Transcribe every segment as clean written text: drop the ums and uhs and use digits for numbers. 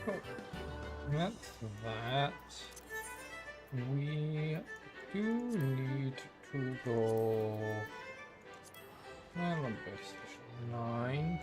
Cool. That's that. We do need to go. Well, station 9.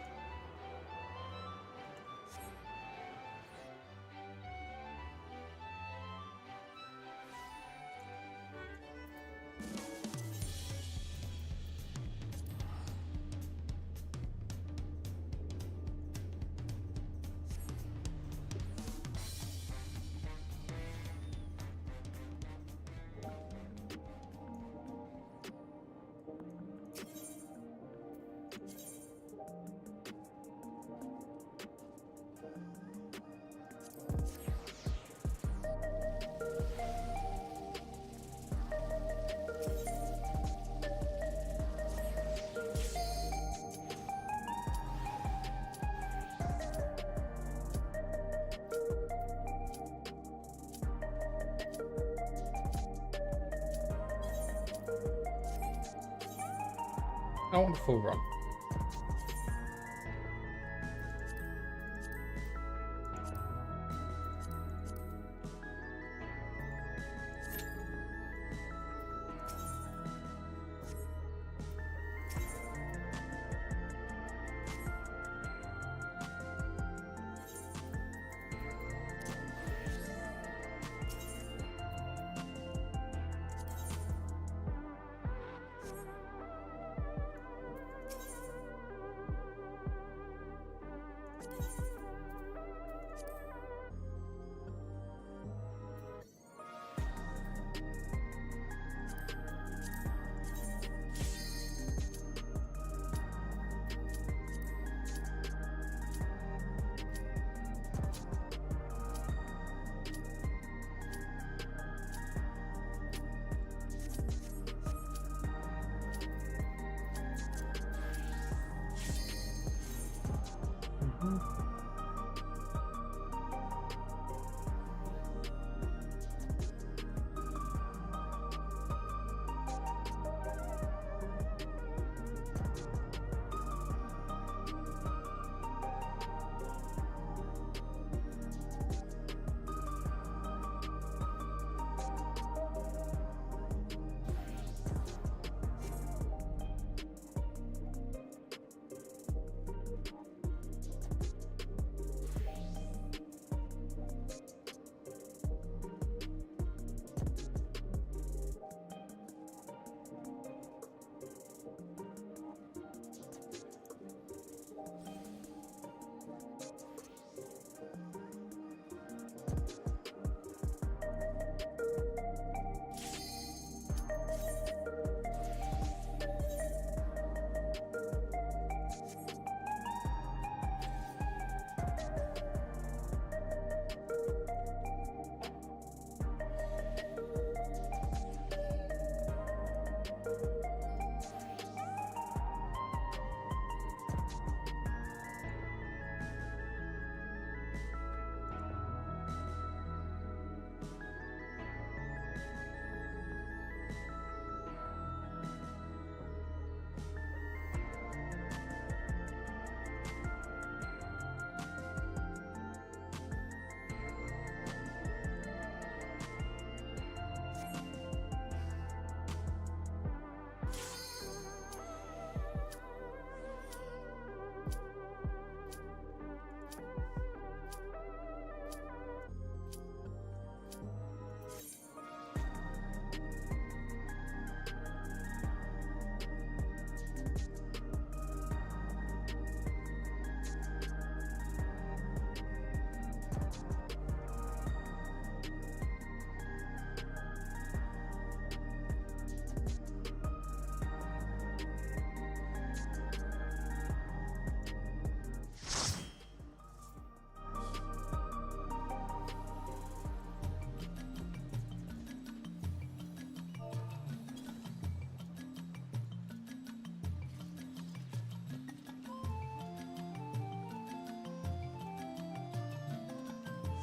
I want a full run.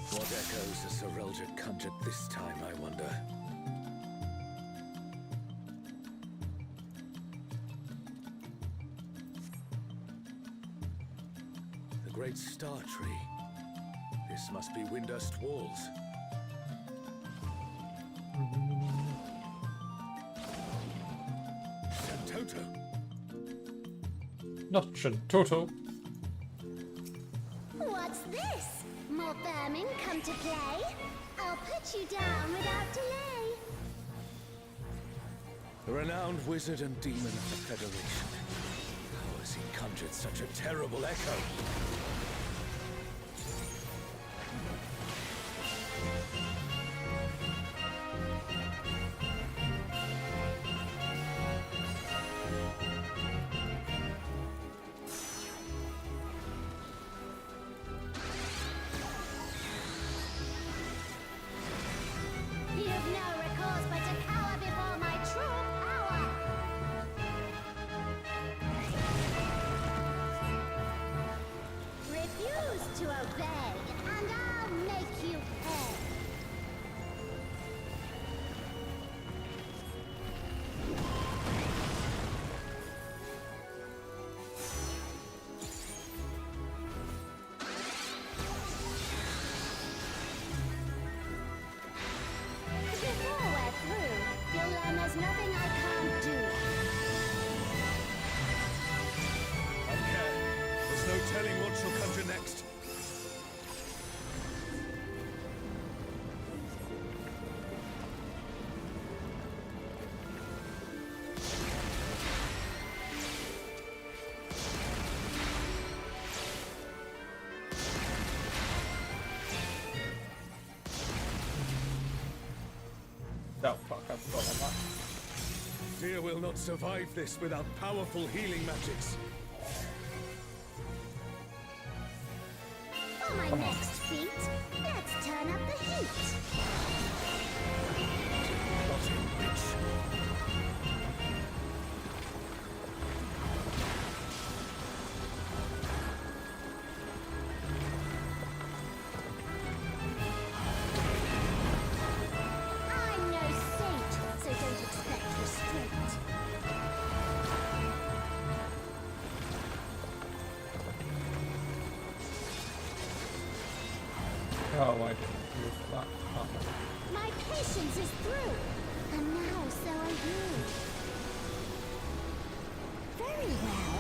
What echoes has Sir Roger conjured this time, I wonder? The great star tree. This must be Windust walls. Shantoto. Not Shantoto. What's this? More vermin come to play? I'll put you down without delay. The renowned wizard and demon of the Federation. How has he conjured such a terrible echo? You've no recourse but to cower before my true power. Refuse to obey, and I'll make you pay. Before we're through, you'll learn there's nothing I can't do. Okay. There's no telling what she'll conjure next. Oh fuck, I forgot about that. Fear will not survive this without powerful healing magics. For my next feat, let's turn up the heat. Rotting witch. I'm no saint, so don't expect restraint. Oh, I didn't use that. Oh. My patience is through, and now so are you. Very well.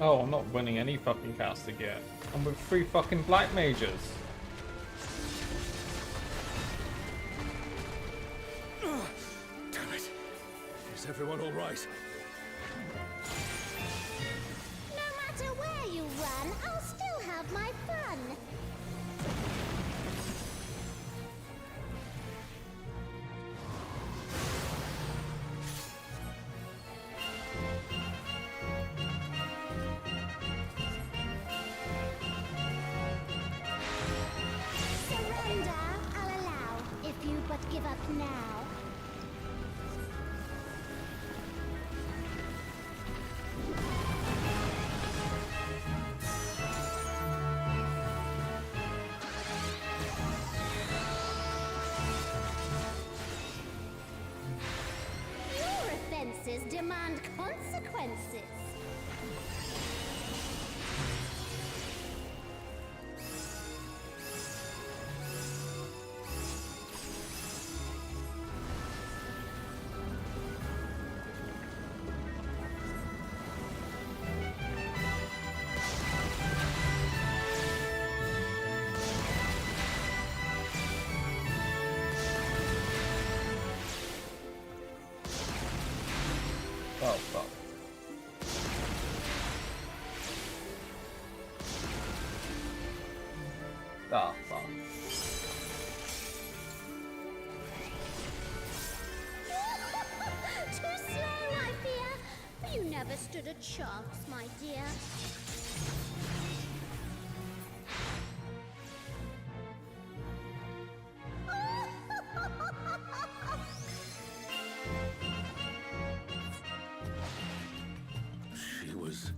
Oh, I'm not winning any fucking casting yet. I'm with 3 fucking black mages. Damn it. Is everyone all right? No matter where you run, I'll still have my fun. Surrender, I'll allow, if you but give up now. Your offenses demand consequences. Oh fuck. Ah fuck. Too slow, I fear. You never stood a chance, my dear. She was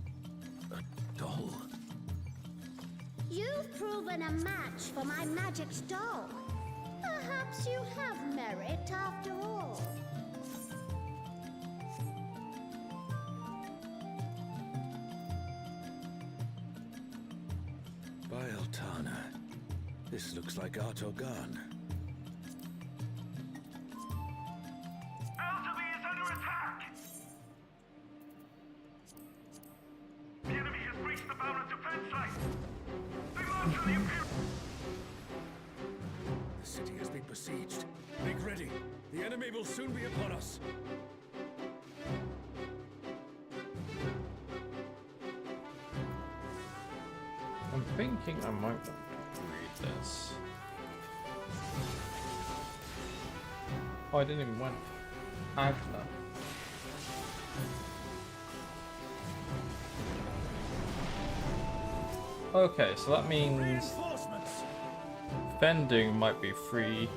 a doll. proven a match for my magic doll. Perhaps you have merit after all. By Altana, this looks like Artogan. LTV is under attack! The enemy has breached the Baron's defense line! They march on the Imperial... The city has been besieged. Make ready. The enemy will soon be upon us. I'm thinking I might want to read this. Oh, I didn't even win. Agna. Okay, so that means Reinforcements! vending might be free.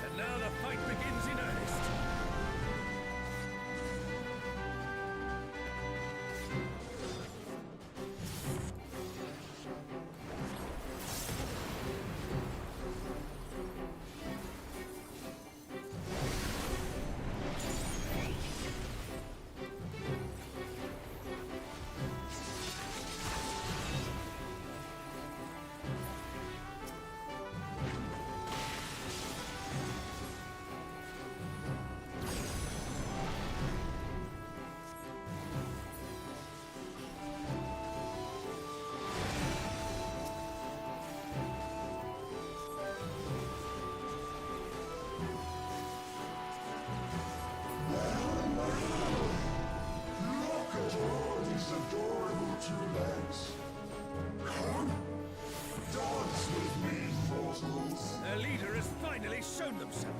And now the fight begins in earnest. These adorable two legs. Come, dance with me, mortals. Their leader has finally shown themselves.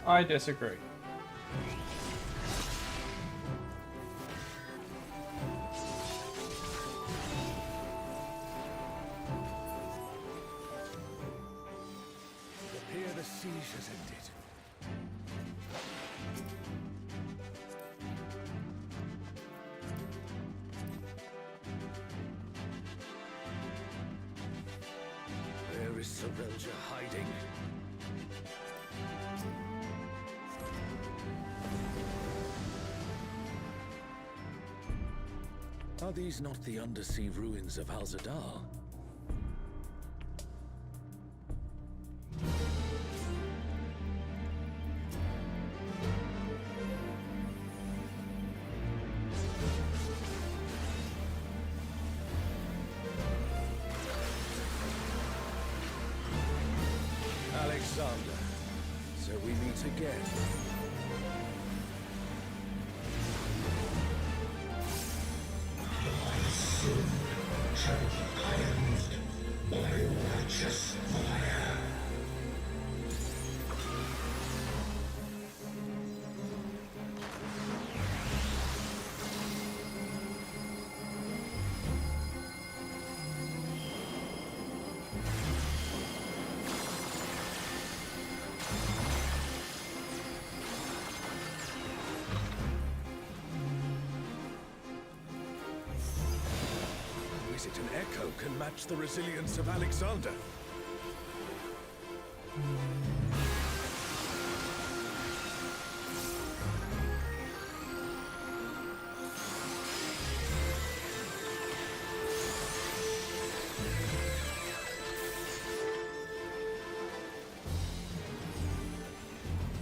I disagree. It appears the siege has ended. Where is Sorelja hiding? Are these not the undersea ruins of Al-Zadar? Alexander, so we meet again. Is it an echo can match the resilience of Alexander?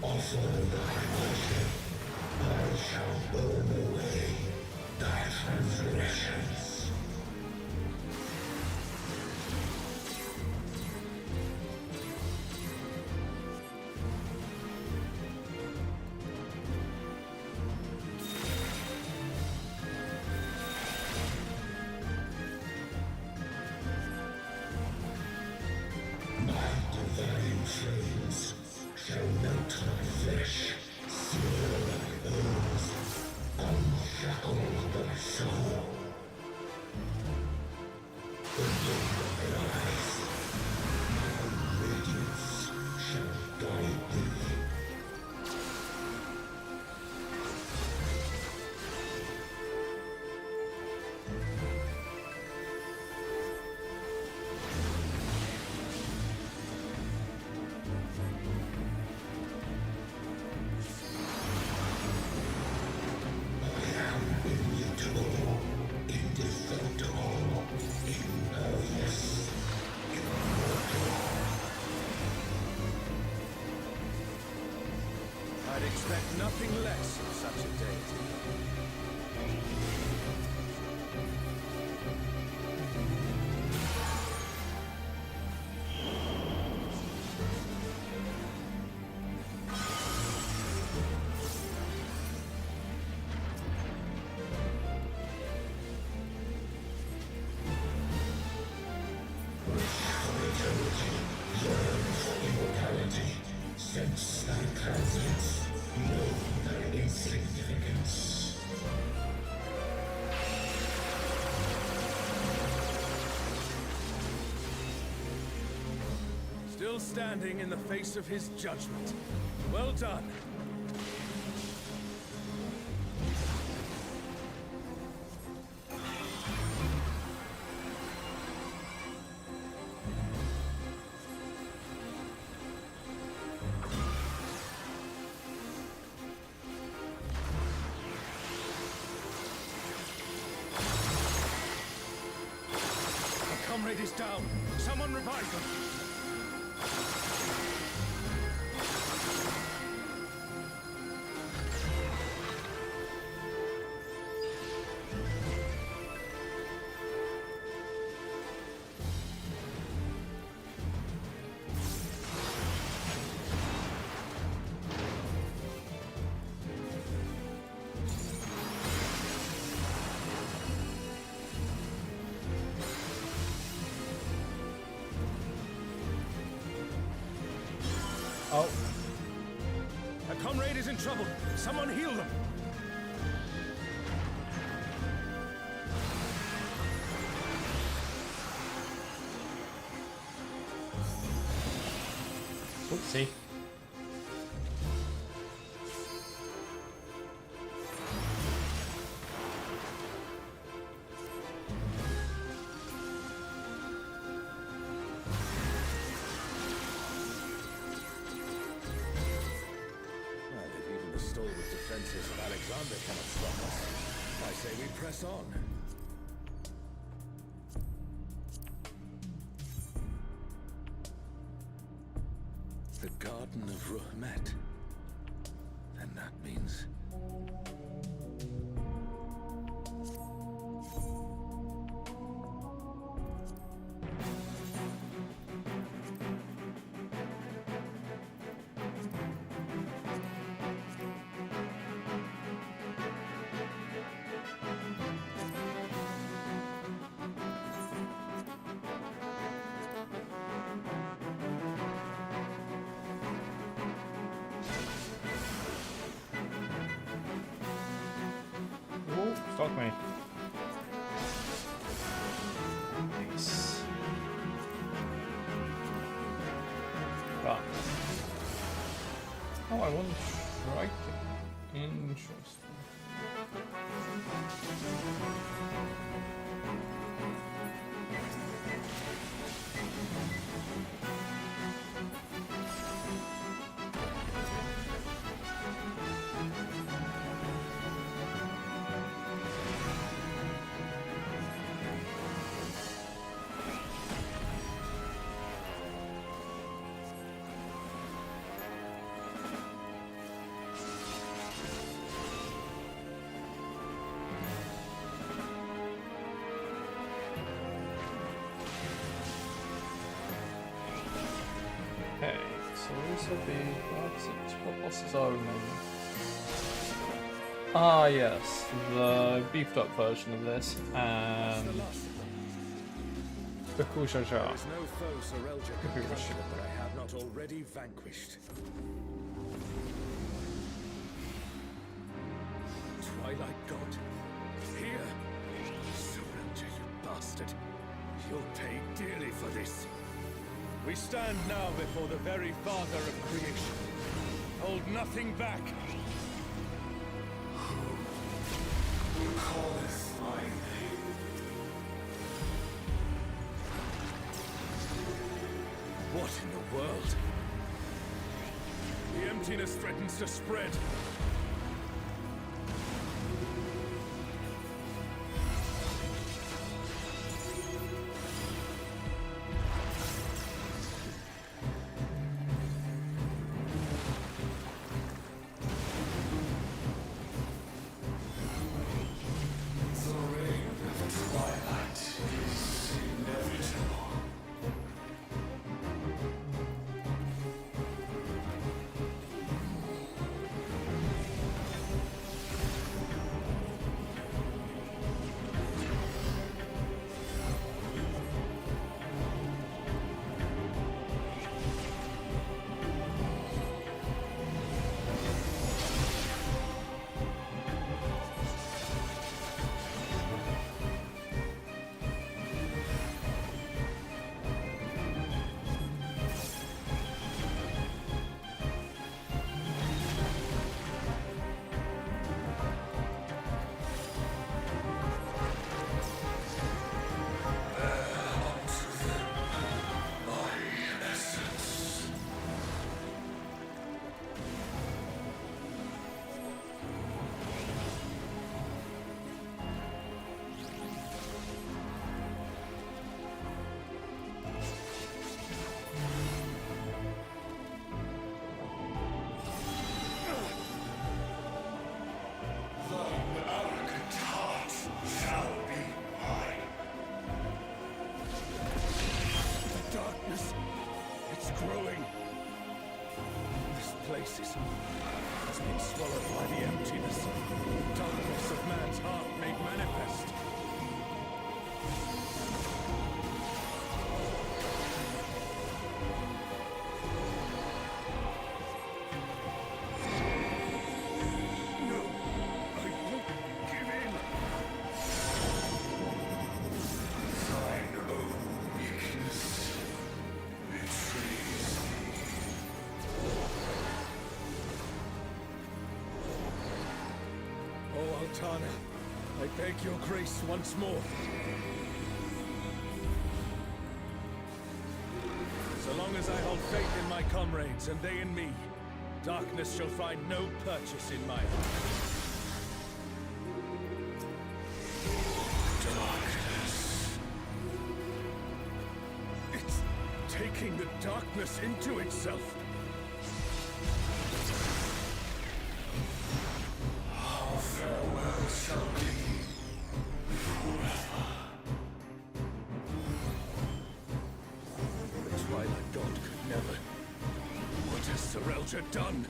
Offer thy worship, I shall burn away thy transgressions. My divine flames shall melt thy flesh, sear thy bones, unshackle thy soul. The look of thy eyes, my radiance shall guide thee. Immutable, indestructible, impervious, immortal. I'd expect nothing less of such a deity. Sense thy transience, know thy insignificance. Still standing in the face of his judgment. Well done. A comrade is down. Someone revive him. Oh, A comrade is in trouble. Someone heal them. oopsie. If even the stalwart defenses of Alexander cannot stop us, I say we press on. The Garden of Ruhmet. Then that means... Ooh, stalk me. Nice. But oh, I want to strike it. Interesting. So this will be what bosses are remaining? Ah yes, the beefed up version of this That's and the last of them. Bakushaja. There is no foe Sorelja can Who was conquer she? that I have not already vanquished. Twilight God. Here! Sorelja, you bastard. You'll pay dearly for this. We stand now before the very father of creation. Hold nothing back. Who calleth my name? What in the world? The emptiness threatens to spread. The reign of twilight is inevitable. Has been swallowed by the emptiness. Darkness of man's heart made manifest. No, I won't give in. Thine own weakness betrays thee. Oh, Altana, I beg your grace once more. So long as I hold faith in my comrades and they in me, darkness shall find no purchase in my heart. Darkness. It's taking the darkness into itself. Our farewell shall be forever. The Twilight God could never. What has Sorelja done?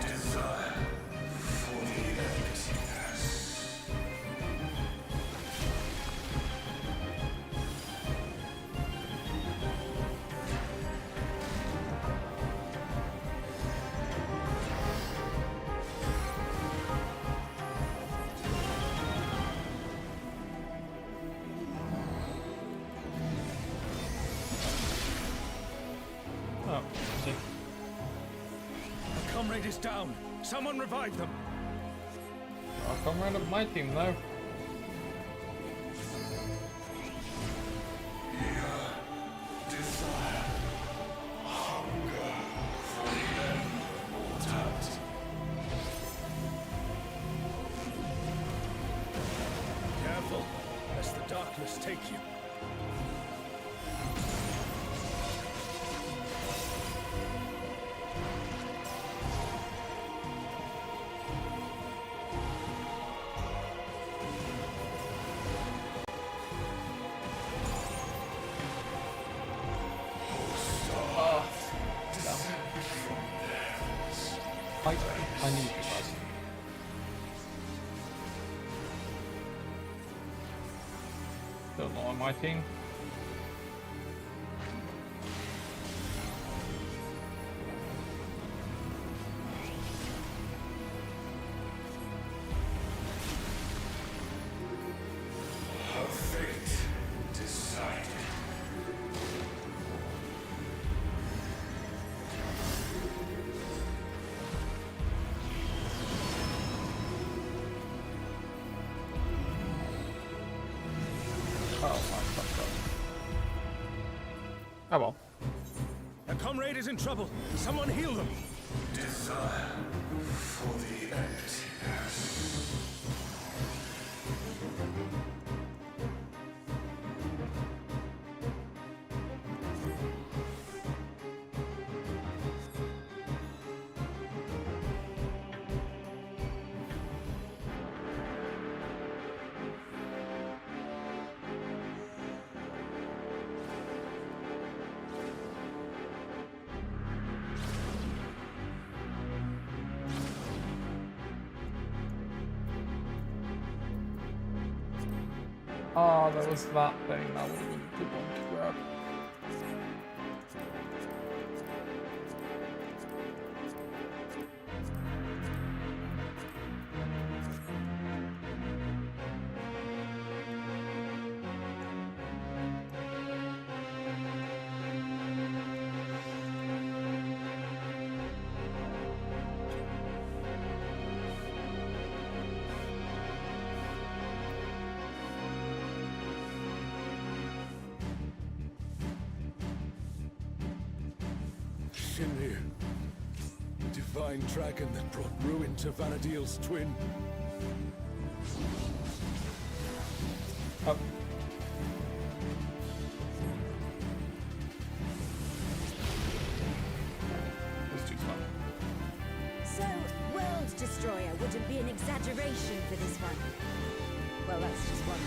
Desire for the emptiness. Oh, see. A comrade is down. Someone revive them. I'll come round up my team though. Desire, hunger for the immortality. take you. I need to trust. Still not on my team. Her fate decided. Oh, I fucked up. Oh well. A comrade is in trouble. Someone heal them. Desire for the emptiness. Oh, there was that thing. That would have been a good one to grab. Shinryu. Divine dragon that brought ruin to Vanadil's twin. Oh. That's too fun. So, World Destroyer wouldn't be an exaggeration for this one. Well, that's just one.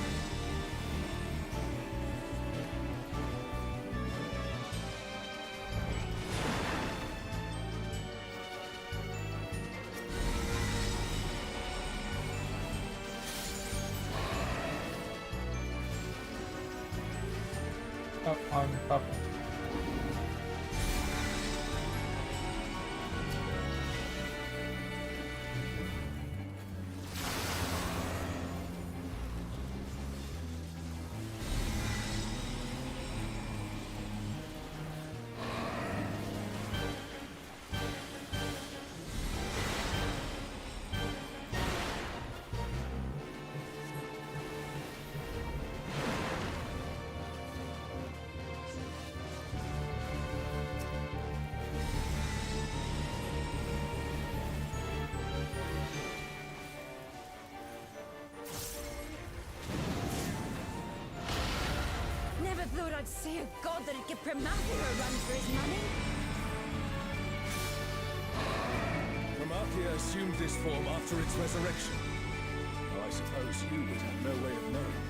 Oh, I'm purple. Never thought I'd see a god that'd give Pramathia a run for his money. Pramathia assumed this form after its resurrection. Though I suppose you would have no way of knowing.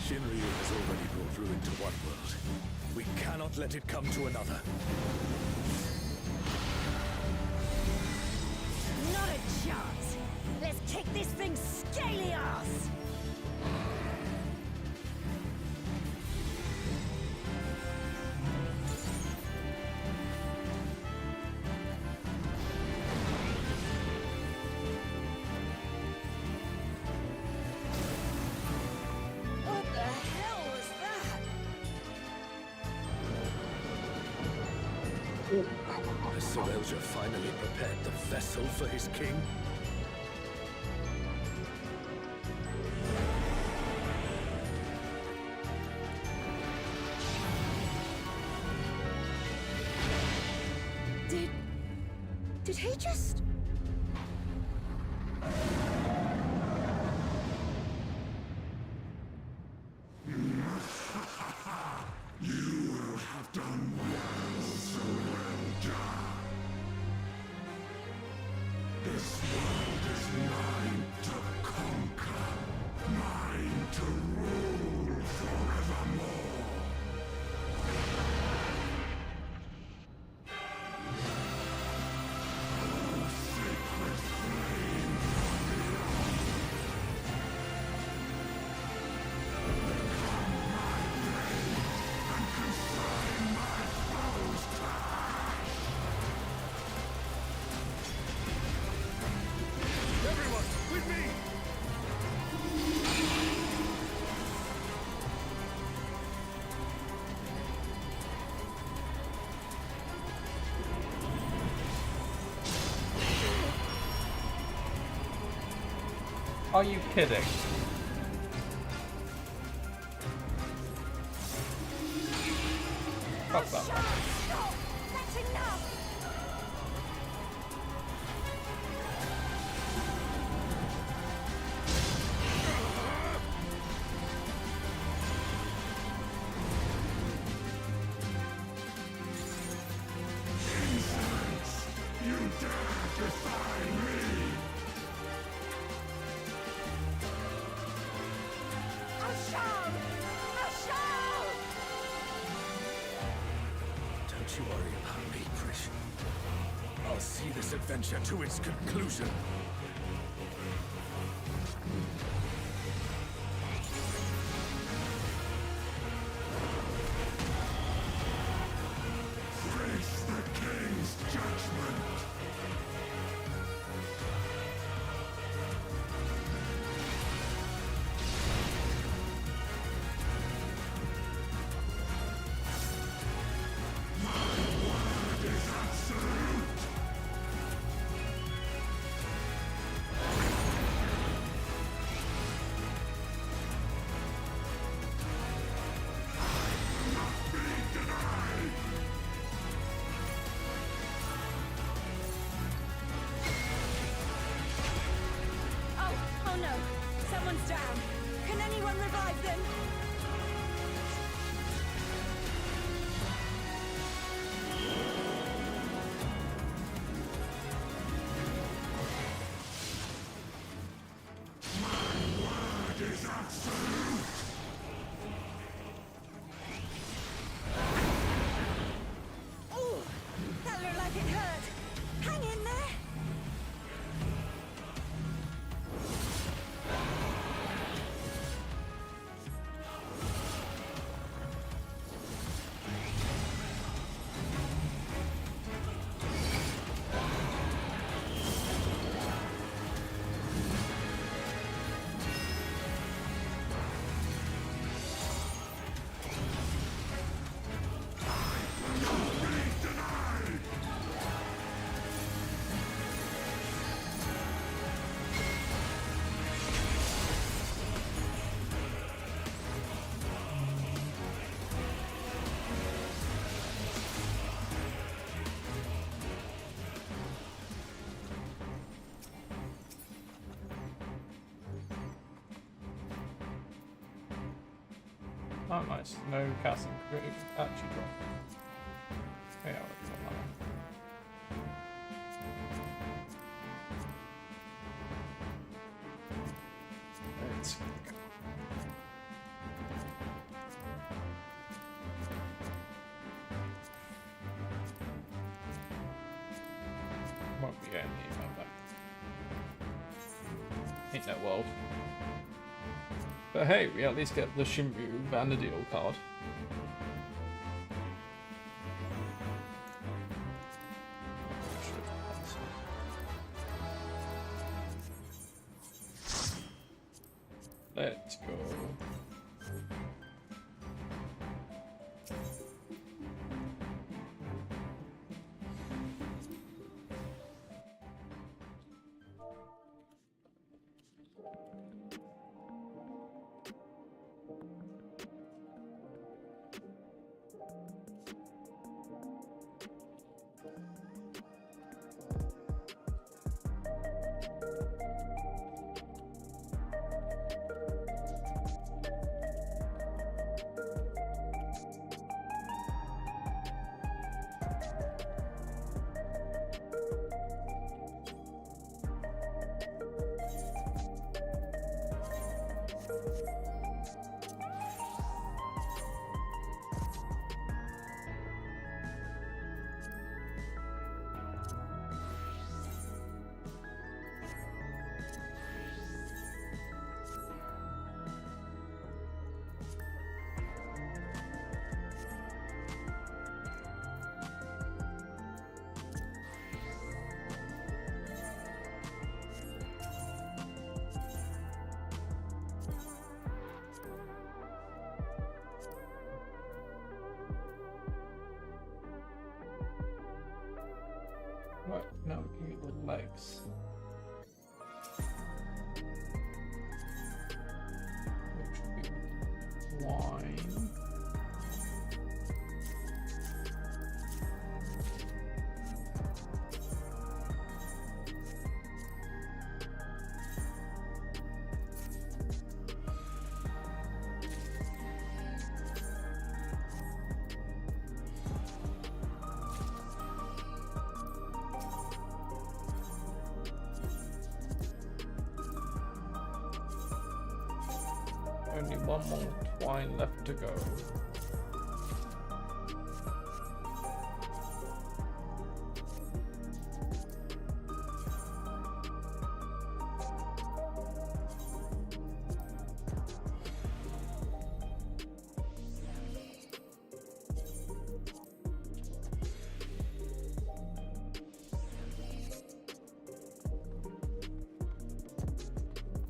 Shinryu has already brought ruin to one world. We cannot let it come to another. Not a chance. Let's kick this thing's scaly ass. What the hell was that? Has Serelja finally prepared the vessel for his king? Did he just... You will have done well, Surrender. This world is mine to conquer, mine to rule forevermore. Oh, sacred flame Everyone, with me! Are you kidding? Fuck that. Stop! That's enough! insolence! You dare defy me! Don't you worry about me, Krish. I'll see this adventure to its conclusion. Face the king's judgment! Oh no! Someone's down! Can anyone revive them? It is absolute! Ooh! That looked like it hurt! Hang in there! Oh, nice. No casting. Actually, drop. Yeah, let's have that one. Let's go. Won't be getting the email back. Ain't that world. But hey, we at least get the Shimbu Vanadil card. Let's go. legs. Which would be wine. Only one more twine left to go.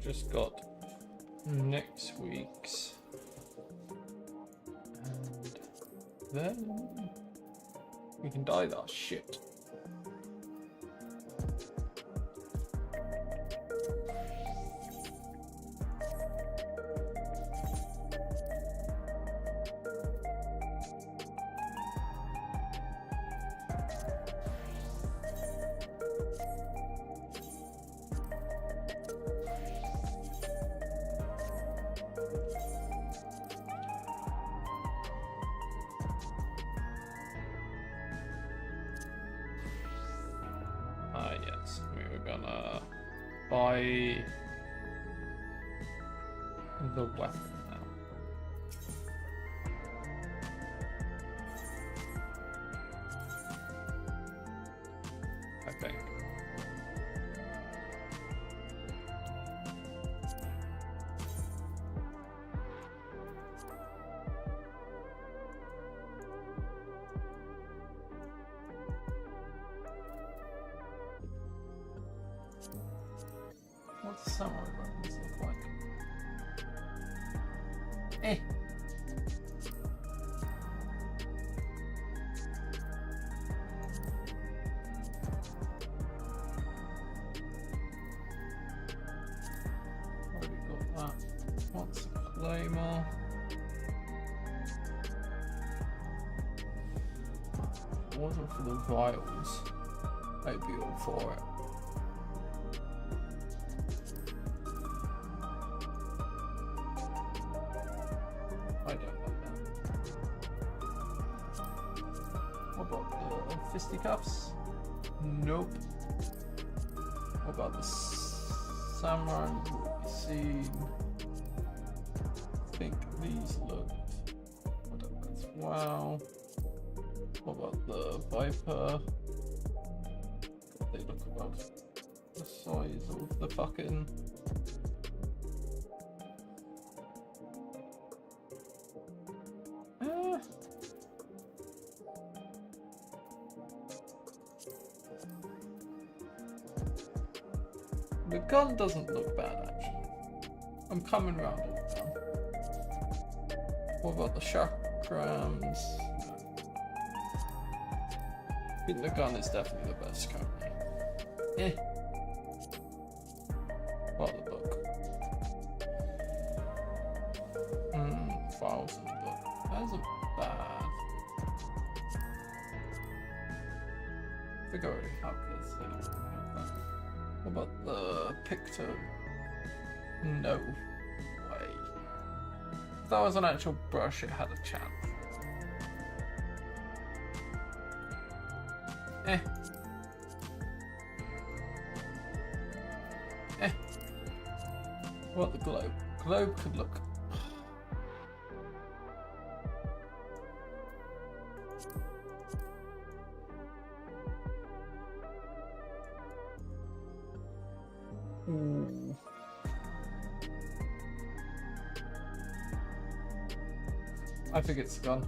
Just got next week's, and then we can dye that shit. Yes, we were gonna buy the weapon now. I think. What's the samurai weapons look like? Eh. Already got that. What's a claymore? If it wasn't for the vials, I'd be all for it. I don't like that. What about the fisticuffs? Nope. What about the samurai? See, I think these looked. What about as well? What about the viper? They look about the size of the fucking. The gun doesn't look bad, actually. I'm coming around on the gun. What about the chakrams? I think the gun is definitely the best currently. Eh. What the book? Files in the book. That isn't bad. I think I already have this. So I don't have that. What about the Picto? No way. If that was an actual brush, it had a chance. Eh. Eh. What the globe? Globe could look. Ooh. I think it's gone.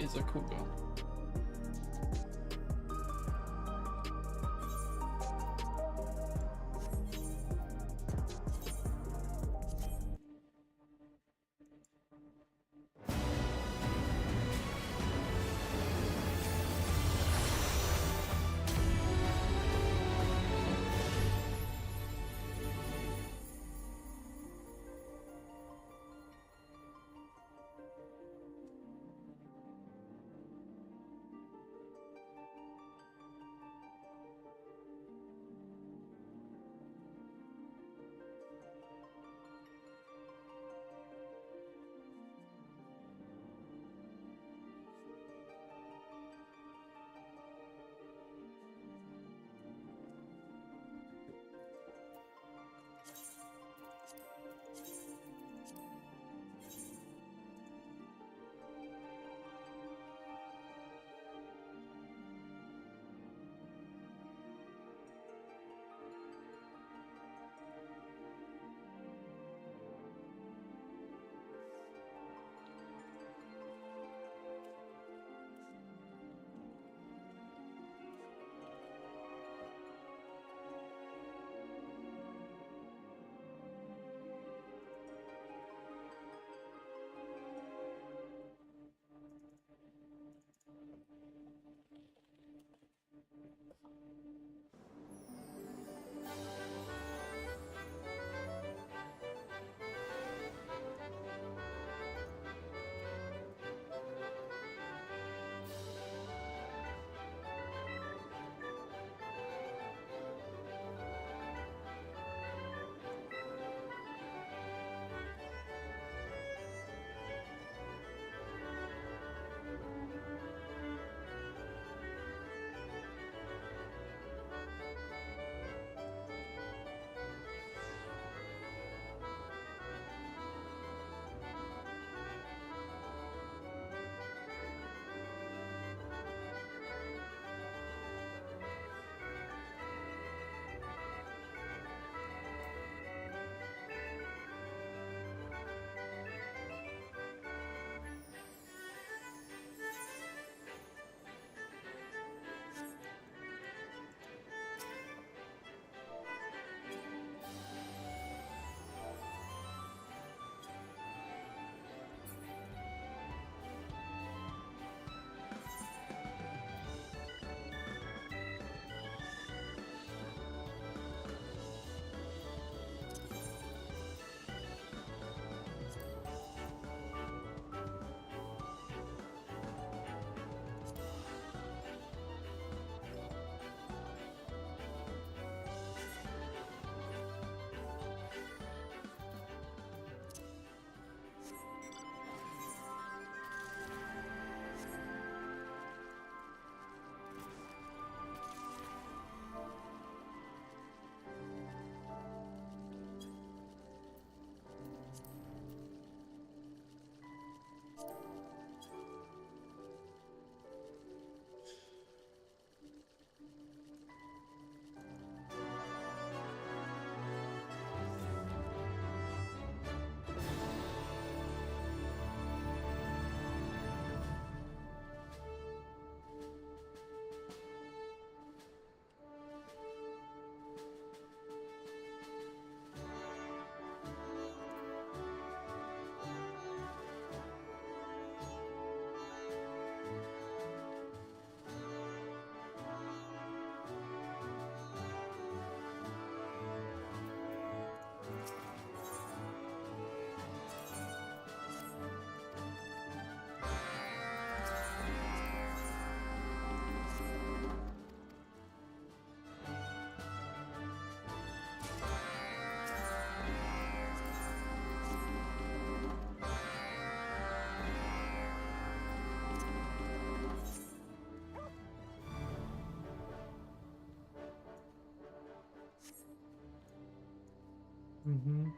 is a cool gun. Mm-hmm.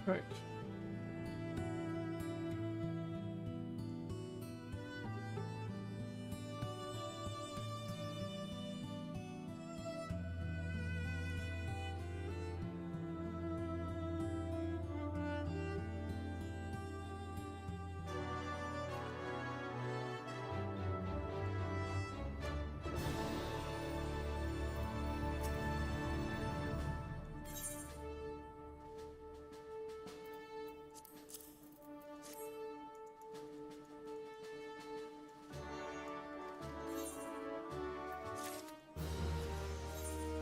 Great.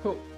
Cool.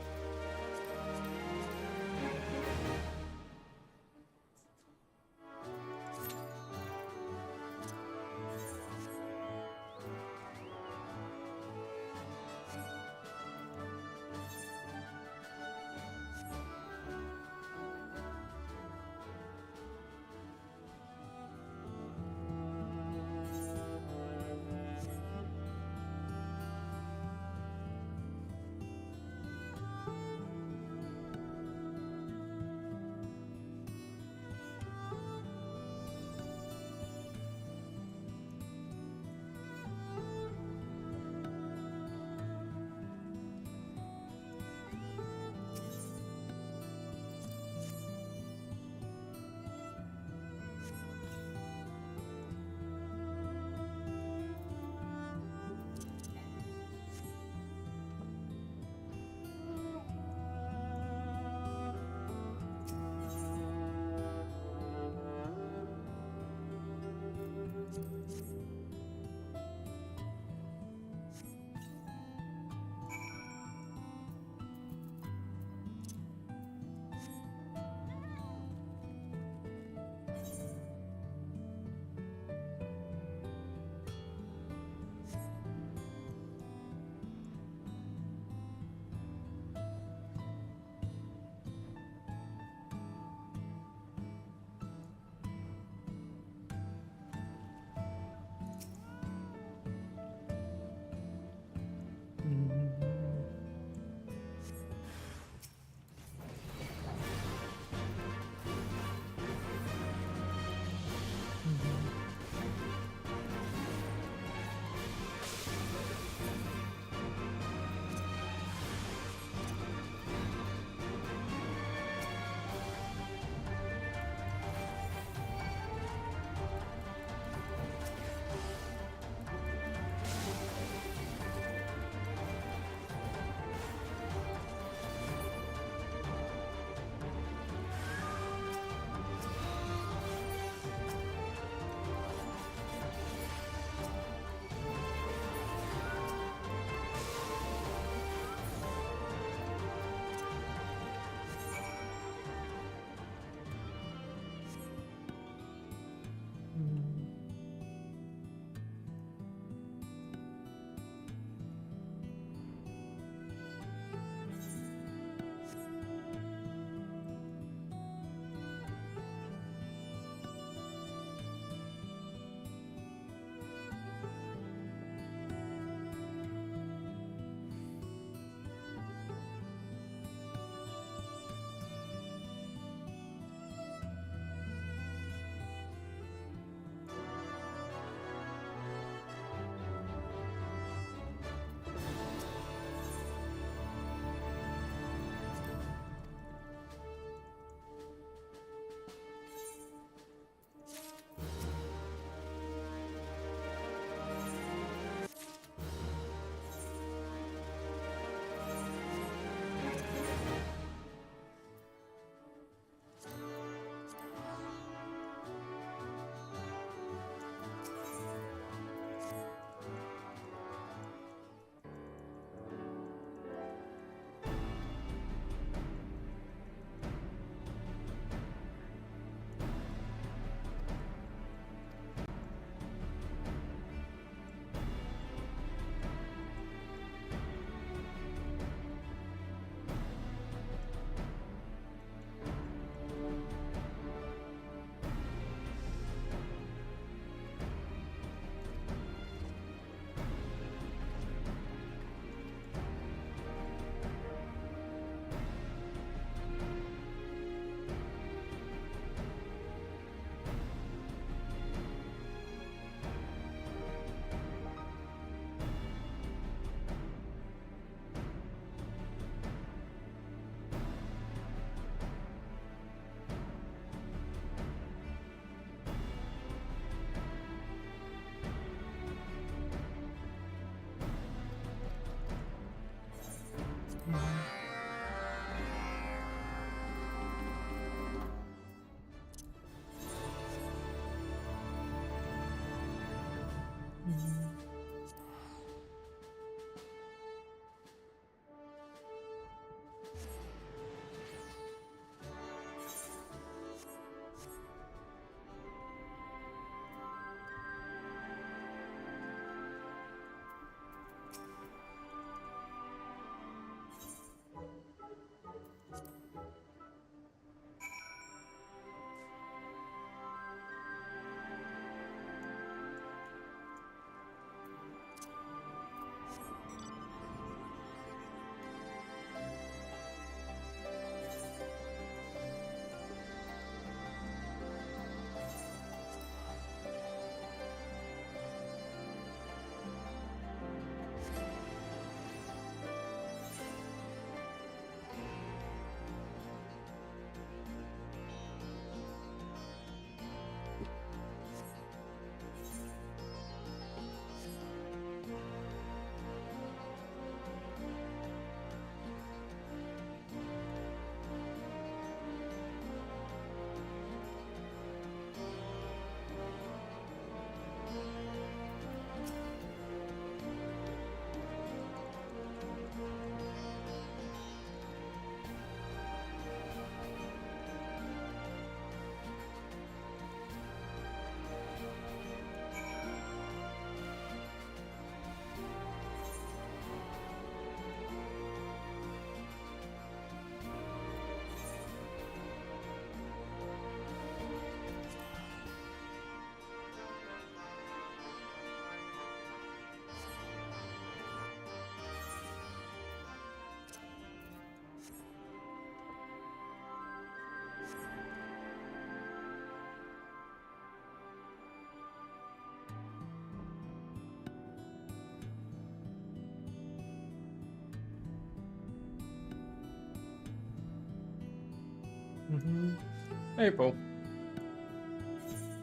April.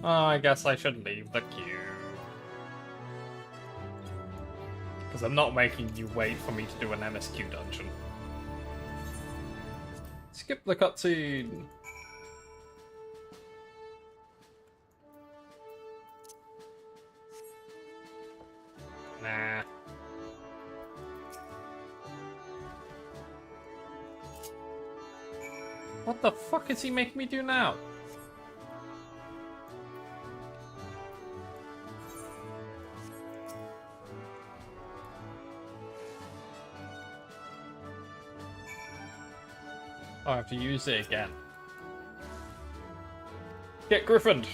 Oh, I guess I should leave the queue. Because I'm not making you wait for me to do an MSQ dungeon. Skip the cutscene. Nah. What the fuck is he making me do now? Oh, I have to use it again. Get griffined!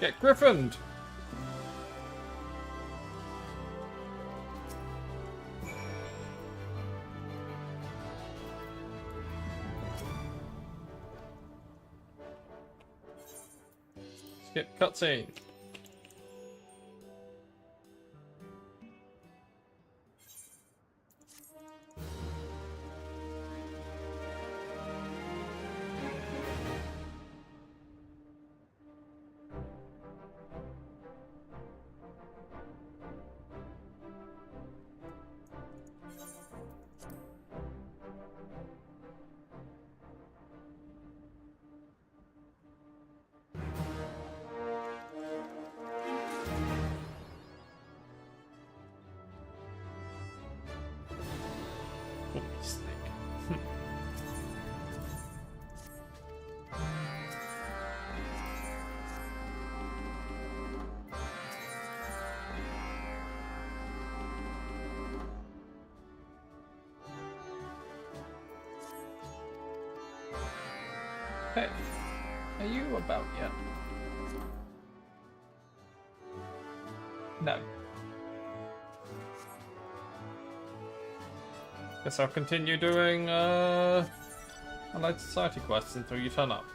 Get griffined! Skip cutscene. Oh, snake. Hey, are you about yet? No. Guess I'll continue doing Allied Society quests until you turn up.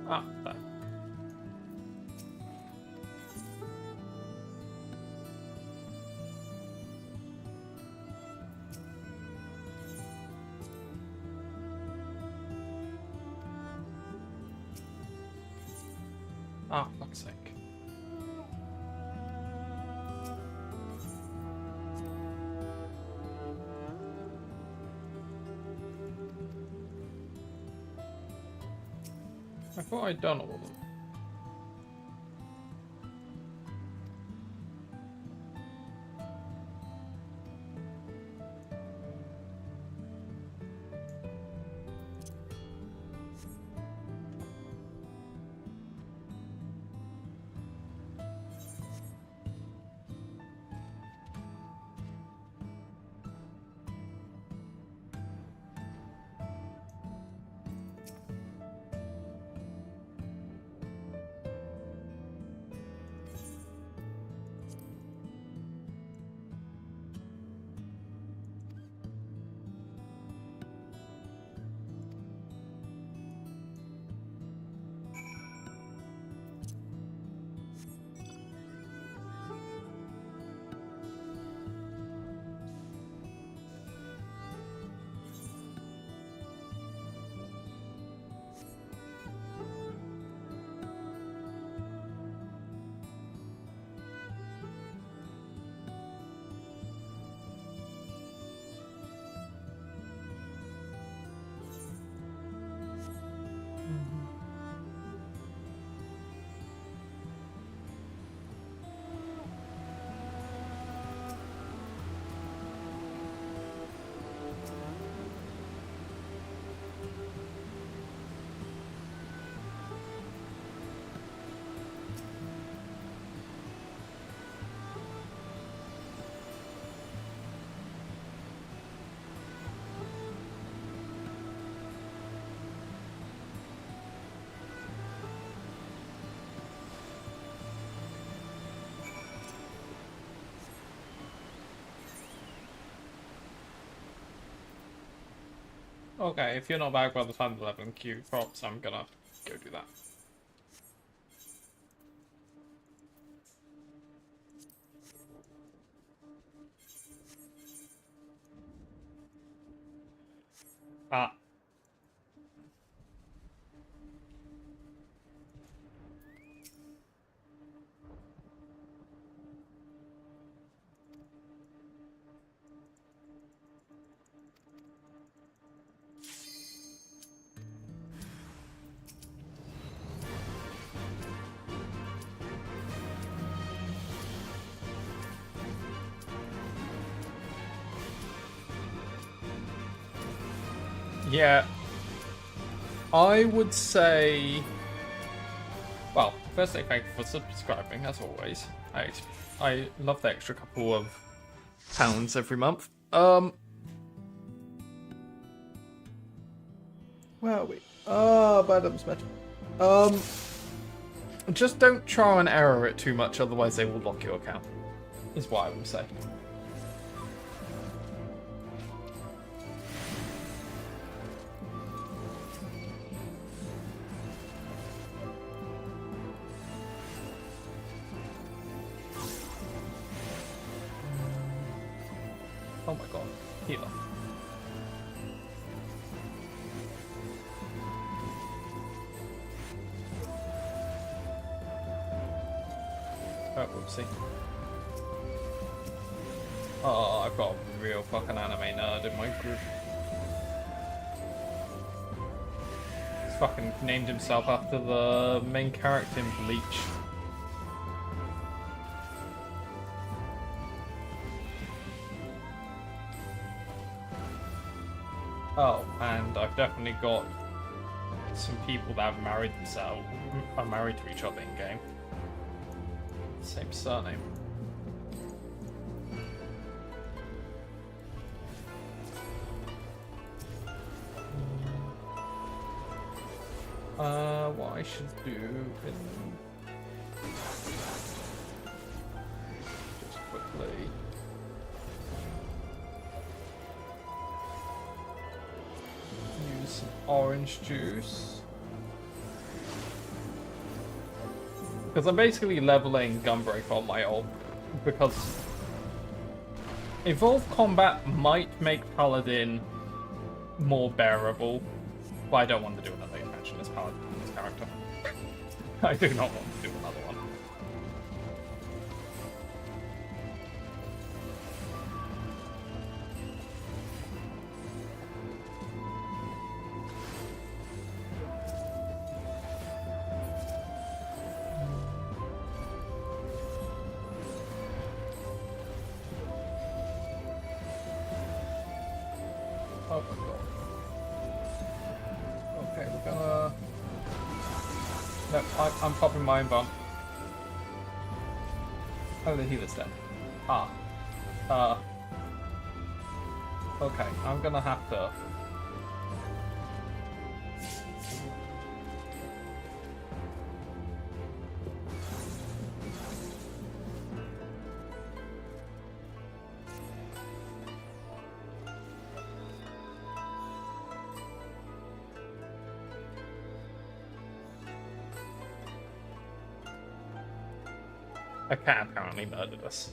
Ah, there. Ah, fuck's sake. I thought I'd done all of them. Okay, if you're not back by the time the 11 Q drops, I'm gonna go do that. Ah. Yeah, I would say. Well, firstly, thank you for subscribing, as always. I love the extra couple of pounds every month. Where are we? Badham's Metal. Just don't try and error it too much, otherwise they will lock your account. Is what I would say. Oh my god, healer. Oh, whoopsie. Oh, I've got a real fucking anime nerd in my group. He's fucking named himself after the main character in Bleach. Oh, and I've definitely got some people that have married themselves, are married to each other in game. Same surname. What I should do is just quickly. Use some orange juice. Because I'm basically leveling Gunbreak on my ult, because Evolved Combat might make Paladin more bearable, but I don't want to do another expansion as Paladin as character. I do not want to do another one. Oh my god. Okay, we're gonna... No, I'm popping my own bomb. Oh, the healer's dead. Ah. Okay, I'm gonna have to... A cat apparently murdered us.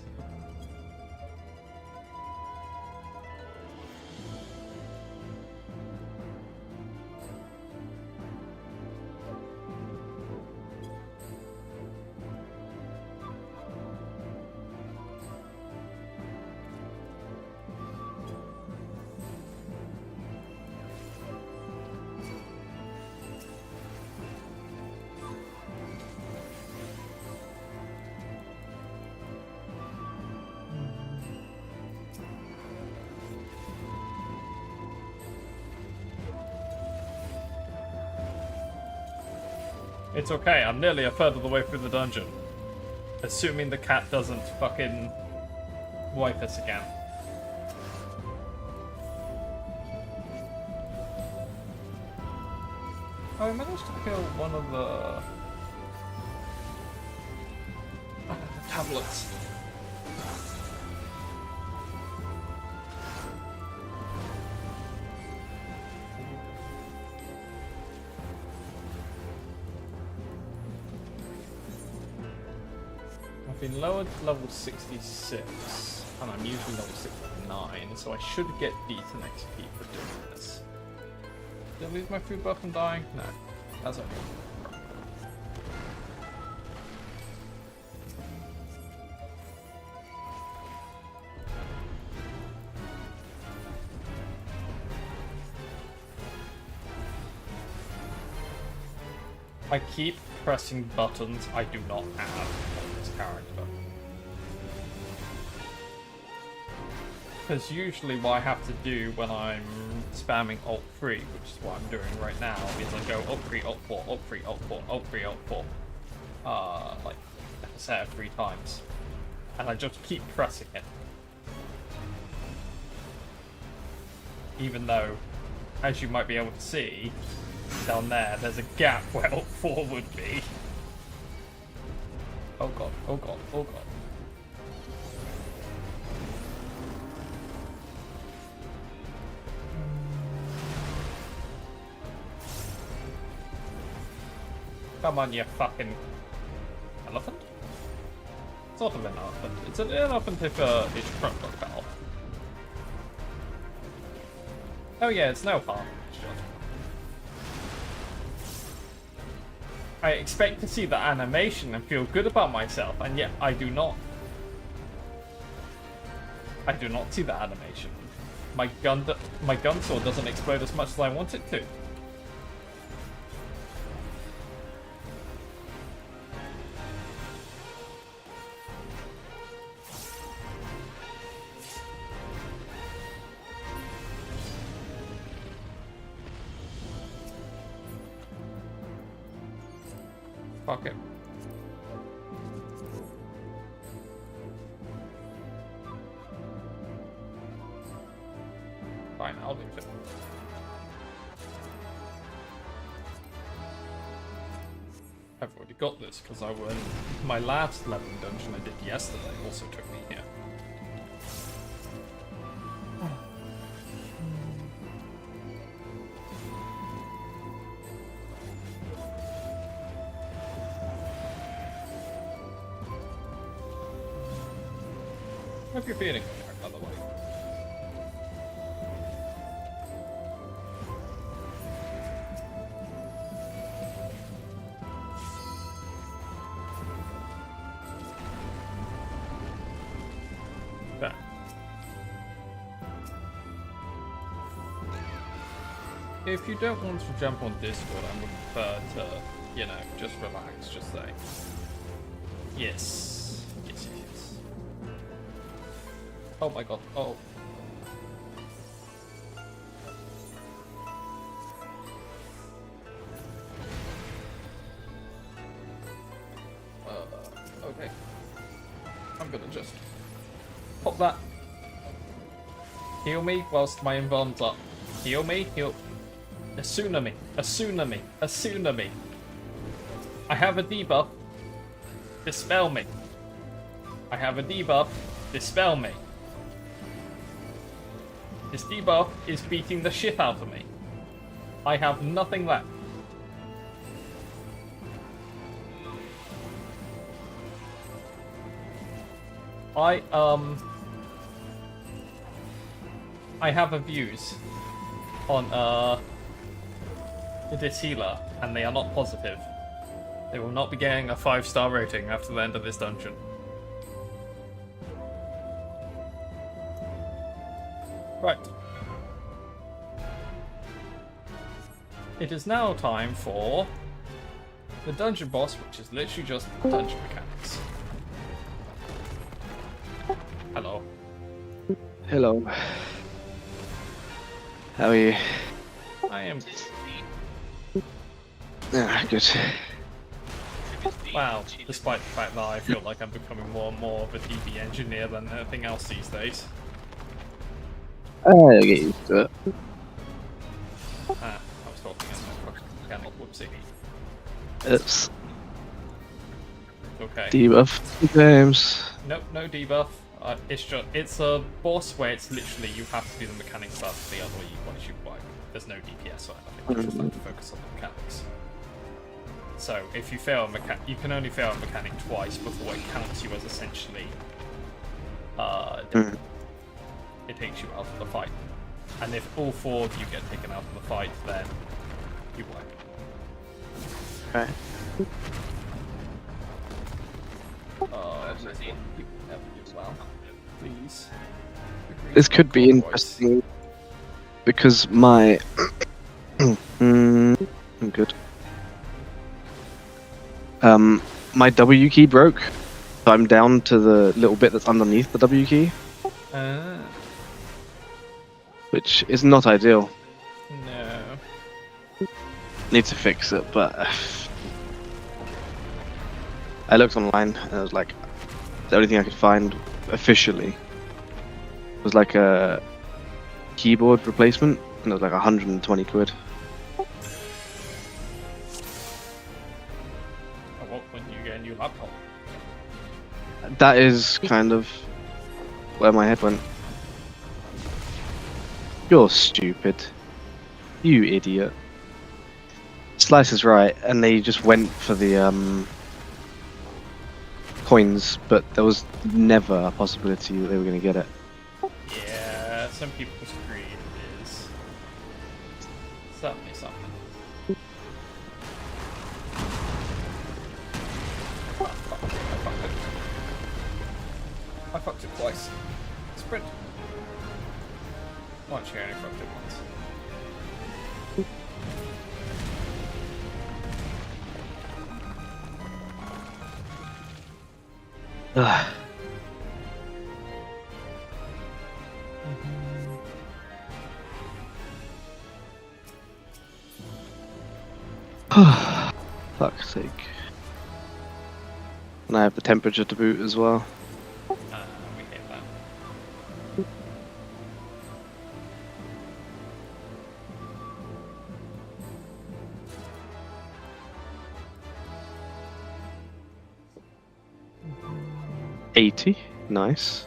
It's okay, I'm nearly a third of the way through the dungeon. Assuming the cat doesn't fucking wipe us again. Oh, I managed to kill one of the tablets. been lowered to level 66, and I'm usually level 69, so I should get decent XP for doing this. Did I lose my food buff from dying? No, that's okay. I keep pressing buttons I do not have on this character. Because usually what I have to do when I'm spamming Alt 3, which is what I'm doing right now, is I go Alt 3, Alt 4, Alt 3, Alt 4, Alt 3, Alt 4. Like a set of 3 times. And I just keep pressing it. Even though, as you might be able to see, down there's a gap where Alt 4 would be. Oh god, oh god, oh god. Come on, you fucking elephant? It's not an elephant. It's an elephant if its trunk got cut off. Oh yeah, it's no harm. I expect to see the animation and feel good about myself, and yet I do not. I do not see the animation. My gun sword doesn't explode as much as I want it to. Fuck it. Fine, I'll do it. I've already got this because I went. My last leveling dungeon I did yesterday also took me here. Hope you're feeling okay, by the way. There. If you don't want to jump on Discord, I would prefer to, you know, just relax, just say. Yes. Oh my god, oh. Okay. I'm gonna just pop that. Heal me whilst my invuln's up. Heal me, heal. A tsunami, a tsunami, a tsunami. I have a debuff. Dispel me. I have a debuff. Dispel me. This debuff is beating the shit out of me. I have nothing left. I have reviews on this healer, and they are not positive. They will not be getting a 5-star rating after the end of this dungeon. Right. It is now time for the dungeon boss, which is literally just dungeon mechanics. Hello. Hello. How are you? I am. Ah, good. Wow, despite the fact that I feel like I'm becoming more and more of a DB engineer than anything else these days. I'll get used to it. Ah, I was talking as my fucking channel, whoopsie. It's Okay. debuff games. Nope, no debuff. It's a boss where it's literally you have to do the mechanics first, the other way you want to shoot wipe. There's no DPS or anything. You just have to focus on the mechanics. So if you fail a mechanic, you can only fail a mechanic twice before it counts you as essentially it takes you out of the fight. And if all 4 of you get taken out of the fight, then you win. Okay. Well, please. This could be interesting because my I'm good. My W key broke, so I'm down to the little bit that's underneath the W key, which is not ideal. No. Need to fix it, but I looked online and it was like the only thing I could find officially was like a keyboard replacement, and it was like 120 quid. When you get a new laptop. That is kind of where my head went. You're stupid. You idiot. Slice is right, and they just went for the coins, but there was never a possibility that they were going to get it. Yeah, some people's greed is certainly something. I fucked it twice. Sprint. Well, actually, I only fucked it once. Fuck's sake. And I have the temperature to boot as well. We hate that. $80, nice.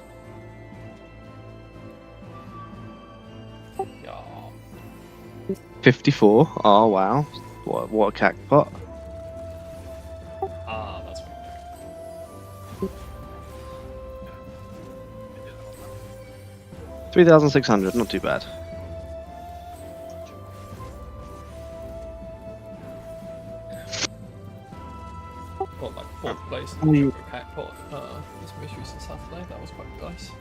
Yeah. 54, oh wow. What a crackpot. Ah, that's what we're doing. 3,600, not too bad. Got like 4th place in the jackpot this most recent Saturday. That was quite nice.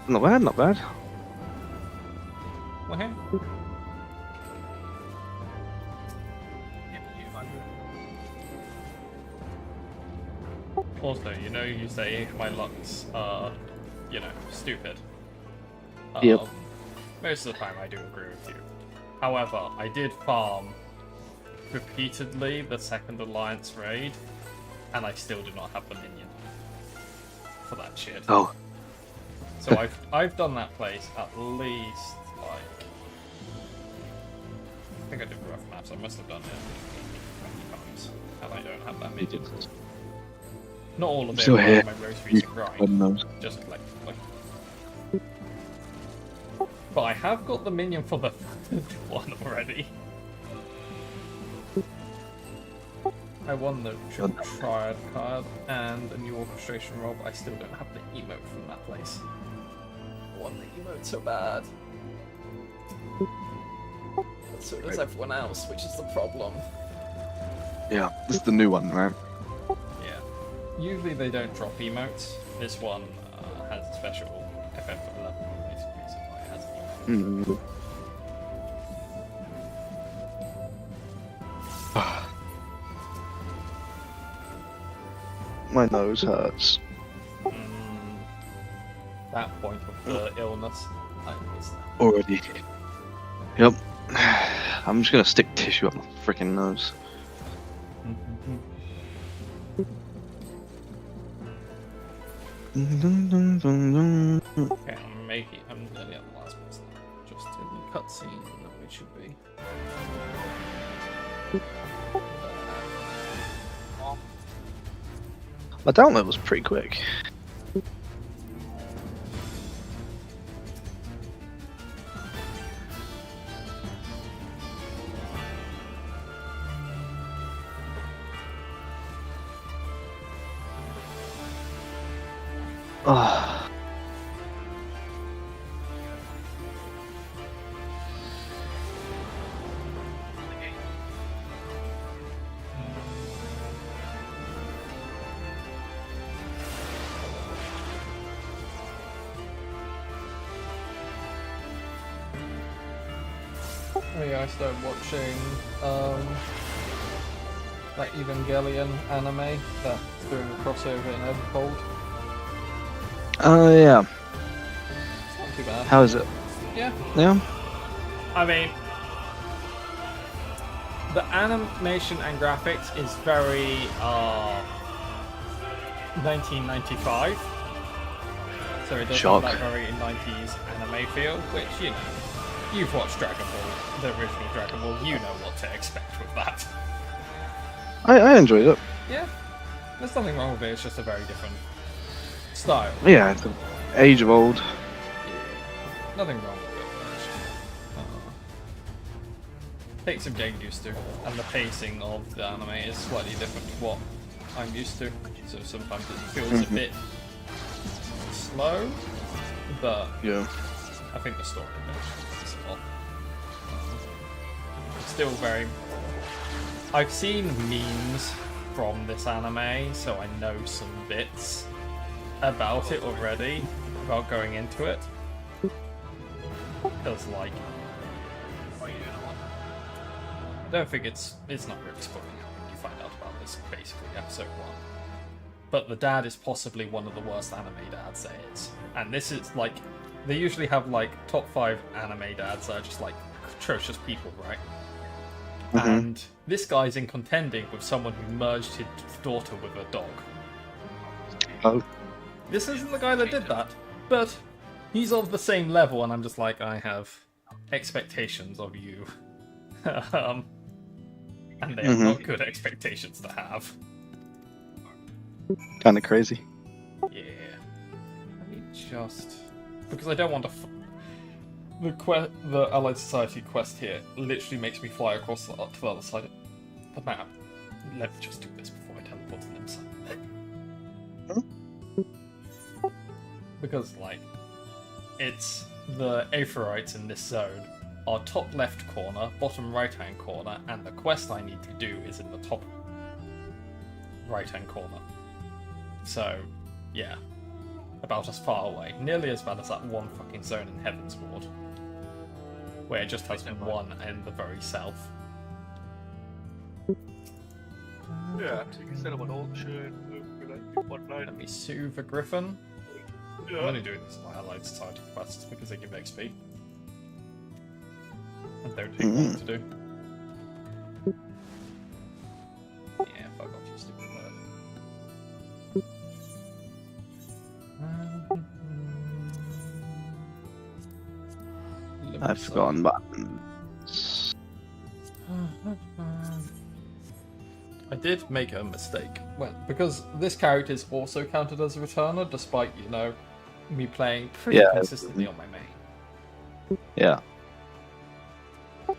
Not bad, not bad. Well, hey. Also, you know, you say my luck's, you know, stupid. Yep. Most of the time I do agree with you. However, I did farm repeatedly the second Alliance raid, and I still do not have the minion for that shit. Oh. So I've done that place at least, like, I think I did rough maps, I must have done it 20 times, and I don't have that minion. Not all of it Still was here. my most recent God grind, knows. just like. But I have got the minion for the third one already. I won the triple triad card and a new orchestration roll, but I still don't have the emote from that place. I want the emote so bad. But so does everyone else, which is the problem. Yeah, this is the new one, right? Yeah. Usually they don't drop emotes. This one has a special FF11 basically, so it has an emote. My nose hurts. That point of the illness, I miss that. Already. Yep. I'm just gonna stick tissue up my freaking nose. Okay, I'm nearly at the last boss now. Just in the cutscene that we should be. My download was pretty quick. Oh. Oh yeah, I started watching that Evangelion anime that's doing a crossover in Everfold. Oh yeah. It's not too bad. How is it? Yeah. Yeah. I mean, the animation and graphics is very 1995. So it does Shock. have that very 90s anime feel, which, you know, you've watched Dragon Ball, the original Dragon Ball, you know what to expect with that. I enjoyed it. Yeah, there's nothing wrong with it, it's just a very different style. Yeah, the age of old. Nothing wrong with it. It's just, takes some getting used to, and the pacing of the anime is slightly different to what I'm used to, so sometimes it feels a bit slow, but Yeah. I think the story is well. It's still very... I've seen memes from this anime, so I know some bits about it already, without going into it. Because, like... I don't think it's not really spoiling when you find out about this, basically, episode 1. But the dad is possibly one of the worst anime dads there is. And this is, like... They usually have, like, top 5 anime dads that are just, like, atrocious people, right? And this guy's in contending with someone who merged his daughter with a dog. Oh. This isn't the guy that did that, but he's of the same level, and I'm just like, I have expectations of you. And they are not good expectations to have. Kind of crazy. Yeah. Let me just... Because I don't want to... The Allied Society quest here literally makes me fly across to the other side of the map. Let me just do this before I teleport to them. Because, like, it's the Aetherites in this zone are top left corner, bottom right hand corner, and the quest I need to do is in the top right hand corner. So, yeah. About as far away. Nearly as bad as that one fucking zone in Heaven's Ward. Where it just has one in the very south. Ja, så kan sætte mig over Let me soothe a griffin. I'm only doing this in my Allied Society quests because they give XP. And don't take long to do. Yeah, fuck off, you stupid bird. I've forgotten buttons. I did make a mistake. Well, because this character is also counted as a returner, despite, you know, me playing pretty consistently on my main. Yeah.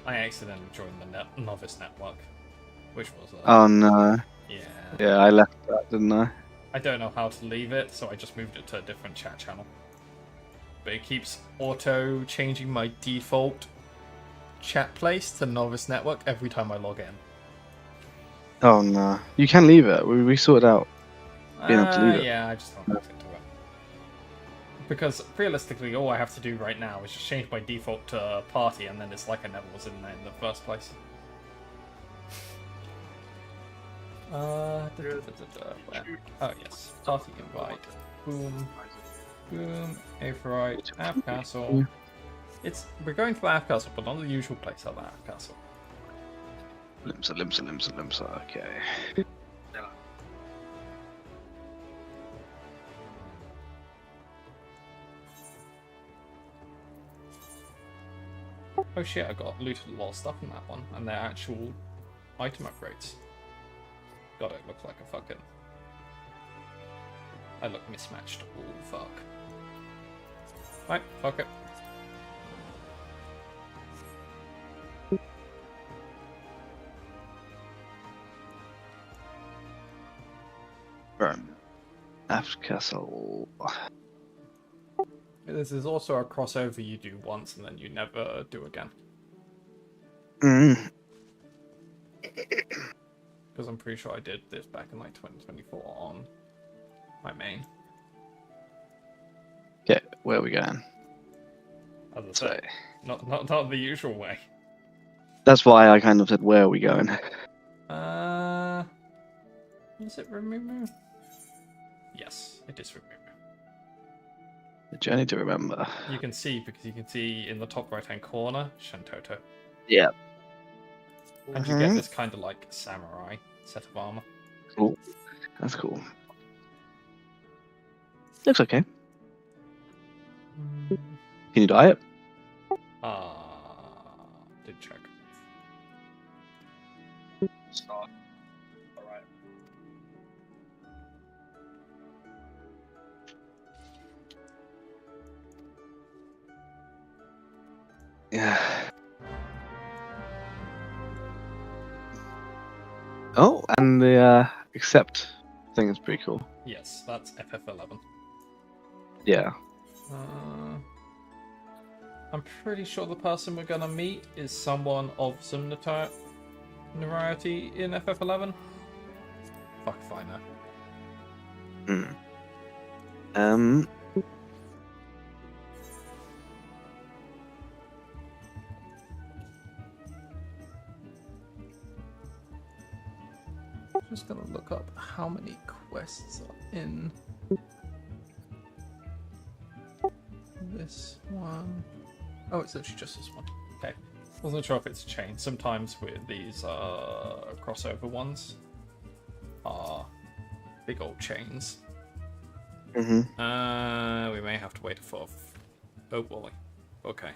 I accidentally joined the novice network, which was Oh no. yeah. Yeah, I left that, didn't I? I don't know how to leave it, so I just moved it to a different chat channel. But it keeps auto changing my default chat place to novice network every time I log in. Oh no. You can leave it. We sorted out being able to leave it. Yeah, I just don't look into it. Because realistically, all I have to do right now is just change my default to party, and then it's like I never was in there in the first place. Oh yes, party invite. Boom, boom. Aetherite, App Castle. We're going to the App Castle, but not the usual place at the App Castle. Limsa. Okay. Oh shit, I got looted a lot of stuff in that one, and they're actual item upgrades. God, it looks like a fucking... I look mismatched. Oh, fuck. Right, fuck it. Burn. After castle. Oh. This is also a crossover you do once and then you never do again. Mm. Because I'm pretty sure I did this back in like 2024 on my main. Okay, where are we going? As I say, not the usual way. That's why I kind of said, where are we going? Is it Remember? Yes, it is Remember. The journey to remember. You can see, because you can see in the top right hand corner, Shantoto. Yeah. And you get this kind of like samurai set of armor. Cool. That's cool. Looks okay. Can you dye it? Did check. Start. Alright. Yeah. Oh, and the accept thing is pretty cool. Yes, that's FF11. Yeah. I'm pretty sure the person we're gonna meet is someone of some notoriety in FF11. Fuck if I know. Just gonna look up how many quests are in this one. Oh, it's actually just this one. Okay. Wasn't sure if it's a chain. Sometimes with these crossover ones are big old chains. Mm-hmm. We may have to wait for. Oh boy. Okay.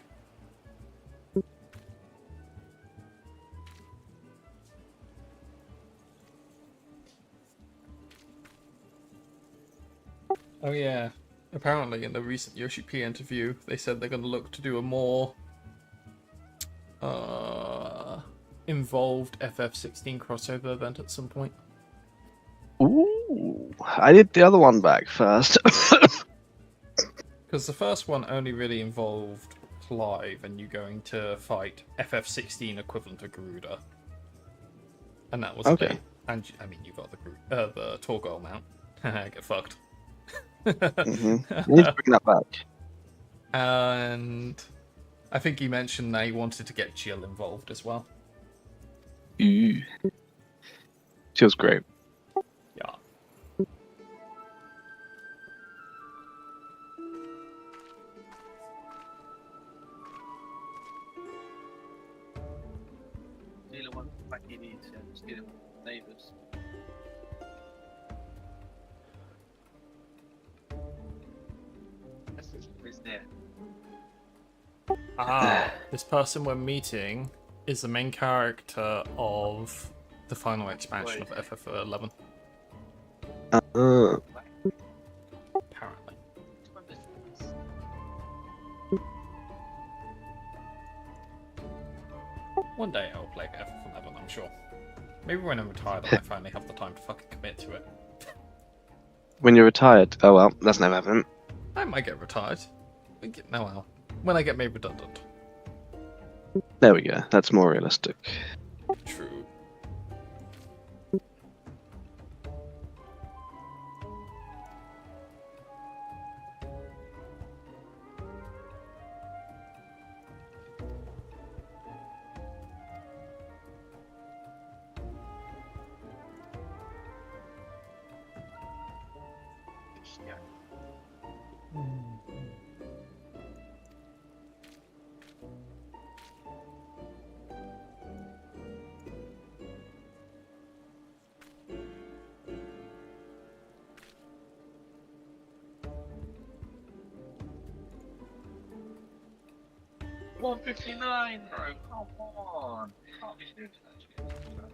Oh yeah. Apparently in the recent Yoshi P interview, they said they're going to look to do a more involved FF16 crossover event at some point. Ooh, I did the other one back first. Because the first one only really involved Clive and you going to fight FF16 equivalent of Garuda. And that was Okay. it. And I mean, you got the Torgal mount. Get fucked. Mm-hmm. You need to bring that back. And I think he mentioned they wanted to get Jill involved as well. Ooh. She was great. Yeah. Dealing with wacky needs and just dealing with neighbours. Is there? This person we're meeting is the main character of the final expansion of FF11. Apparently. One day I'll play FF11, I'm sure. Maybe when I'm retired I finally have the time to fucking commit to it. When you're retired? Oh well, that's never happened. I might get retired. No, well, when I get made redundant. There we go. That's more realistic. True. $159, bro. Come on. Can't be doing that.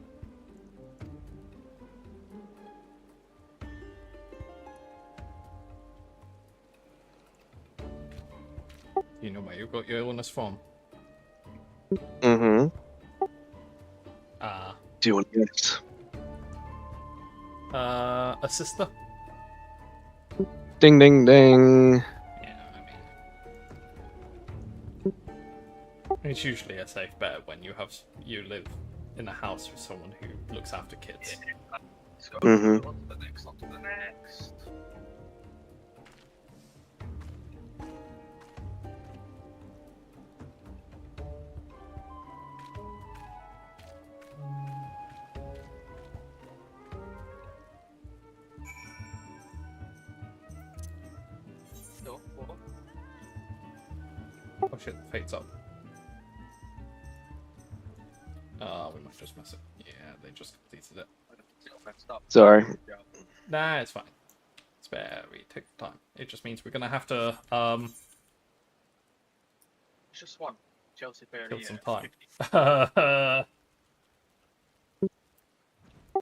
You know where you got your illness from? Mm-hmm. Do you want to guess? A sister? Ding, ding, ding. Yeah, it's usually a safe bet when you live in a house with someone who looks after kids. Let's go. Mhm. On to the next, on to the next. No, what? Oh shit, the fate's up. We must just mess it. Yeah, they just completed it. I don't think I messed up. Sorry. Yeah. Nah, it's fine. It's very take the time. It just means we're gonna have to It's just one. Chelsea Perry. kill Yeah, some time. 50. How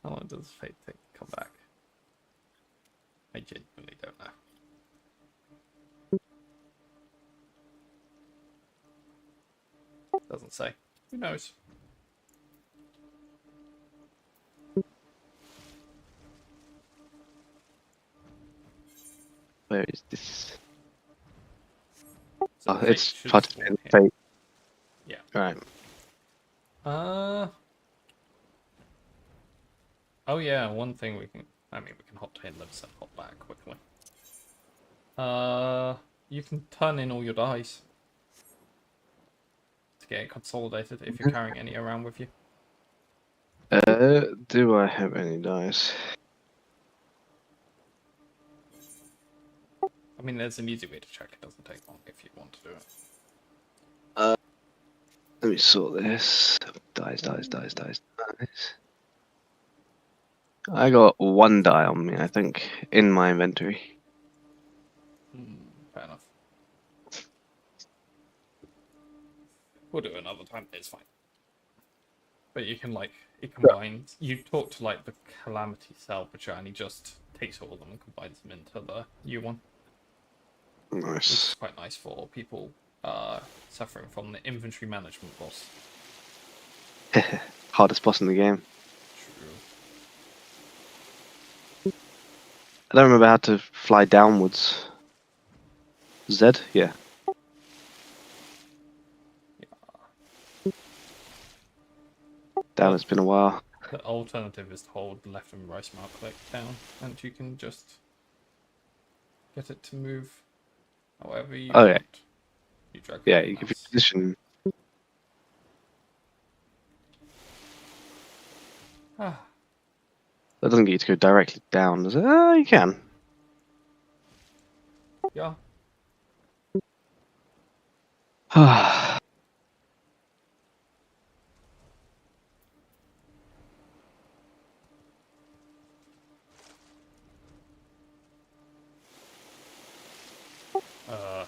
long does fate take to come back? I genuinely don't know. Doesn't say. Who knows? Where is this? So Oh, fate it's should part of spawn here. fate. Yeah. Right. Oh yeah, one thing we can. I mean, we can hop to Inlibs and hop back quickly. You can turn in all your dice to get it consolidated if you're carrying any around with you. Do I have any dice? I mean, there's an easy way to check. It doesn't take long if you want to do it. Let me sort this. Dice. I got one die on me, I think, in my inventory. Fair enough. We'll do it another time. It's fine. But you can it combines. You talk to the Calamity Salvager, and he just takes all of them and combines them into the new one. Which Nice. is quite nice for people suffering from the inventory management boss. Hardest boss in the game. True. I don't remember how to fly downwards. Z? Yeah. Damn, it's been a while. The alternative is to hold left and right mouse click down, and you can just get it to move however you Oh, yeah. want. You drag Yeah, the you can mouse. position. Ah, That doesn't get you to go directly down, does it? Oh, you can. yeah.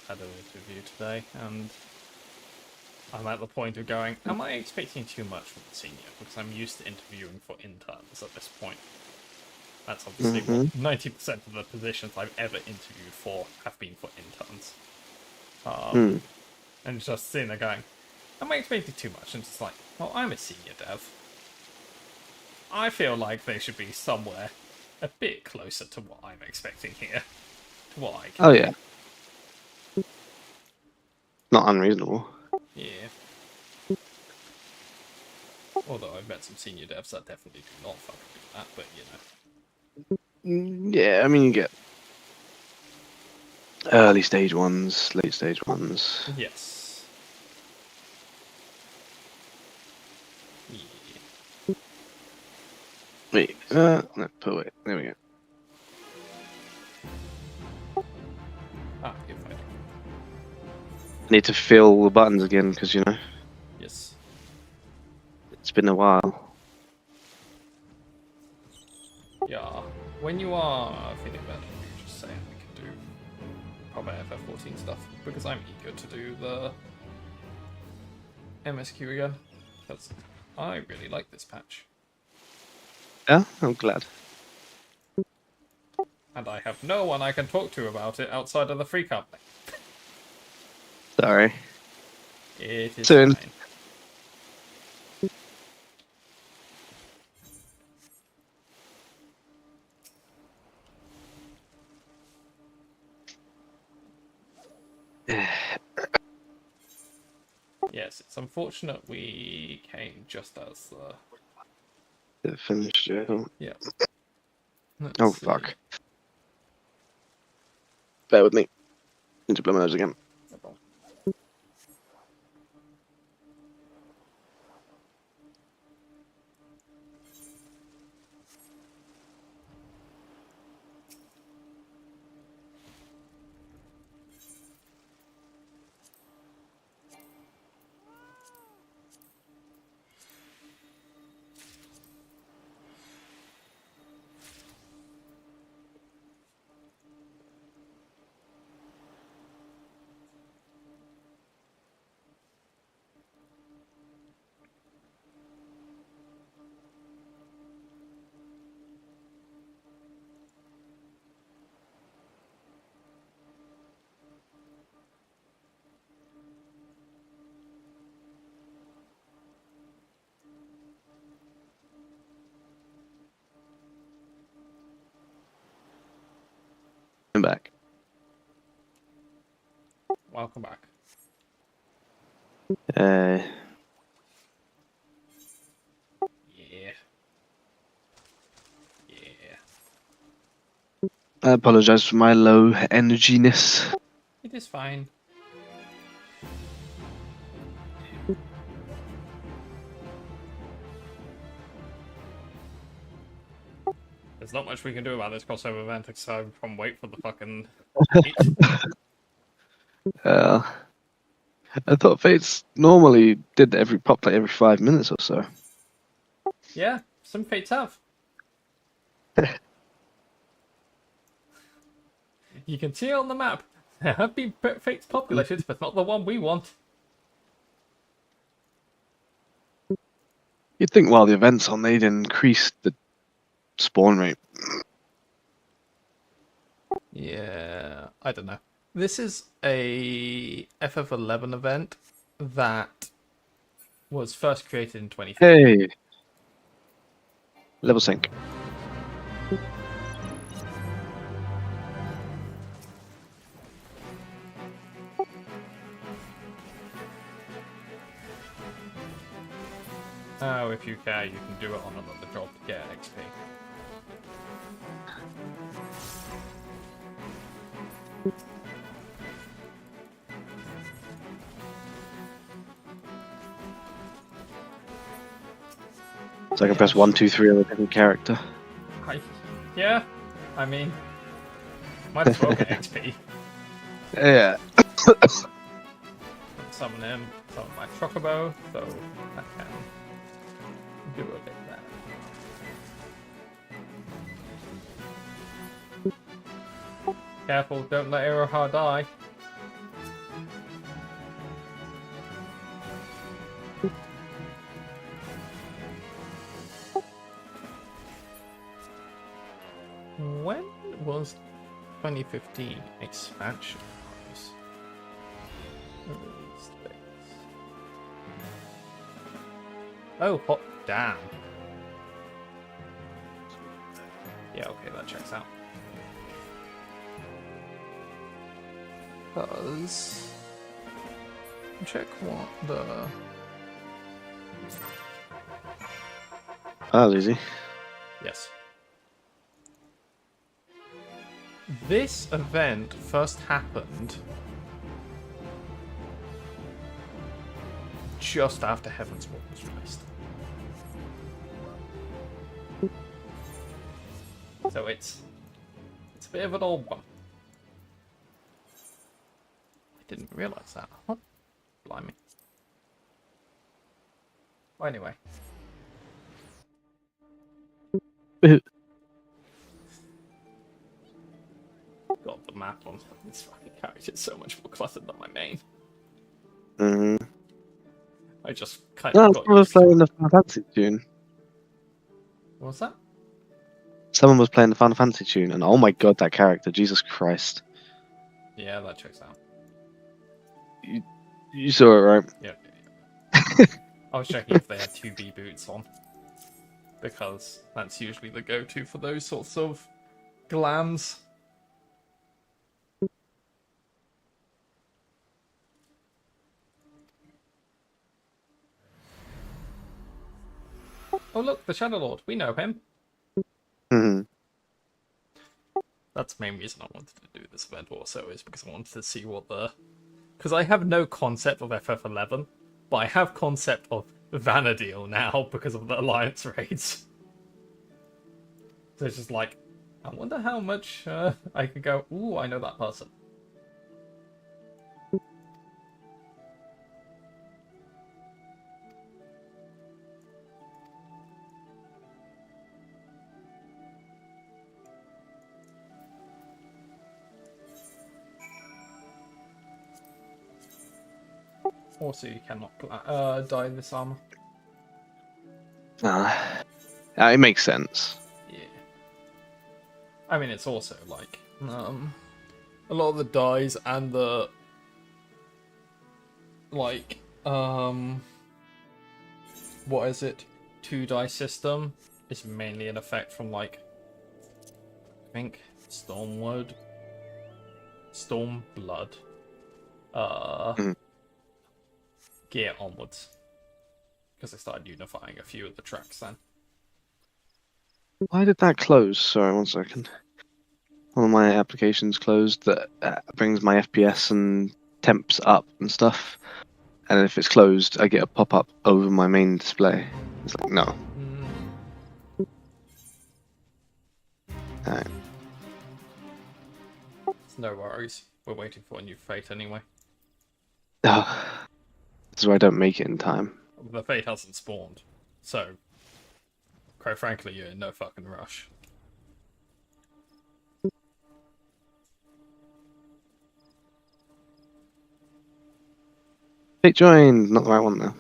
Had an interview today, and I'm at the point of going, am I expecting too much from the senior? Because I'm used to interviewing for interns at this point. That's obviously what 90% of the positions I've ever interviewed for have been for interns. And just sitting there going, am I expecting too much? And it's like, well, I'm a senior dev. I feel like they should be somewhere a bit closer to what I'm expecting here. To what I can Oh, yeah. Not unreasonable. Yeah. Although I've met some senior devs that definitely do not fucking do that, but Yeah, I mean, you get early stage ones, late stage ones. Yes. Yeah. Wait, no, put it. There we go. Ah, you're fighting. Need to fill the buttons again because Yes. it's been a while. Yeah. When you are feeling better, you just say we can do proper FF14 stuff, because I'm eager to do the MSQ again, because I really like this patch. Yeah, I'm glad. And I have no one I can talk to about it outside of the free company. Sorry. It is Soon. fine. Yes, it's unfortunate we came just as the... It finished, yeah. Yeah. Oh, Let's see. fuck. Bear with me. Need to blow my nose again. No problem. I'm back. Welcome back. Uh, Yeah. Yeah. I apologize for my low energiness. It is fine. There's not much we can do about this crossover event except from wait for the fucking... I thought Fates normally did pop like every 5 minutes or so. Yeah, some fates have. You can see on the map, there have been fates populated, but not the one we want. You'd think while the event's on, they'd increase the spawn rate. Yeah, I don't know. This is a FF11 event that was first created in 2015. Hey! Level sync. Oh, if you care, you can do it on another job to get XP. So I can press 1, 2, 3 on a different character. Yeah, I mean, might as well get XP. Yeah. Summon him, summon my Chocobo, so I can do a bit there. Careful, don't let Iroha die. When was 2015 expansion price? Release dates. Oh, hot damn. Yeah, okay, that checks out. Because check what the Ah, easy. yes. This event first happened just after Heaven's Wall was released. So it's a bit of an old one. I didn't realise that. Huh? Blimey. Well, anyway. God, the map on this fucking character is so much more cluttered than my main. Mm-hmm. I just kind No, of got someone was used to playing it. the Final Fantasy tune. What was that? Someone was playing the Final Fantasy tune, and oh my god, that character, Jesus Christ. Yeah, that checks out. You saw it, right? Yeah. I was checking if they had 2B boots on. Because that's usually the go-to for those sorts of glams. oh look, the Shadow Lord. We know him. Hmm. That's the main reason I wanted to do this event also, is because I wanted to see what the... Because I have no concept of FF11, but I have concept of Vanadil now because of the Alliance raids. So it's just like, I wonder how much I could go, ooh, I know that person. Also, you cannot dye this armor. It makes sense. Yeah. I mean, it's also like a lot of the dyes and the like what is it? 2-dye system is mainly an effect from like I think Stormblood, gear onwards, because they started unifying a few of the tracks then. Why did that close? Sorry, 1 second. One of my applications closed that brings my FPS and temps up and stuff. And if it's closed, I get a pop-up over my main display. It's like, no. Alright. It's no worries. We're waiting for a new fate anyway. This is why I don't make it in time. The fate hasn't spawned, so quite frankly, you're in no fucking rush. Fate joined, not the right one though.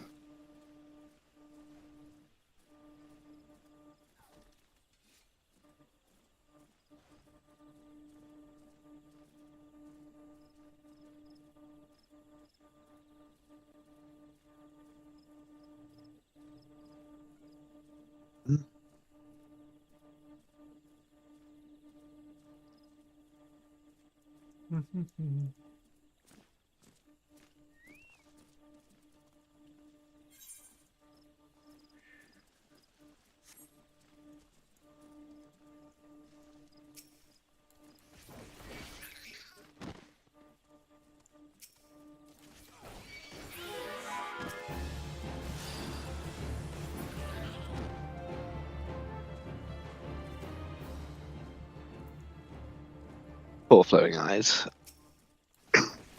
Poor floating eyes.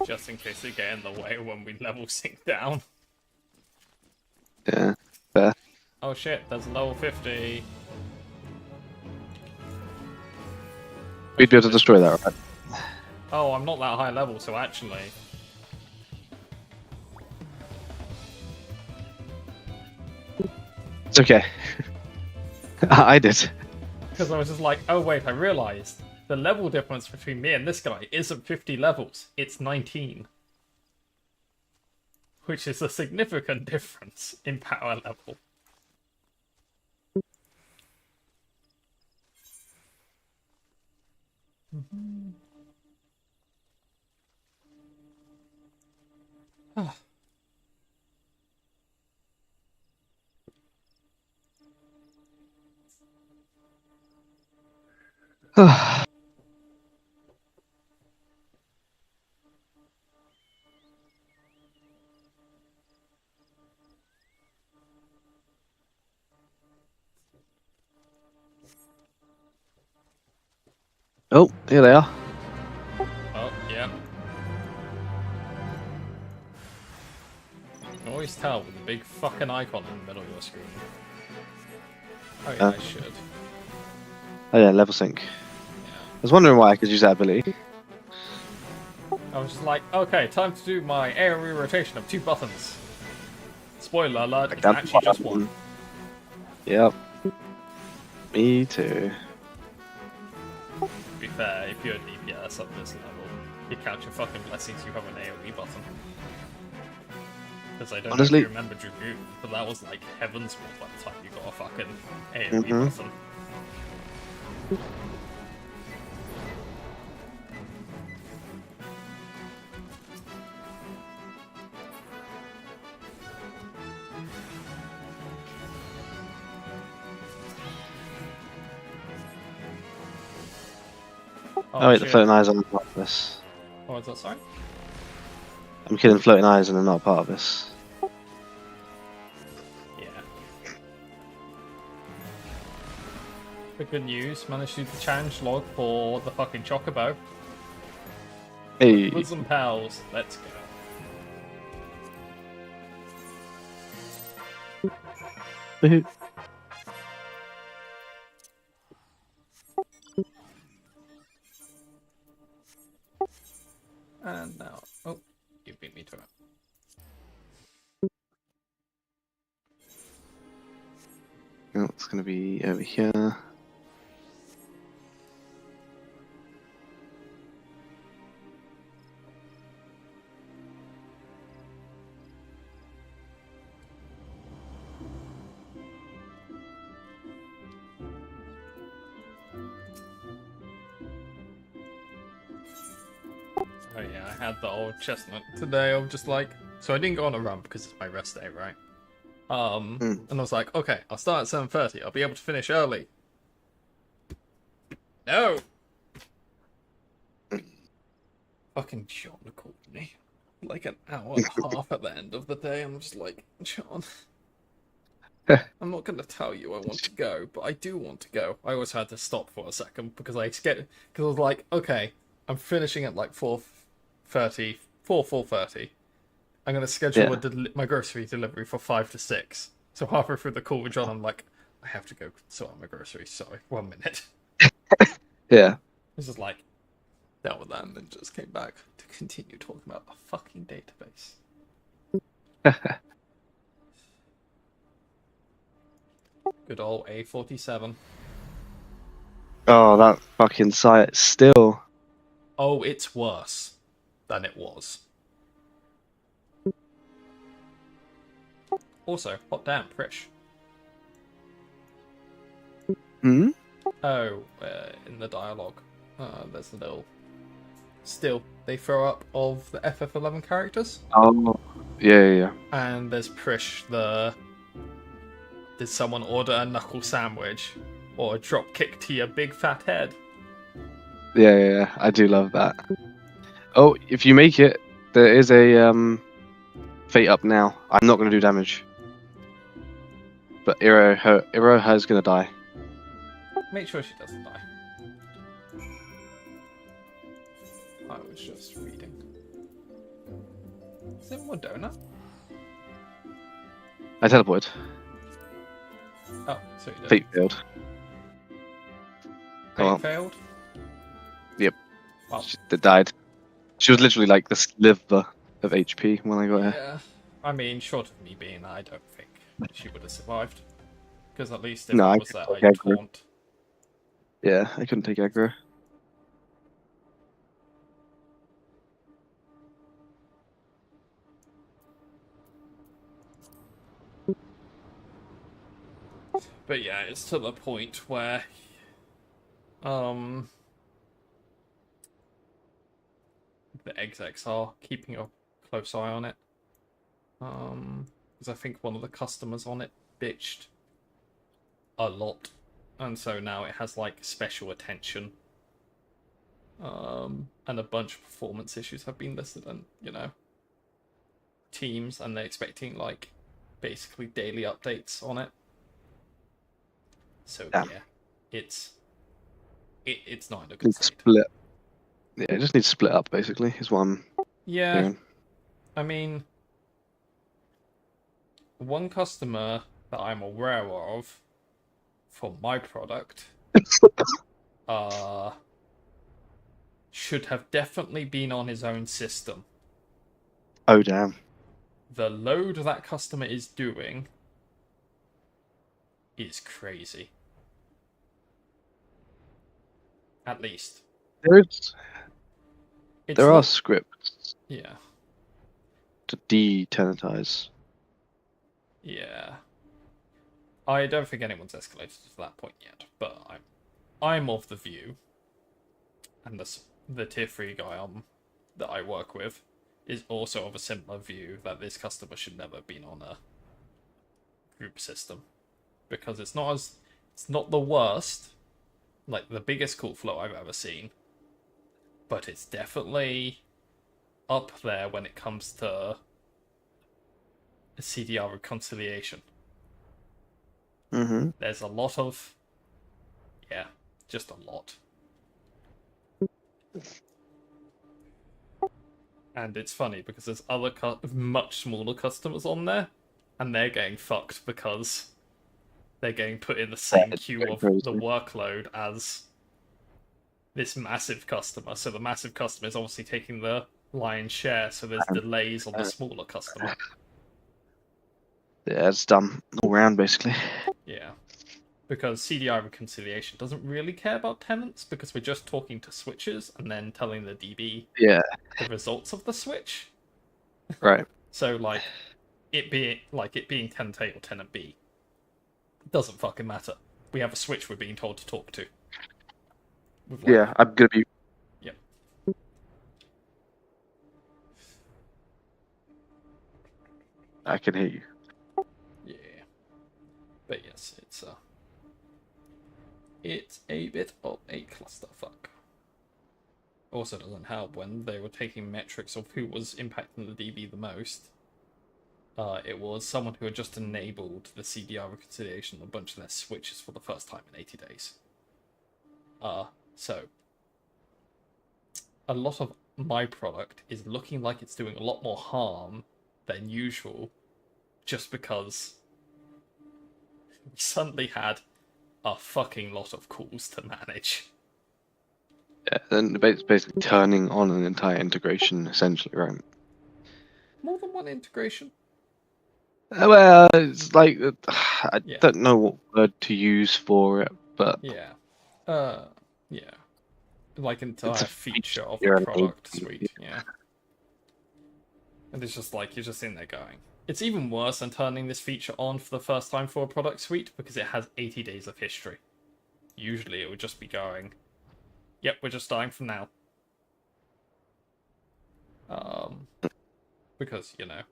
Just in case they get in the way when we level sync down. Yeah, fair. Oh shit, there's a level 50. We'd be able to destroy that, right? Oh, I'm not that high level, so actually... It's okay. I did. Because I was just like, oh wait, I realised the level difference between me and this guy isn't 50 levels, it's 19. Which is a significant difference in power level. Oh, here they are. Oh, yeah. You can always tell with the big fucking icon in the middle of your screen. Oh yeah, I should. Oh yeah, level sync. I was wondering why I could use that ability. I was just like, okay, time to do my AoE rotation of 2 buttons. Spoiler alert, it's actually just 1. Yep. Me too. To be fair, if you're a DPS at this level, you count your fucking blessings, you have an AoE button. Because I don't Honestly, know if you remember Dragoon, but that was like heaven's war by the time you got a fucking AoE button. Oh wait, the shit. floating eyes are not part of this. What was that, sorry? I'm killing floating eyes and they're not part of this. Yeah. The good news, managed to do the challenge log for the fucking Chocobo. Hey, With some pals, let's go. woohoo. And now, oh, you beat me to it. Oh, it's gonna be over here. Oh yeah, I had the old chestnut today. I'm just like, so I didn't go on a run because it's my rest day, right? And I was like, okay, I'll start at 7:30. I'll be able to finish early. No. Fucking John called me like an hour and a half at the end of the day. I'm just like, John, I'm not gonna tell you I want to go, but I do want to go. I always had to stop for a second because I was like, okay, I'm finishing at like 4:30. I'm gonna schedule my grocery delivery for 5 to 6. So halfway through the call with John, I'm like, I have to go sort out my groceries. Sorry, 1 minute. Yeah. This is like, dealt with that and then just came back to continue talking about a fucking database. Good old A47. Oh, that fucking site still. Oh, it's worse than it was. Also, hot damn, Prish. Hmm? Oh, in the dialogue, there's a little still they throw up of the FF11 characters. Oh, yeah. And there's Prish, did someone order a knuckle sandwich or a drop kick to your big fat head? Yeah, I do love that. Oh, if you make it, there is a fate up now. I'm not going to do damage. But Iroha's going to die. Make sure she doesn't die. I was just reading. Is there more donut? I teleported. Oh, so you did. Fate failed. Fate failed? Yep. Well, She died. She was literally like the sliver of HP when I got her. yeah. I mean, short of me being there, I don't think she would have survived. Because at least if No, I I was there, couldn't I'd take aggro. taunt. Yeah, I couldn't take aggro. But yeah, it's to the point where the execs are keeping a close eye on it. Because I think one of the customers on it bitched a lot, and so now it has like special attention. And a bunch of performance issues have been listed on, Teams, and they're expecting like basically daily updates on it. So yeah, it's not in a good state. Split. Yeah, it just needs to split up basically, is what I'm doing. I mean, one customer that I'm aware of for my product should have definitely been on his own system. Oh damn. The load that customer is doing is crazy. At least. There are scripts Yeah. to detenetize. Yeah. I don't think anyone's escalated to that point yet, but I'm of the view, and the tier 3 guy that I work with is also of a similar view, that this customer should never have been on a group system, because it's not the worst, like the biggest call flow I've ever seen, but it's definitely up there when it comes to CDR reconciliation. Mm-hmm. There's a lot of... Yeah, just a lot. And it's funny because there's other much smaller customers on there, and they're getting fucked because they're getting put in the same queue of the workload as this massive customer. So the massive customer is obviously taking the lion's share, so there's delays on the smaller customer. Yeah, it's dumb all round, basically. Yeah. Because CDI reconciliation doesn't really care about tenants, because we're just talking to switches and then telling the DB Yeah, the results of the switch. right. So, like, it being tenant A or tenant B doesn't fucking matter. We have a switch we're being told to talk to. With, like, Yeah, I'm gonna be. Yep. I can hear you. Yeah. But yes, it's a bit of a clusterfuck. Also doesn't help when they were taking metrics of who was impacting the DB the most. It was someone who had just enabled the CDR reconciliation on a bunch of their switches for the first time in 80 days. So a lot of my product is looking like it's doing a lot more harm than usual, just because we suddenly had a fucking lot of calls to manage. Yeah, and it's basically turning on an entire integration, essentially, right? More than one integration? Well, it's like I Yeah. don't know what word to use for it, but Yeah. Yeah. Like entire it's a feature of feature the and product a- suite, yeah. And it's just like, you're just in there going. It's even worse than turning this feature on for the first time for a product suite, because it has 80 days of history. Usually it would just be going, yep, we're just starting from now. Because, you know,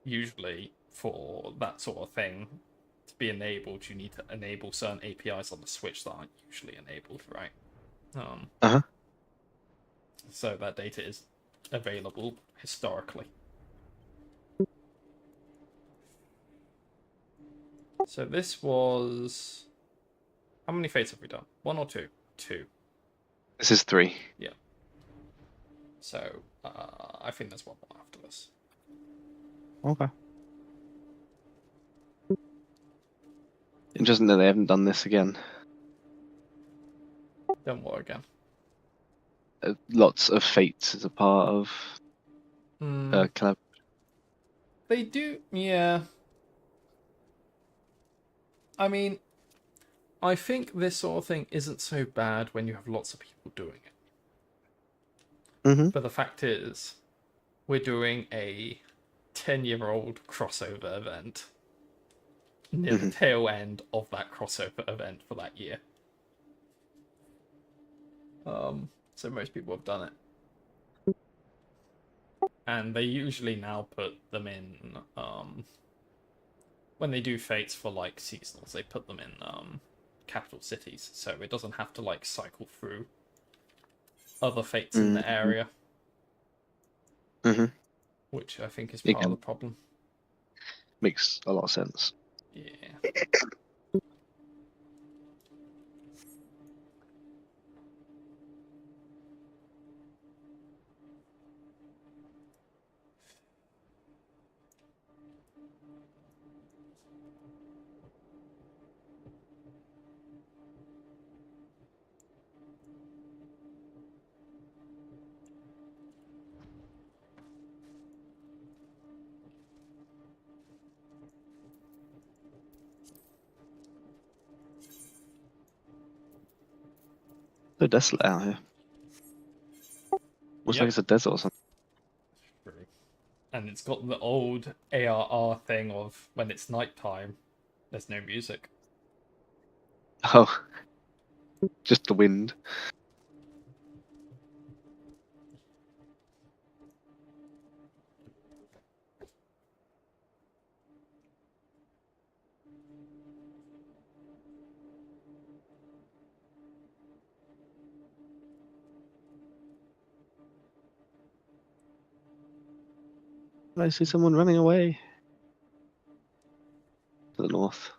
usually for that sort of thing to be enabled, you need to enable certain APIs on the switch that aren't usually enabled, right? Uh-huh. So that data is available historically. So this was... How many fates have we done? 1 or 2? 2. This is 3. Yeah. So, I think there's one more after this. Okay. Interesting that they haven't done this again. Don't worry again. Lots of fates as a part of collab. They do, yeah. I mean, I think this sort of thing isn't so bad when you have lots of people doing it. Mm-hmm. But the fact is, we're doing a 10-year-old crossover event near the tail end of that crossover event for that year. So most people have done it. And they usually now put them in, when they do fates for, like, seasonals, they put them in, capital cities, so it doesn't have to, like, cycle through other fates in the area. Mm-hmm. Which I think is part of the problem. Makes a lot of sense. Yeah. So desolate out here. Looks like it's a desert or something. Really. And it's got the old ARR thing of when it's nighttime, there's no music. Oh. Just the wind. I see someone running away. To the north.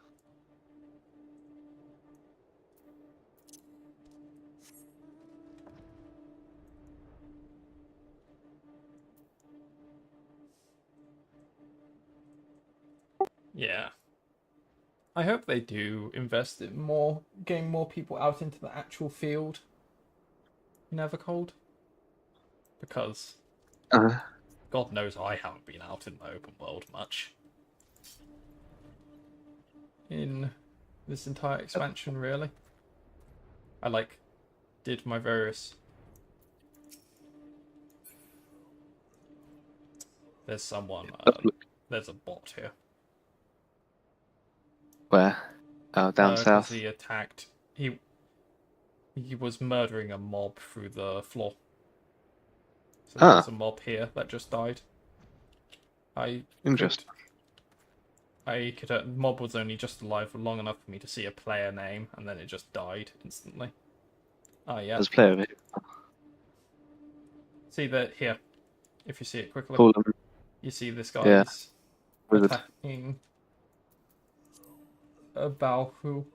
Yeah. I hope they do invest in more, getting more people out into the actual field in Evercold. Because God knows I haven't been out in the open world much. In this entire expansion, really. I, did my various... There's someone... there's a bot here. Where? Oh, down south. He attacked... He was murdering a mob through the floor. So there's a mob here that just died. Interesting. Mob was only just alive for long enough for me to see a player name, and then it just died instantly. Oh yeah. There's a player of it. See that here. If you see it quickly, Call them. you see this guy's Wizard. attacking a Balhu.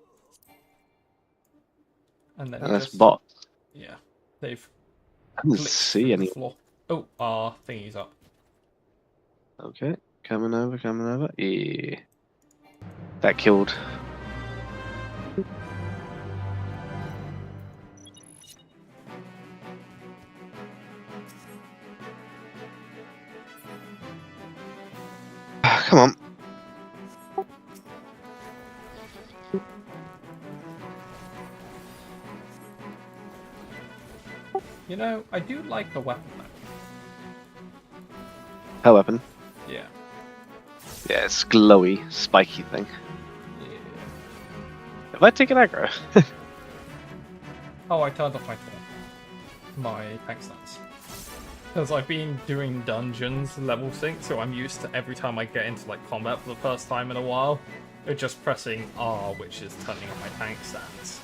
And then That's bot. Yeah. They've I didn't clicked see through any. the floor. Oh, our thingy's up. Okay, coming over. Yeah. That killed. Come on. You know, I do like the weapon though. Her weapon. Yeah. Yeah, it's glowy, spiky thing. Yeah. Have I taken aggro? Oh, I turned off my tank stance. Because I've been doing dungeons level sync, so I'm used to every time I get into combat for the first time in a while, just pressing R, which is turning on my tank stance.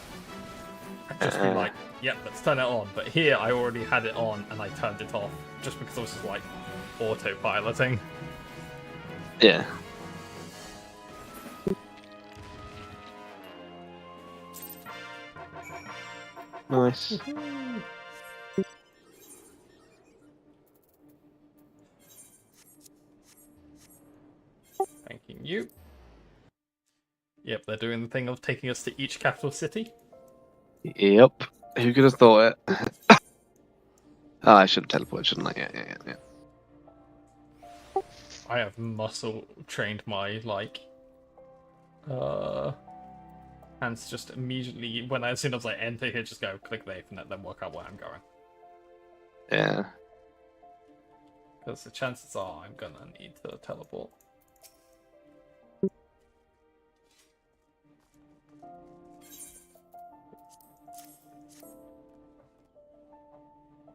I'd just be like, yep, let's turn it on. But here I already had it on and I turned it off, just because I was just autopiloting. Yeah. Nice. Thanking you. Yep, they're doing the thing of taking us to each capital city. Yep. Who could have thought it? Oh, I should teleport, shouldn't I? Yeah. I have muscle trained my hands just immediately as soon as I enter here, just go click the Ethernet, then work out where I'm going. Yeah. Because the chances are I'm gonna need to teleport.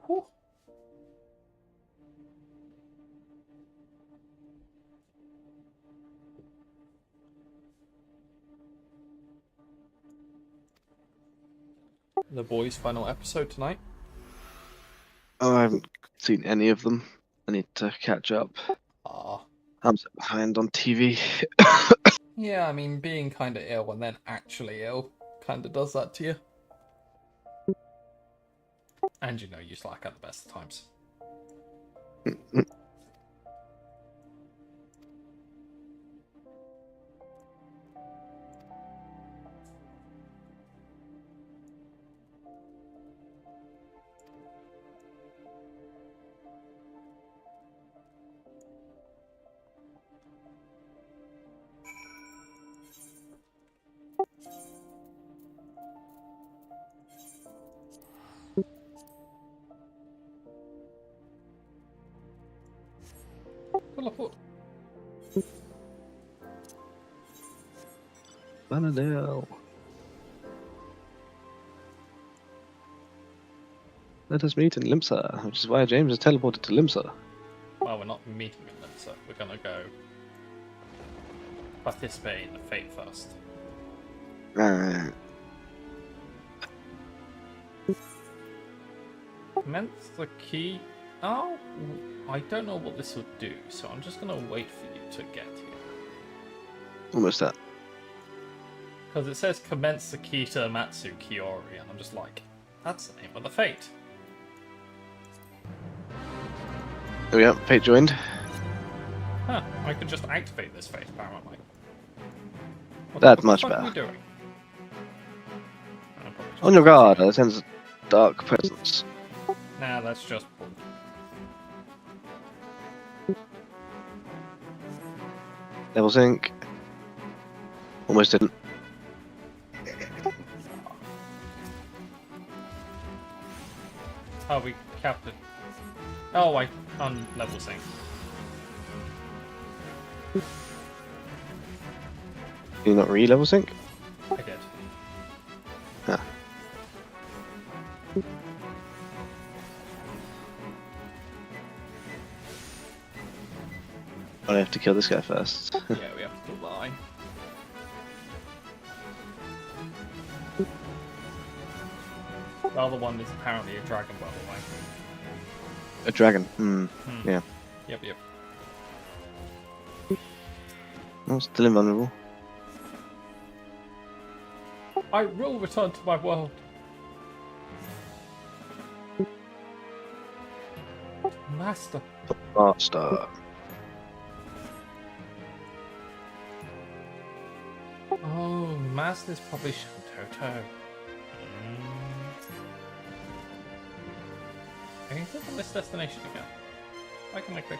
Whew. The boys' final episode tonight. Oh, I haven't seen any of them. I need to catch up. I'm so behind on TV. Yeah, I mean, being kind of ill and then actually ill kind of does that to you. And you slack at the best of times. Teleport. Vanadale. Let us meet in Limsa, which is why James is teleported to Limsa. Well, we're not meeting in them, so we're gonna go participate in the fate first. Commence the key Oh, I don't know what this would do, so I'm just gonna wait for you to get here. Almost there. Because it says commence Sakita Matsu Kiori, and I'm just like, that's the name of the fate. There we go. Fate joined. Huh, I could just activate this fate, apparently. That's What much the fuck better. Are we doing? I'm probably just- On your guard. That sends a dark presence. Nah, that's just bull. Level sync. Almost didn't. Oh, we capped it. Oh, I level sync. Can you not re-level sync? I did. Huh. I have to kill this guy first. Yeah, we have to lie. The other one is apparently a dragon, by the way. A dragon. Yeah. Yep, yep. Oh, still invulnerable. I will return to my world. Master. Master. Oh, Master's probably Shantoto. I can click on this destination again. Why can I click?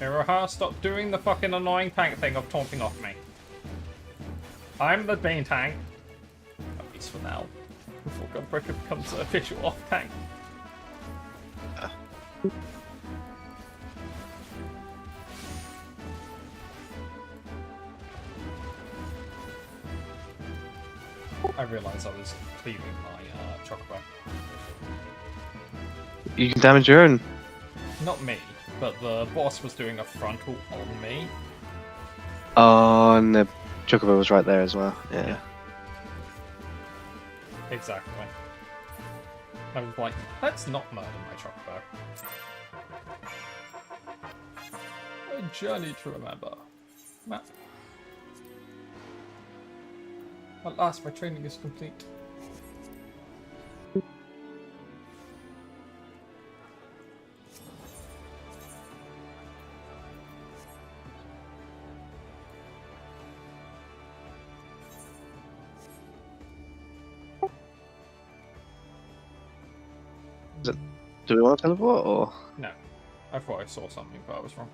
Iroha, stop doing the fucking annoying tank thing of taunting off me. I'm the main tank. At least for now. Before Gunbreaker becomes an official off tank. I realised I was cleaving my chocobo. You can damage your own. Not me, but the boss was doing a frontal on me. Oh, and the chocobo was right there as well. Yeah. Exactly. I was like, let's not murder my chocobo. A journey to remember. Matt. At last, my training is complete. Do we want to teleport or? No. I thought I saw something, but I was wrong.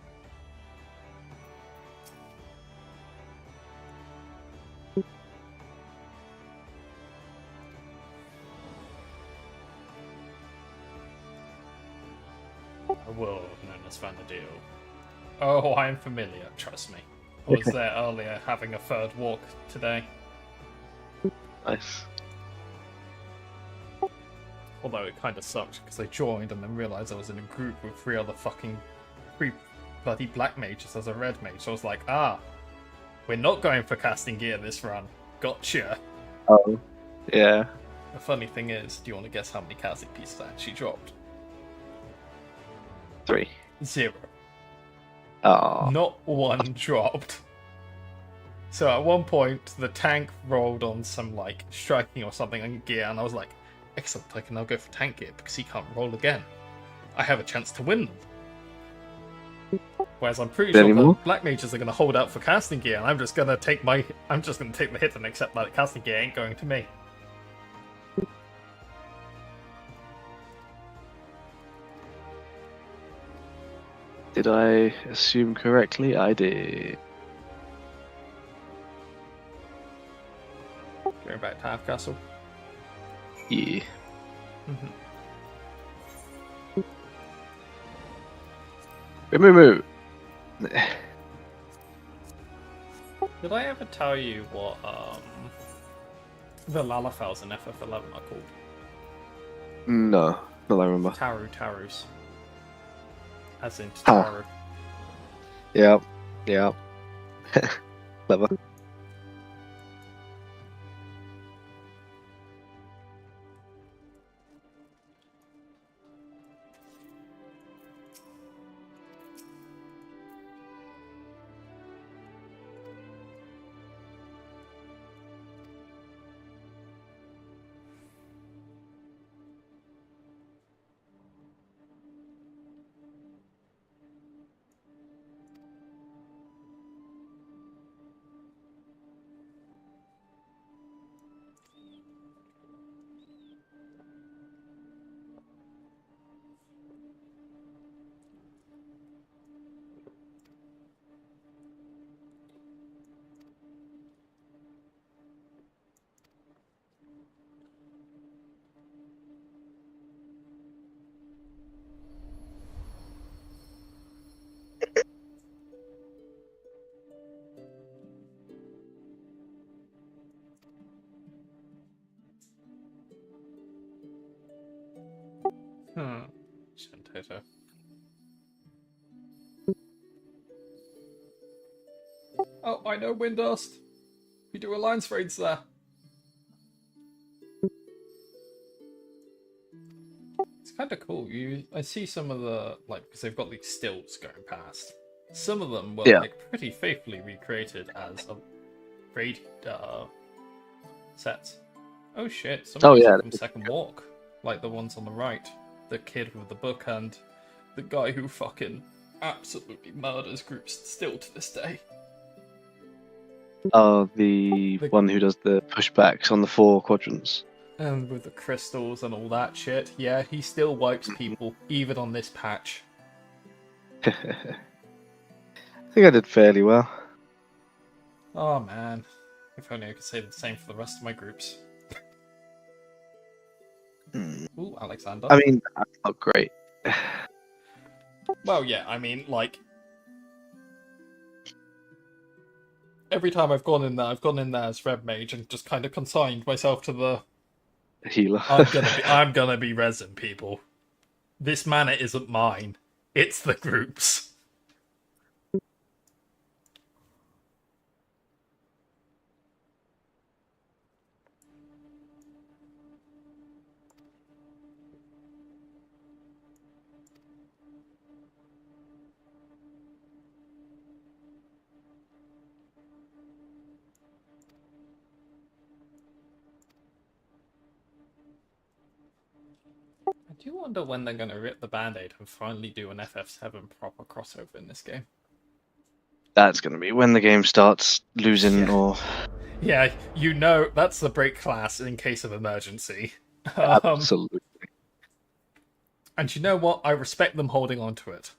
A world known as Vanadil. Oh, I am familiar, trust me. I was there earlier having a third walk today. Nice. Although it kind of sucked because I joined and then realised I was in a group with three bloody black mages as a red mage. So I was like, we're not going for casting gear this run. Gotcha. Oh. Yeah. The funny thing is, do you want to guess how many casting pieces I actually dropped? 3. 0. Oh. Not one dropped. So at one point, the tank rolled on some like striking or something on gear, and I was like, excellent, I can now go for tank gear because he can't roll again. I have a chance to win them. Whereas I'm pretty sure the black mages are going to hold out for casting gear, and I'm just going to take the hit and accept that casting gear ain't going to me. Did I assume correctly? I did. Going back to Half Castle. Yeah. Move. Did I ever tell you what the Lalafels in FF11 are called? No, not that I remember. Tarus. As in Taru. Yep. Clever. Shantato. Oh, I know Windust. We do alliance raids there. It's kind of cool. I see some of the because they've got these stills going past. Some of them were Yeah. pretty faithfully recreated as a raid sets. Oh shit! Some of these are from Second Walk, like the ones on the right. The kid with the book and the guy who fucking absolutely murders groups still to this day. Oh, the one who does the pushbacks on the 4 quadrants. And with the crystals and all that shit, yeah, he still wipes people, even on this patch. I think I did fairly well. Oh man, if only I could say the same for the rest of my groups. Ooh, Alexander. I mean, that's not great. Well, yeah, I mean, every time I've gone in there as Red Mage and just kind of consigned myself to the healer. I'm gonna be resin, people. This mana isn't mine. It's the group's. I do wonder when they're going to rip the band-aid and finally do an FF7 proper crossover in this game. That's going to be when the game starts losing or... Yeah, that's the break class in case of emergency. Absolutely. And you know what? I respect them holding on to it.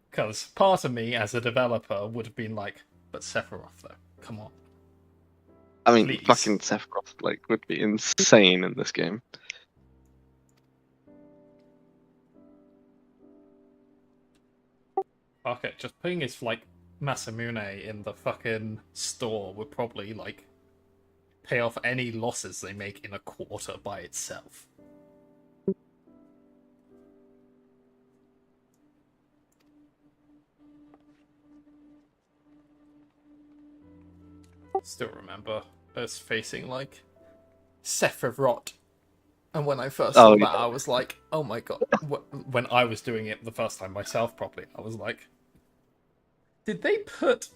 Because part of me, as a developer, would have been like, but Sephiroth, though, come on. I mean, Please. fucking Sephiroth would be insane in this game. Okay, just putting his Masamune in the fucking store would probably pay off any losses they make in a quarter by itself. Still remember us facing Sephiroth, and when I first saw that, I was like, "Oh my god!" When I was doing it the first time myself properly, I was like, "Did they put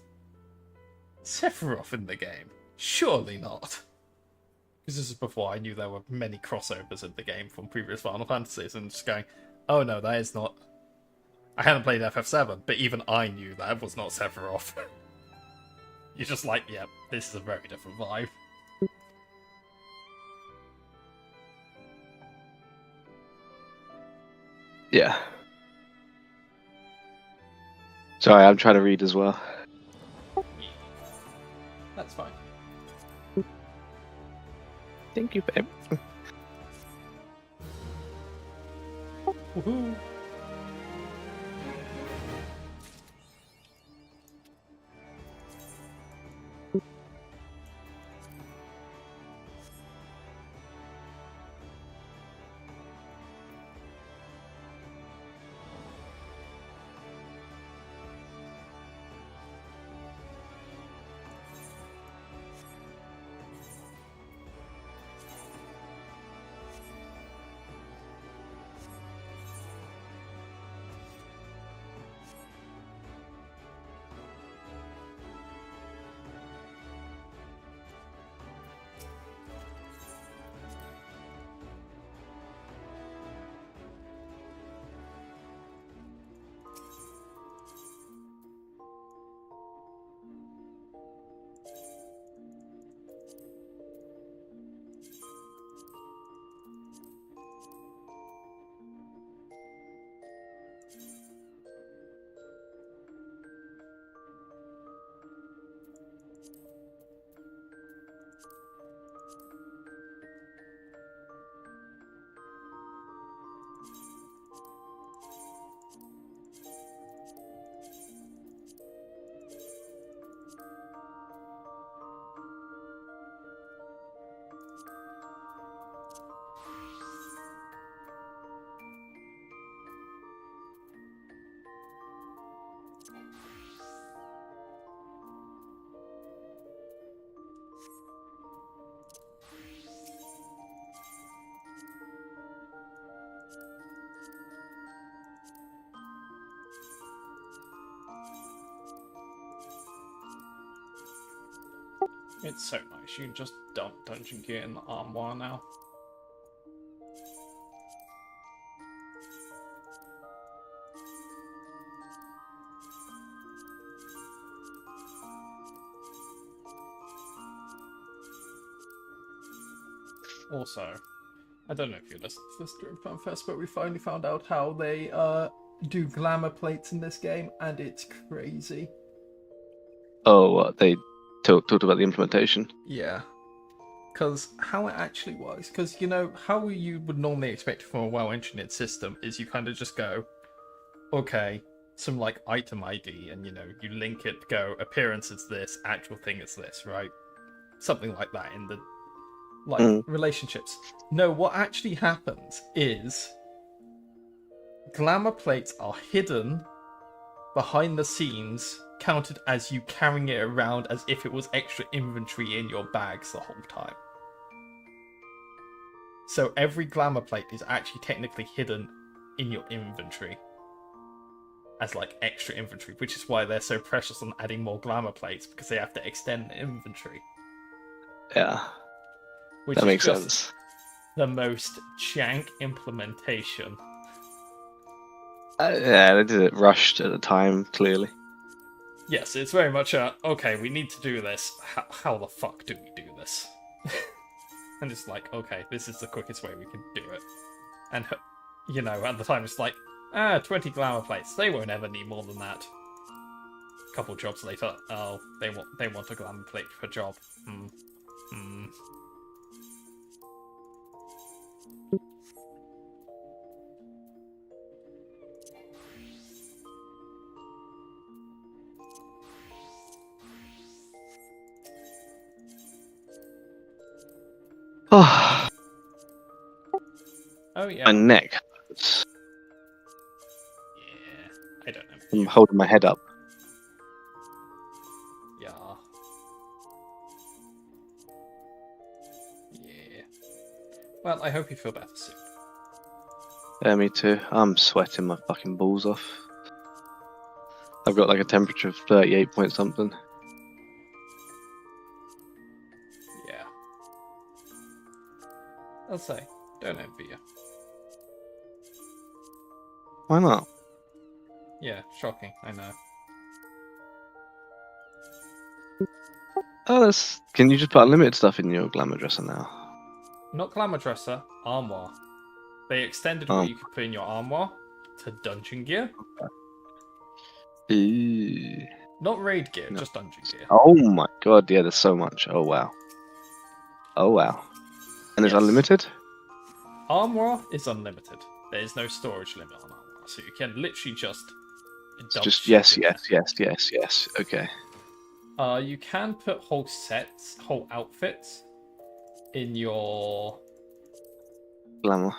Sephiroth in the game? Surely not." Because this is before I knew there were many crossovers in the game from previous Final Fantasies, and just going, "Oh no, that is not." I hadn't played FF7, but even I knew that was not Sephiroth. You're just like, "Yep, this is a very different vibe." Yeah. Sorry, I'm trying to read as well. That's fine. Thank you, babe. Woohoo! It's so nice. You can just dump dungeon gear in the armoire now. Also, I don't know if you listened to this during FanFest, but we finally found out how they do glamour plates in this game, and it's crazy. Oh, what, they talked about the implementation? Yeah. Because how it actually works, because, you know, how you would normally expect from a well-engineered system is you kind of just go, okay, some, like, item ID, and, you know, you link it, go, appearance is this, actual thing is this, right? Something like that in the, like, relationships. No, what actually happens is glamour plates are hidden behind the scenes, counted as you carrying it around as if it was extra inventory in your bags the whole time. So every glamour plate is actually technically hidden in your inventory as like extra inventory, which is why they're so precious on adding more glamour plates, because they have to extend the inventory. Yeah, Which that is makes just sense. the most jank implementation. Yeah, they did it rushed at the time, clearly. Yes, it's very much a, okay, we need to do this. How the fuck do we do this? And it's like, okay, this is the quickest way we can do it. And, you know, at the time it's like, 20 glamour plates. They won't ever need more than that. A couple jobs later, oh, they want a glamour plate per job. Oh, Oh yeah. my neck hurts. Yeah. I don't know. I'm holding my head up. Yeah. Yeah. Well, I hope you feel better soon. Yeah, me too. I'm sweating my fucking balls off. I've got like a temperature of 38 point something. Yeah. I'll say, don't envy you. Why not? Yeah, shocking, I know. Oh, that's... Can you just put unlimited stuff in your glamour dresser now? Not glamour dresser, armoire. They extended what you could put in your armoire to dungeon gear. Ew. Not raid gear, No. just dungeon gear. Oh my god, yeah, there's so much. Oh wow. Oh wow. And it's Yes. unlimited? Armoire is unlimited. There is no storage limit on armoire, so you can literally just dump Just shit yes, in yes. Okay. there. You can put whole sets, whole outfits in your Glamour.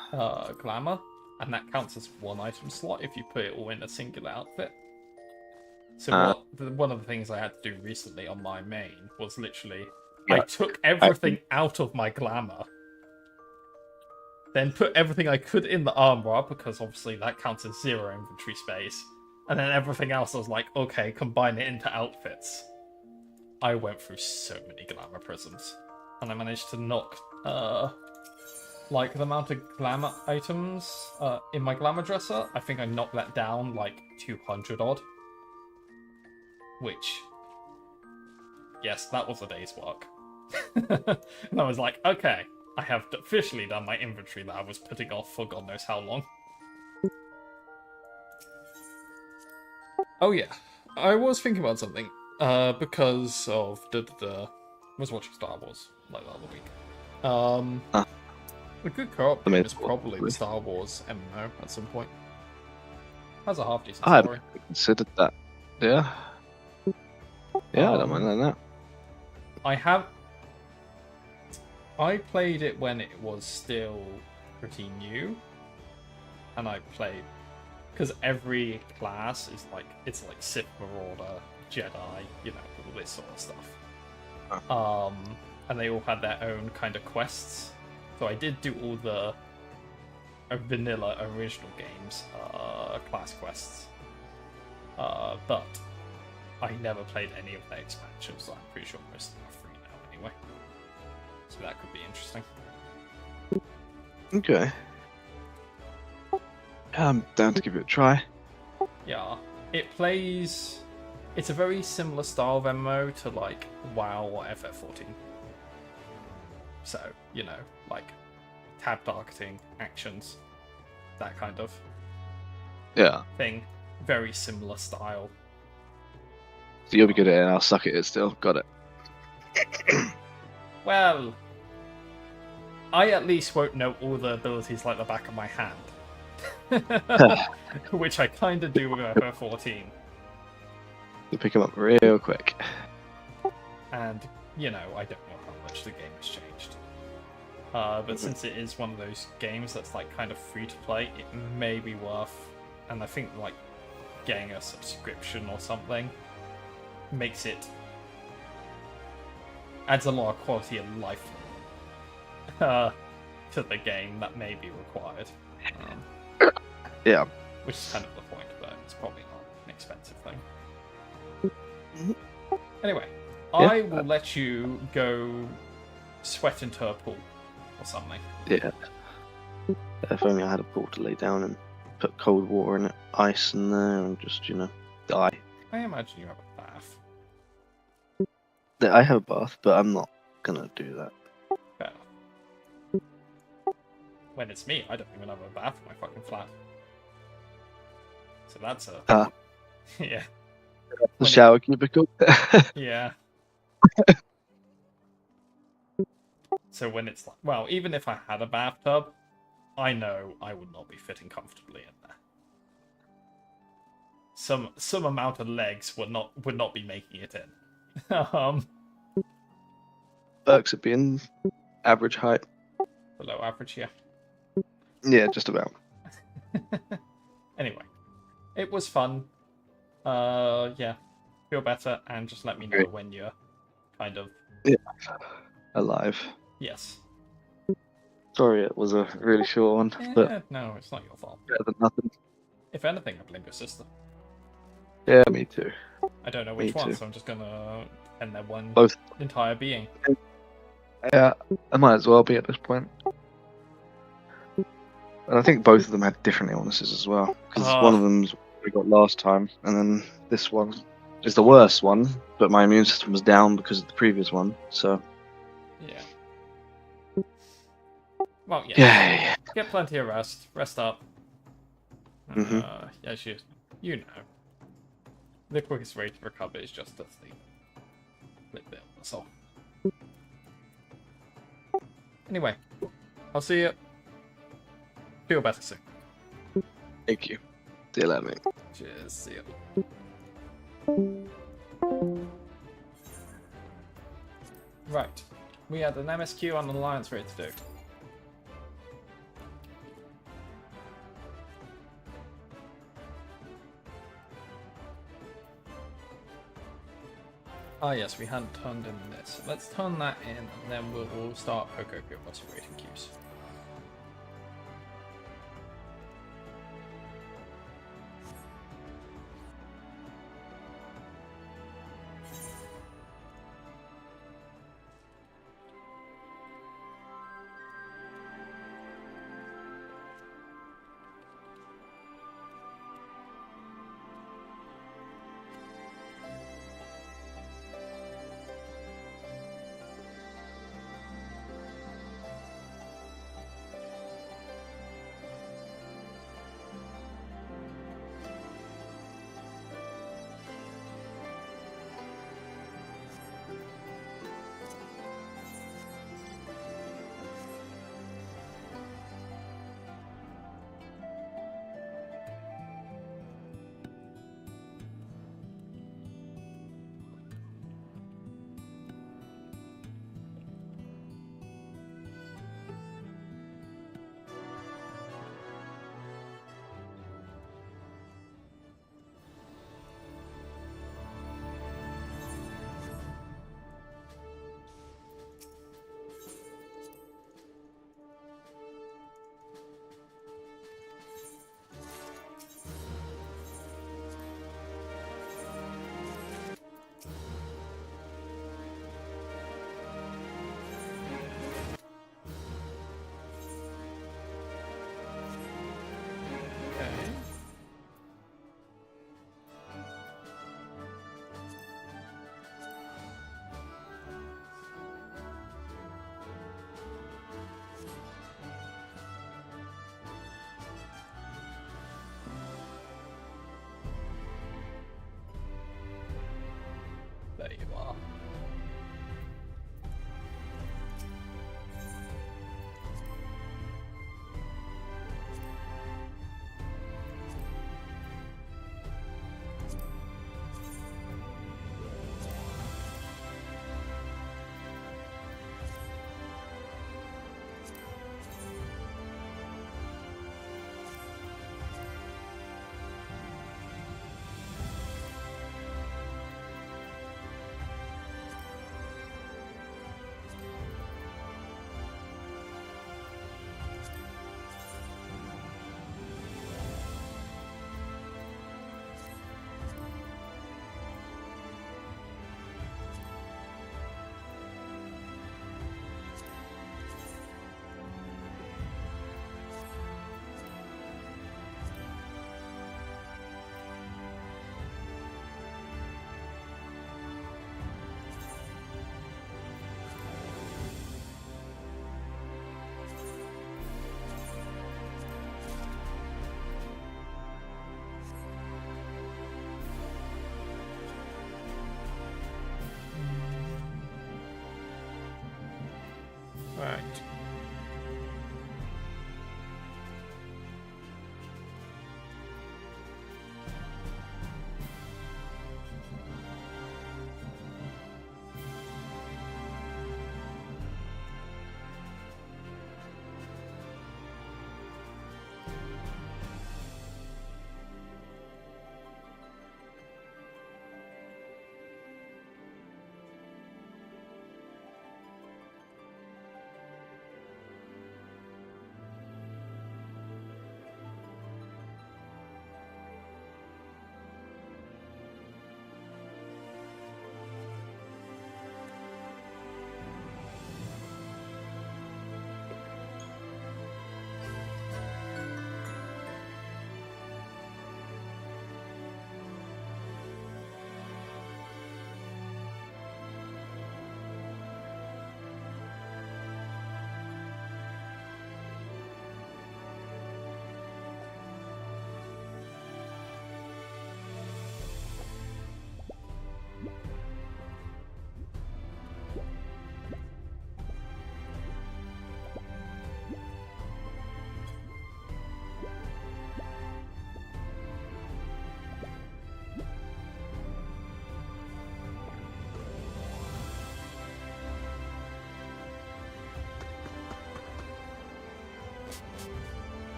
glamour, and that counts as one item slot if you put it all in a singular outfit. So one of the things I had to do recently on my main was literally I took everything out of my glamour, then put everything I could in the armor, because obviously that counts as 0 inventory space, and then everything else I was like, okay, combine it into outfits. I went through so many glamour prisms, and I managed to knock like the amount of glamour items in my glamour dresser. I think I knocked that down like 200 odd. Which, yes, that was a day's work. And I was like, okay, I have officially done my inventory that I was putting off for God knows how long. Oh yeah, I was thinking about something, because of I was watching Star Wars like the other week. A good co-op game is probably the Star Wars MMO at some point. Has a half decent I story. hadn't considered that. Yeah. Yeah, I don't mind that. I played it when it was still pretty new, and I played because every class is like Sith, Marauder, Jedi, you know, all this sort of stuff. And they all had their own kind of quests. So I did do all the vanilla original games class quests, but I never played any of the expansions. So I'm pretty sure most of them are free now anyway. So that could be interesting. Okay. I'm down to give it a try. Yeah, it plays. It's a very similar style of MMO to like WoW or FF14. So, you know, like tab targeting, actions, that kind of Yeah. thing. Very similar style. So you'll be good at it and I'll suck at it still. Got it. Well, I at least won't know all the abilities like the back of my hand. Which I kind of do with FF14. You pick them up real quick. And, you know, I don't know how much the game has changed. But since it is one of those games that's like kind of free to play, it may be worth, and I think like getting a subscription or something makes it, adds a lot of quality of life to the game that may be required. Yeah. Which is kind of the point, but it's probably not an expensive thing. Anyway, Yeah. I will let you go sweat into a pool or something. Yeah. If only I had a pool to lay down and put cold water in it, ice in there, and just, you know, die. I imagine you have a bath. I have a bath, but I'm not gonna do that. Fair enough. When it's me, I don't even have a bath in my fucking flat. So that's a... yeah. The shower cubicle. Yeah. So when it's like... Well, even if I had a bathtub, I know I would not be fitting comfortably in there. Some amount of legs would not be making it in. Perks of being average height. Below average, yeah. Yeah, just about. Anyway, it was fun. Yeah, feel better, and just let me know when you're kind of Alive. yes. Sorry, it was a really short one, but No, it's not your fault. better than nothing. If anything, I blame your sister. Yeah, me too. I don't know which one, so I'm just gonna end their one Both. entire being. Yeah, I might as well be at this point. And I think both of them had different illnesses as well, because one of them's what we got last time, and then this one is the worst one, but my immune system was down because of the previous one, so... Yeah. Well, yeah. Yay! Get plenty of rest. Rest up. Yes, you know. The quickest way to recover is just to sleep. A little bit, that's all. Anyway, I'll see you. Feel better soon. Thank you. See you later, mate. Cheers, see you. Right. We had an MSQ on Alliance raid to do. Ah yes, we hadn't turned in this. Let's turn that in, and then we'll start Pokopia once we're rating queues.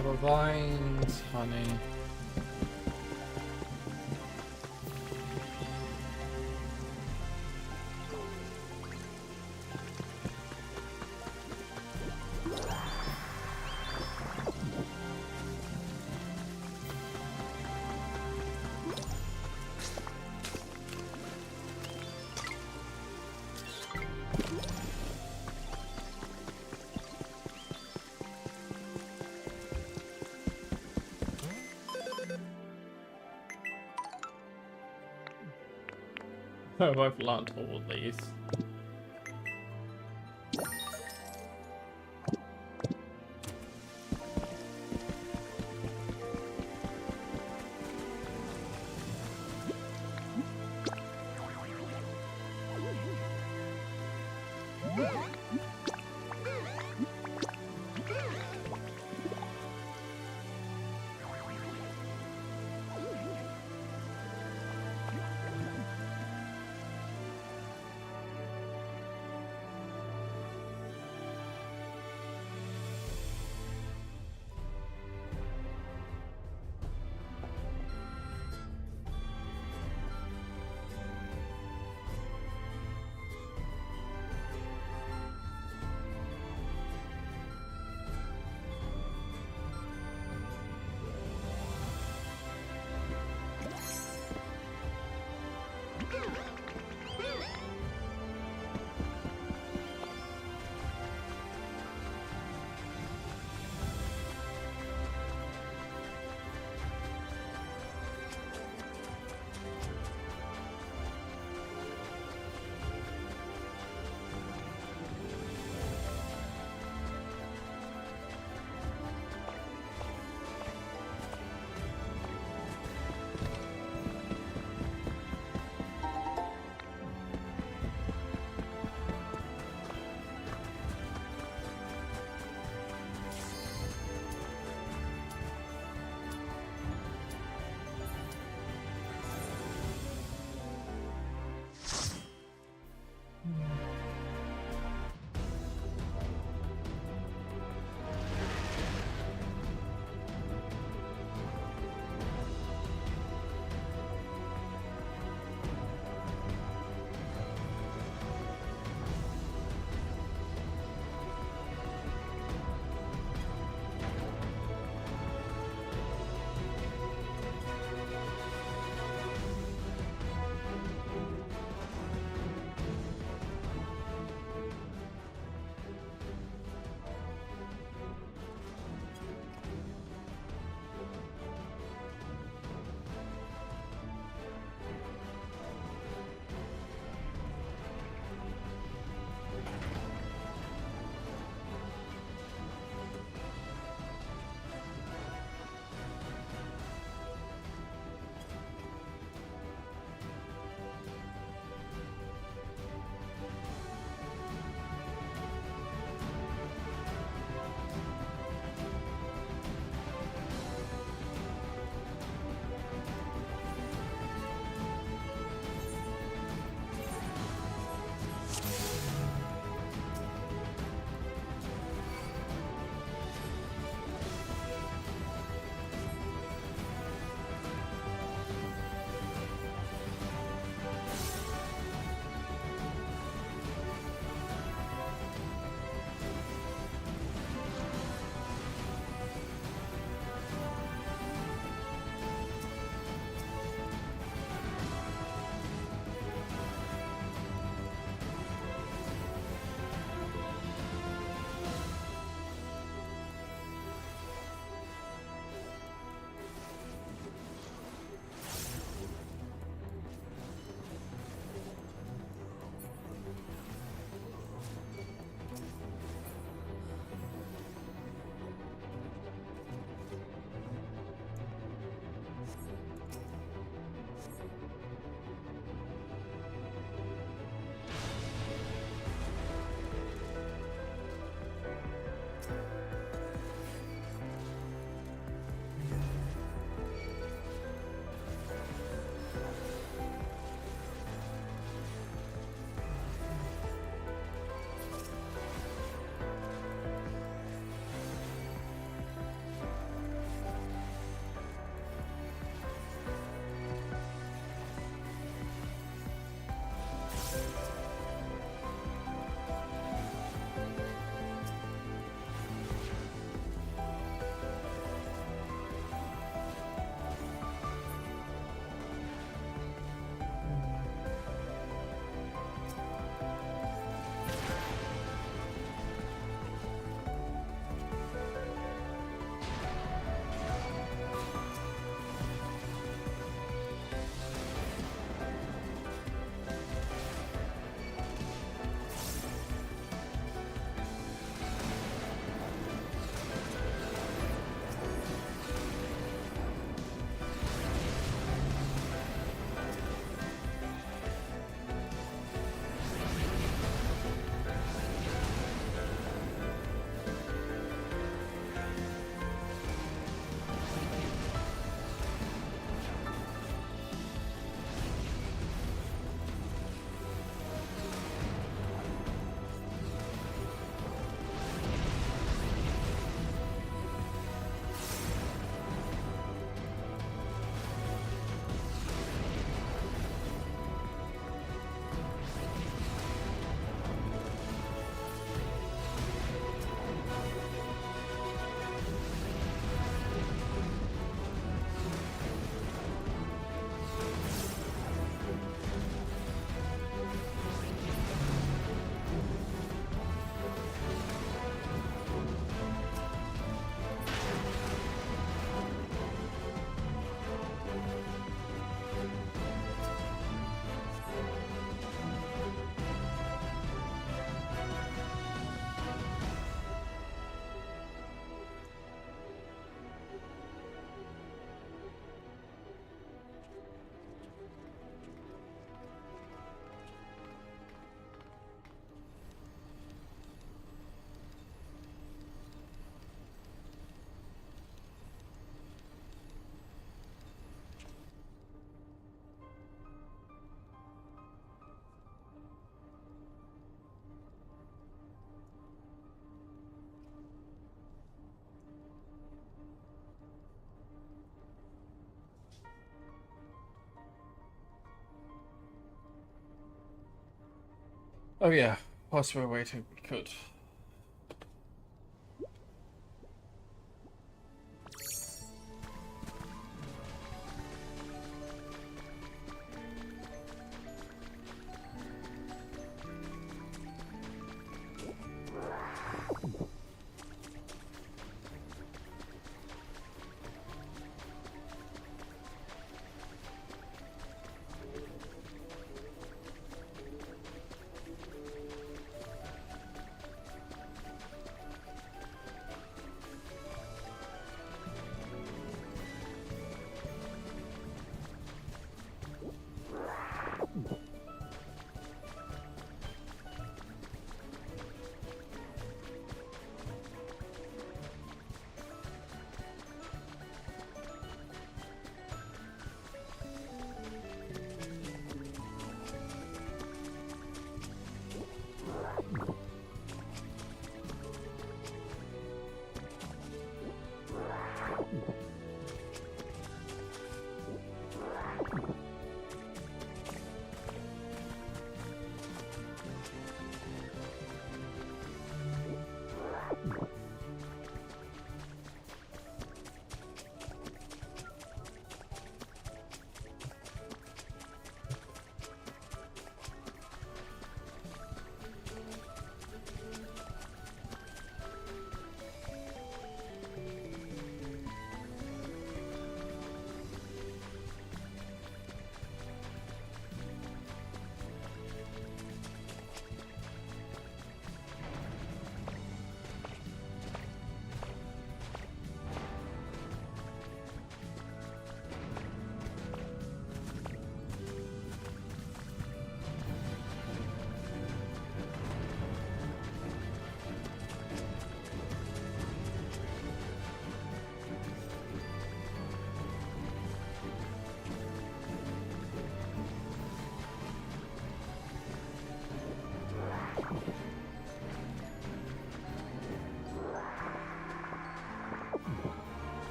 Apple vines, honey. I've learned all of these. Oh yeah, whilst we're waiting, we could.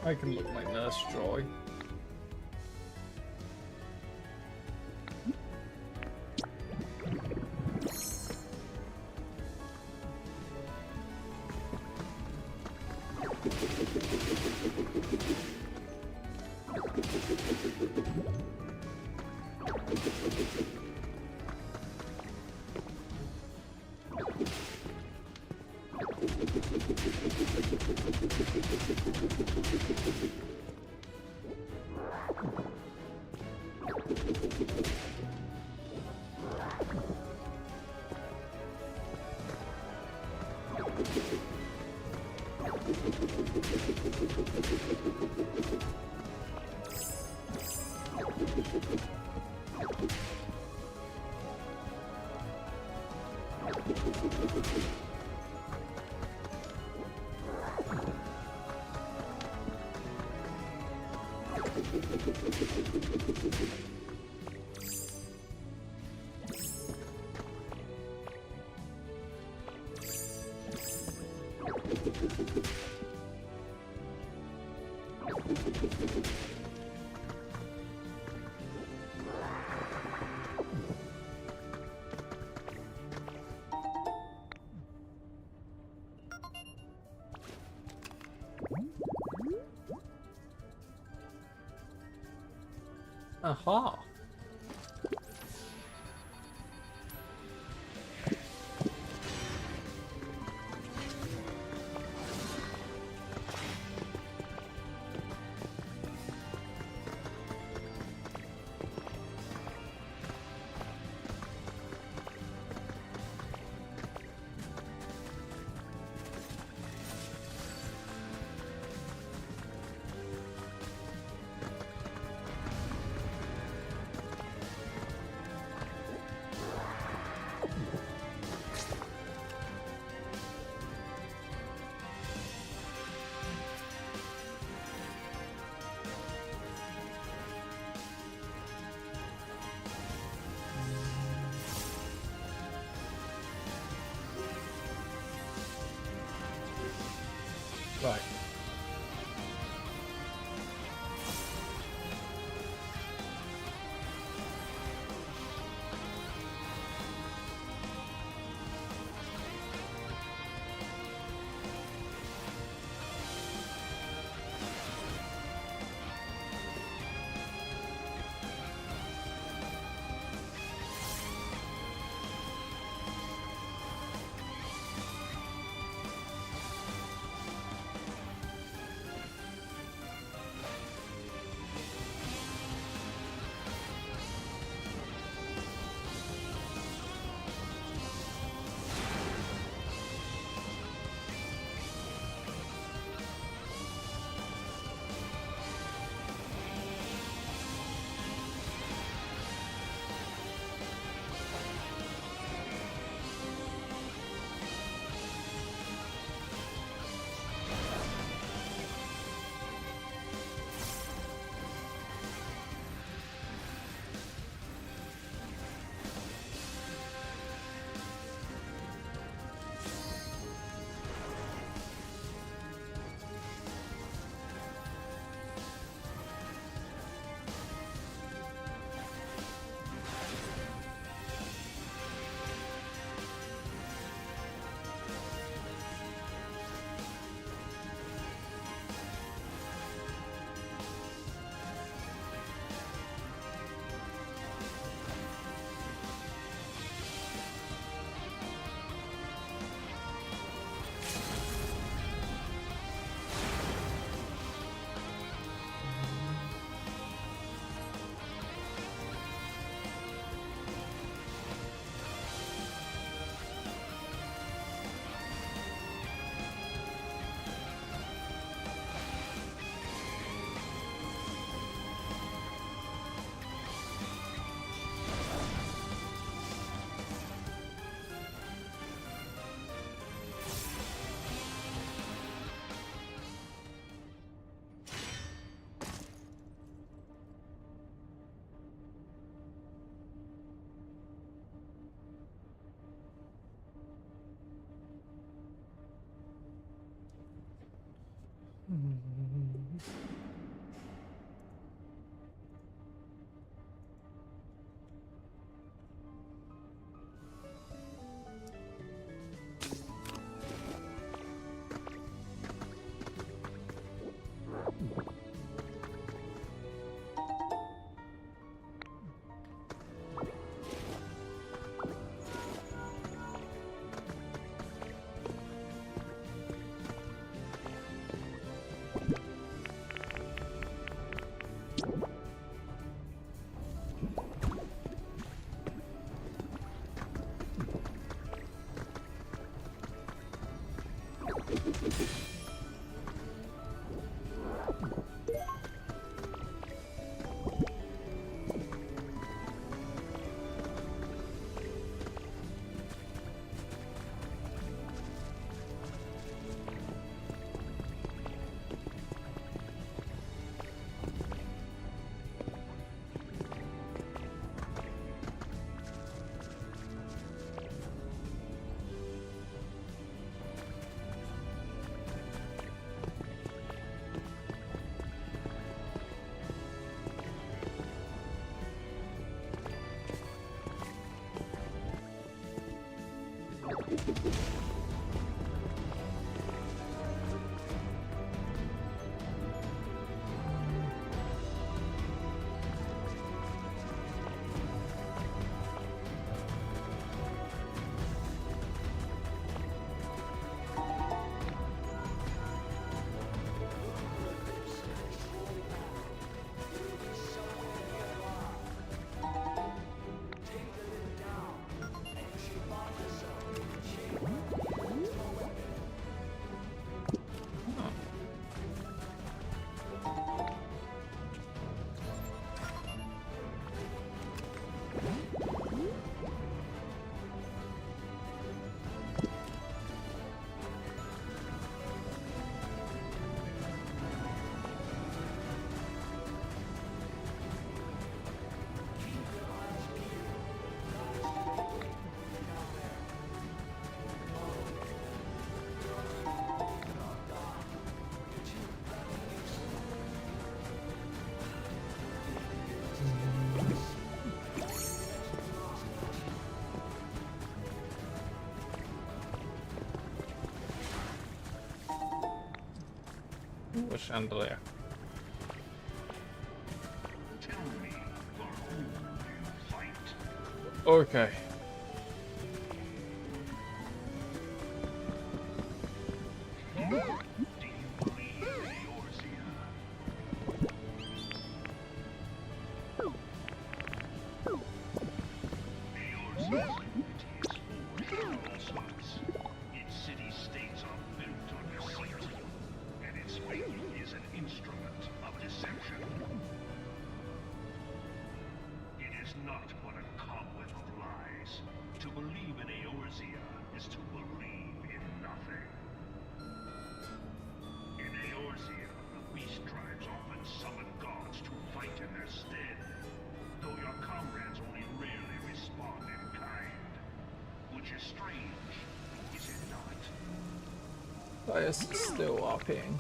I can look my Nurse Joy. Aha! Right. Ooh, a chandelier. Okay. Players still RPing.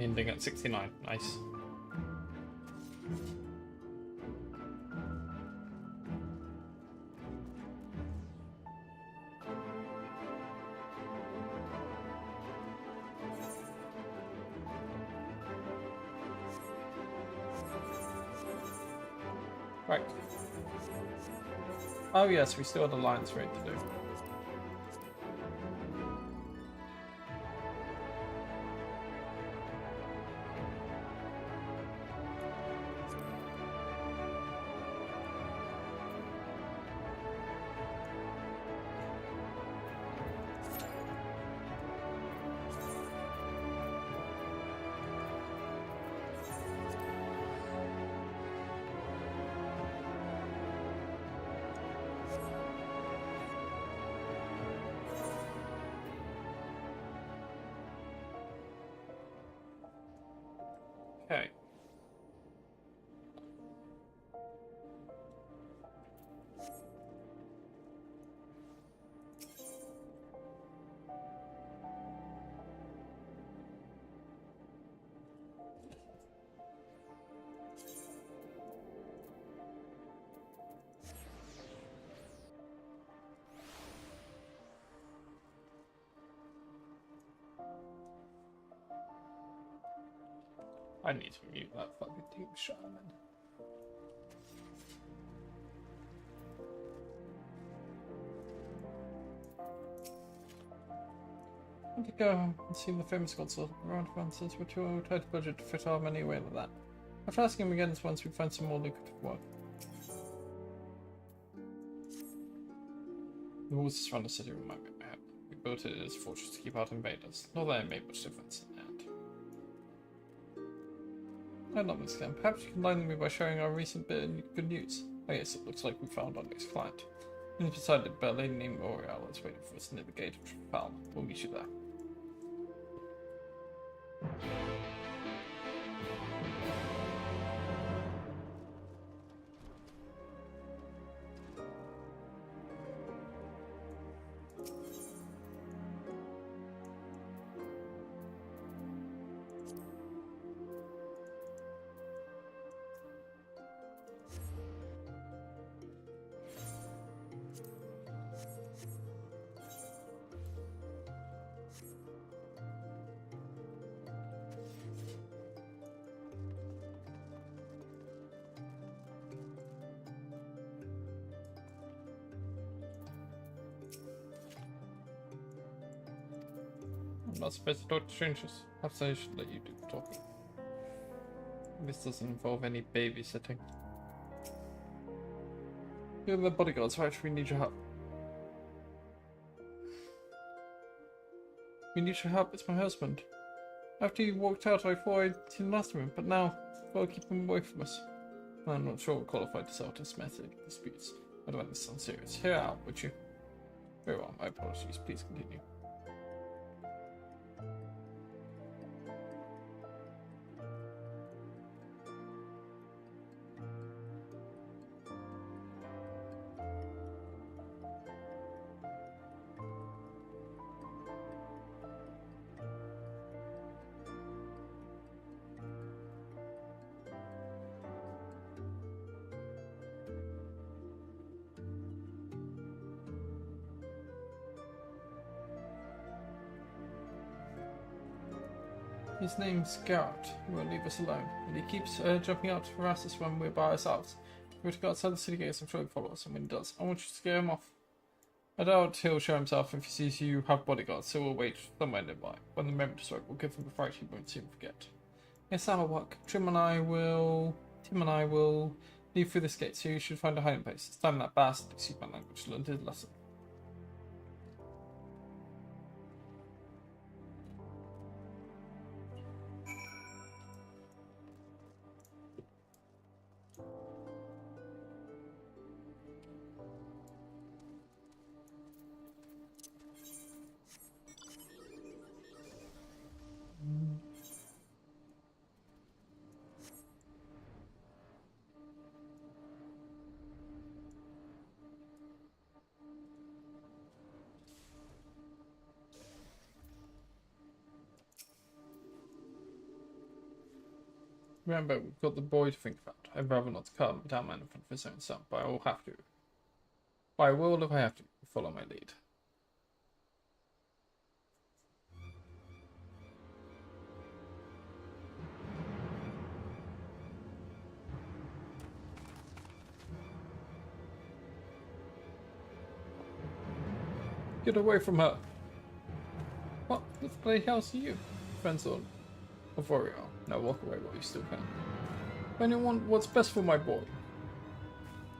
Ending at 69. Nice. Right. Oh yes, we still had Alliance raid to do. Okay. I need to mute that fucking team shaman. I think I've seen the famous console around Francis, which will try to budget to fit our many away like that. After asking him again once we find some more lucrative work. The walls surround the city remind me of my head. We built it as a fortress to keep out invaders. Not that it made much difference in the end. I love this game. Perhaps you can enlighten me by sharing our recent bit of good news. Oh yes, it looks like we found our next client. And beside the Berlin named L'Oreal is waiting for us near the gate of Trafalgar. We'll meet you there. I'm not supposed to talk to strangers. Perhaps I should let you do the talking. This doesn't involve any babysitting. You're the bodyguards, right? We need your help. We need your help, it's my husband. After you walked out, I thought I'd seen the last of him, but now, I've got to keep him away from us. I'm not sure we're qualified to settle domestic disputes. I don't want this sound serious. Hear out, would you? Very well, my apologies. Please continue. His name's Garrett. He won't leave us alone, and he keeps jumping out to harass us when we're by ourselves. If we were to go outside the city gates, I'm sure he'll follow us, and when he does, I want you to scare him off. I doubt he'll show himself if he sees you have bodyguards, so we'll wait somewhere nearby. When the moment is right, we'll give him a fright he won't soon forget. Yes, that'll work. Tim and I will leave through this gate, so you should find a hiding place. It's time that bastard, excuse my language, learned his lesson. Remember, we've got the boy to think about. I'd rather not calm down man in front of his own son, but I will have to. I will if I have to. Follow my lead. Get away from her! What the bloody hell's you? Friends on of warrior. Now walk away while you still can. I only want what's best for my boy.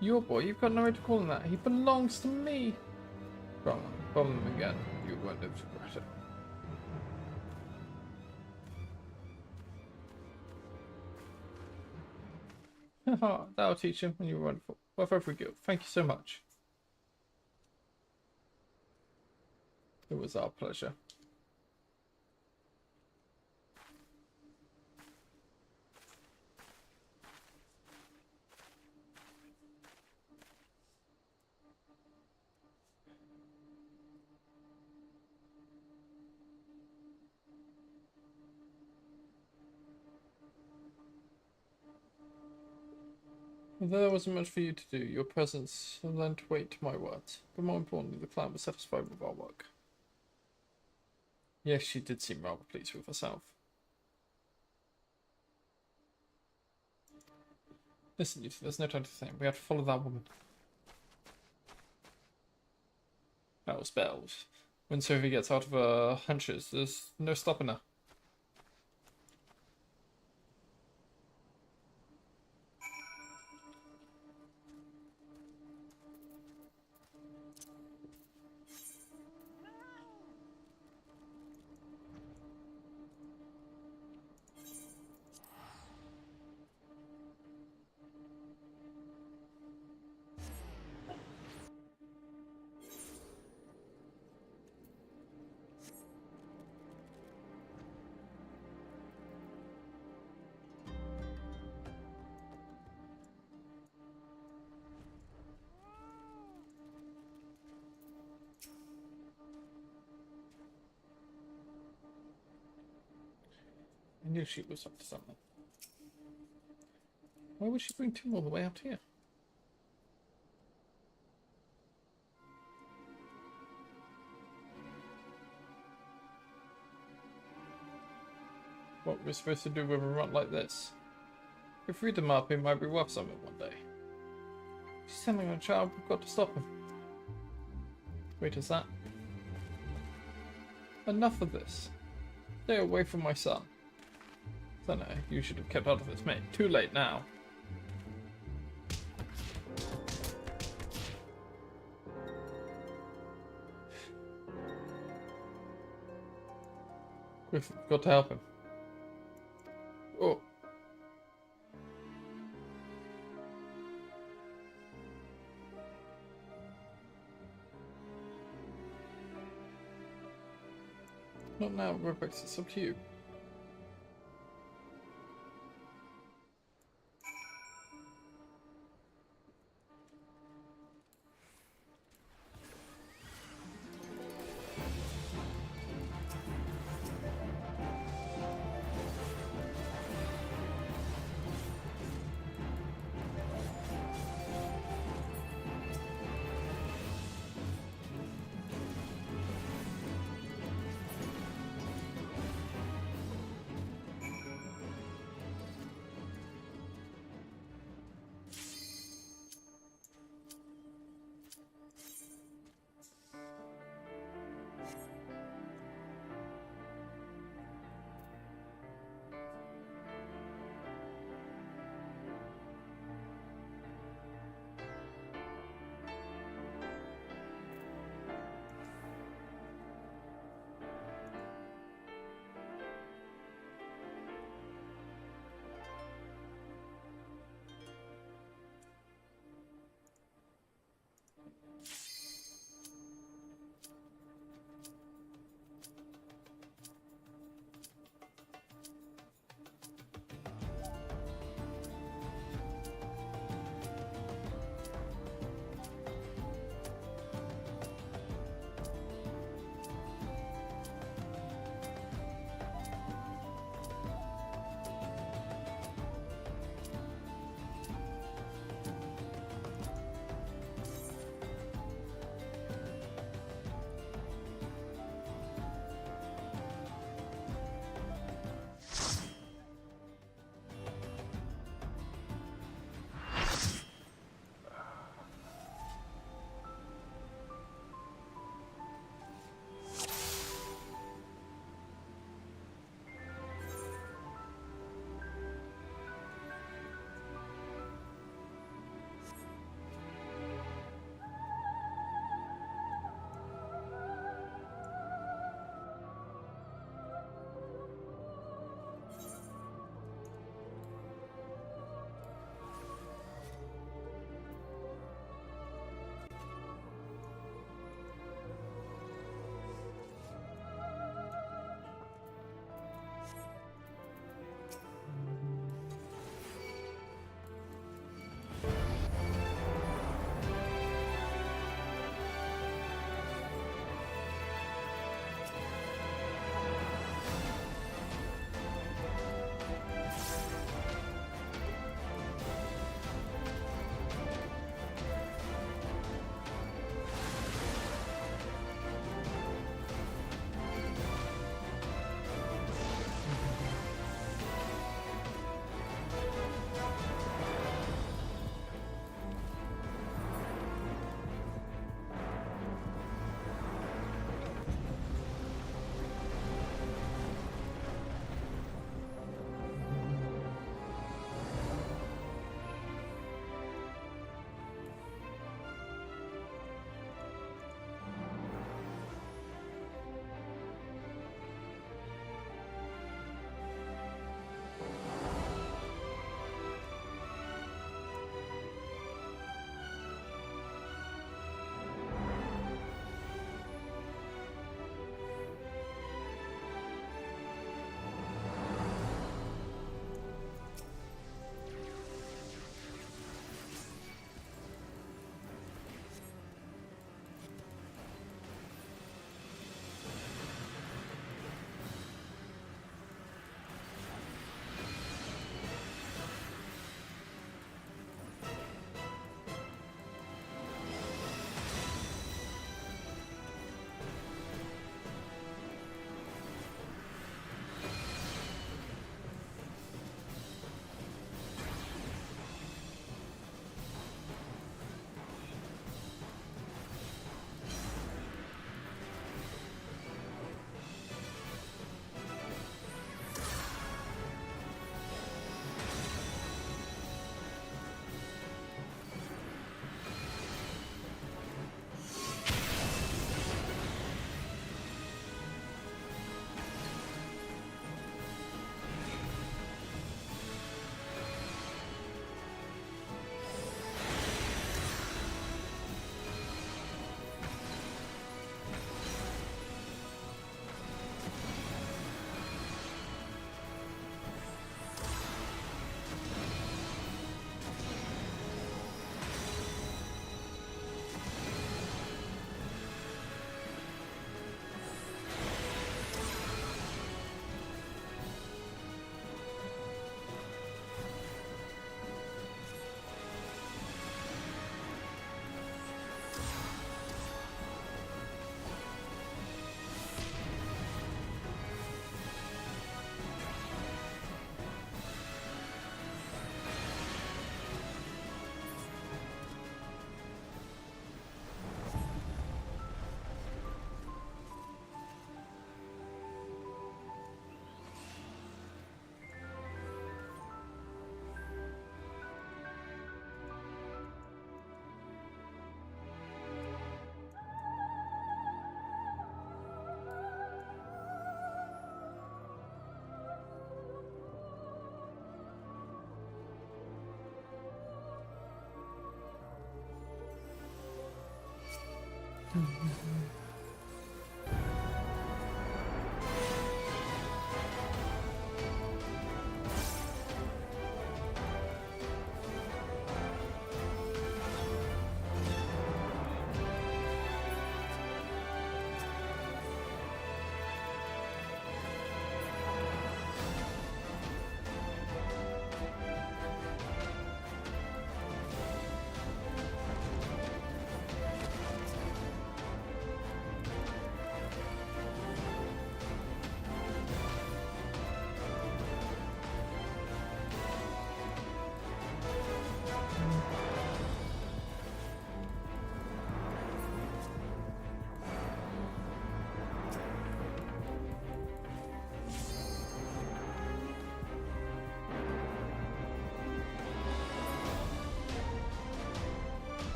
Your boy? You've got no right to call him that. He belongs to me! Wrong one. Bomb him again. You won't live to regret it. Haha, that'll teach him when you're wonderful. Worth every guilt. Thank you so much. It was our pleasure. Although there wasn't much for you to do, your presence lent weight to my words. But more importantly, the clan was satisfied with our work. Yes, she did seem rather pleased with herself. Listen, you two, there's no time to think. We have to follow that woman. That was bells. When Sophie gets out of her hunches, there's no stopping her. I knew she was up to something. Why would she bring Tim all the way out here? What we're supposed to do with a run like this? If we them up, it might be worth something one day. She's telling our child we've got to stop him. Wait, is that? Enough of this. Stay away from my son. So no, you should have kept out of this, mate. Too late now. We've got to help him. Oh. Not now, Rebecca, it's up to you.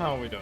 How are we doing?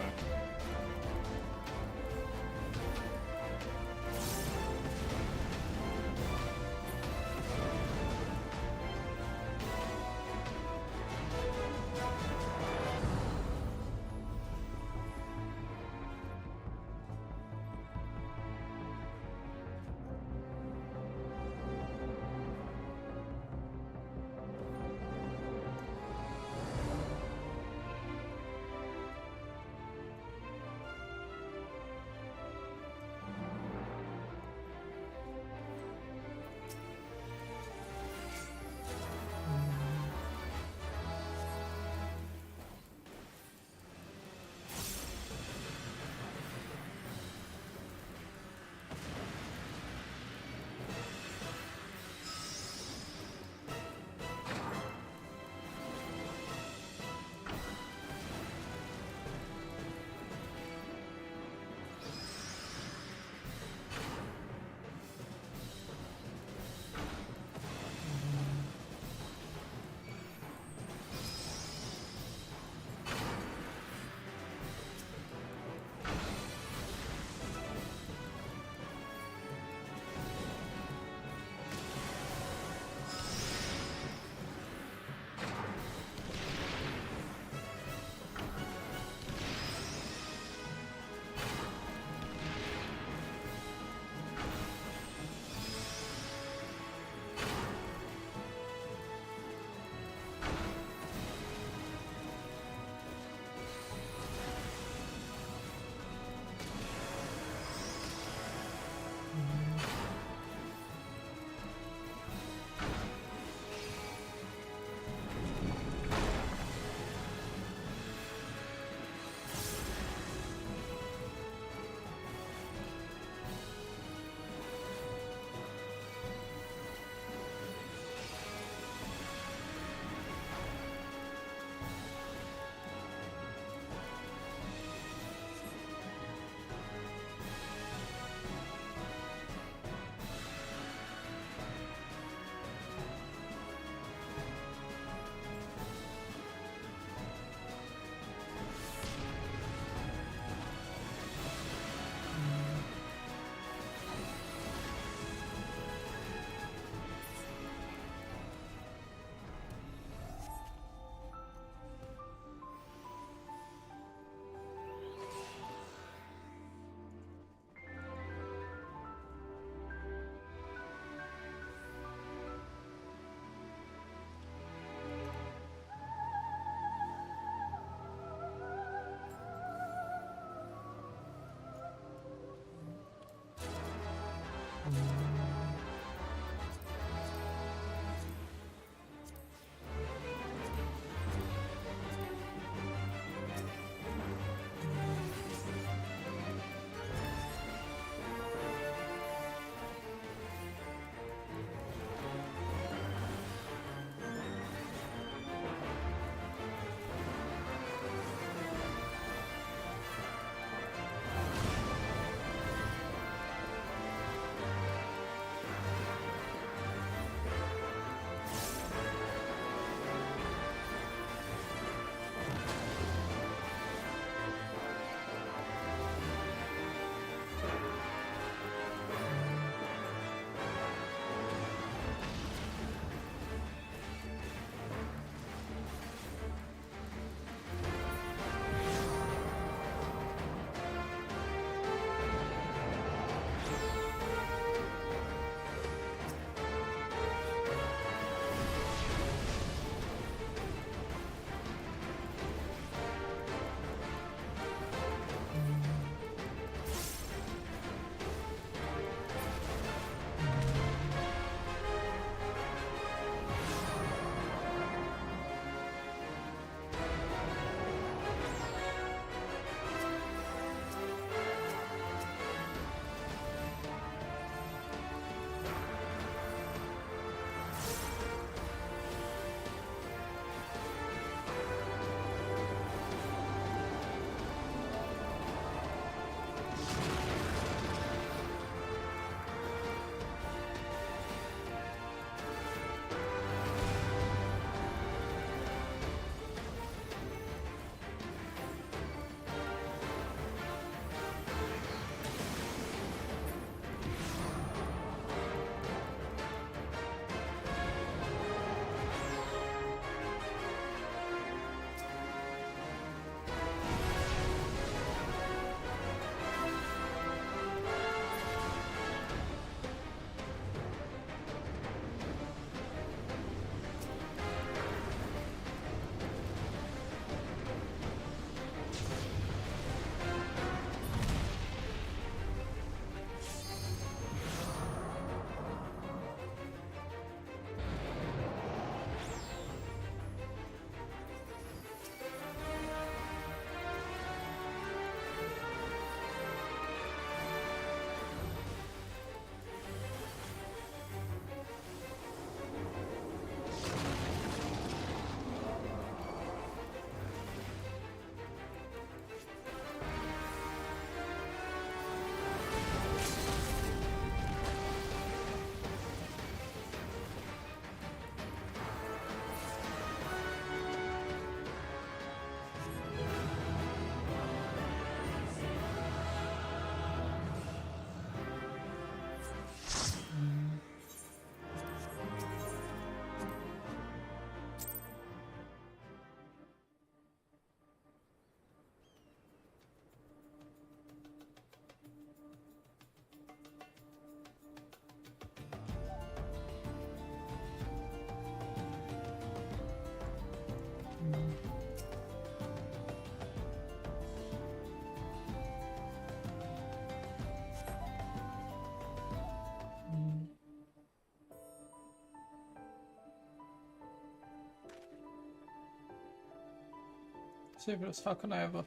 Save us, how can I ever?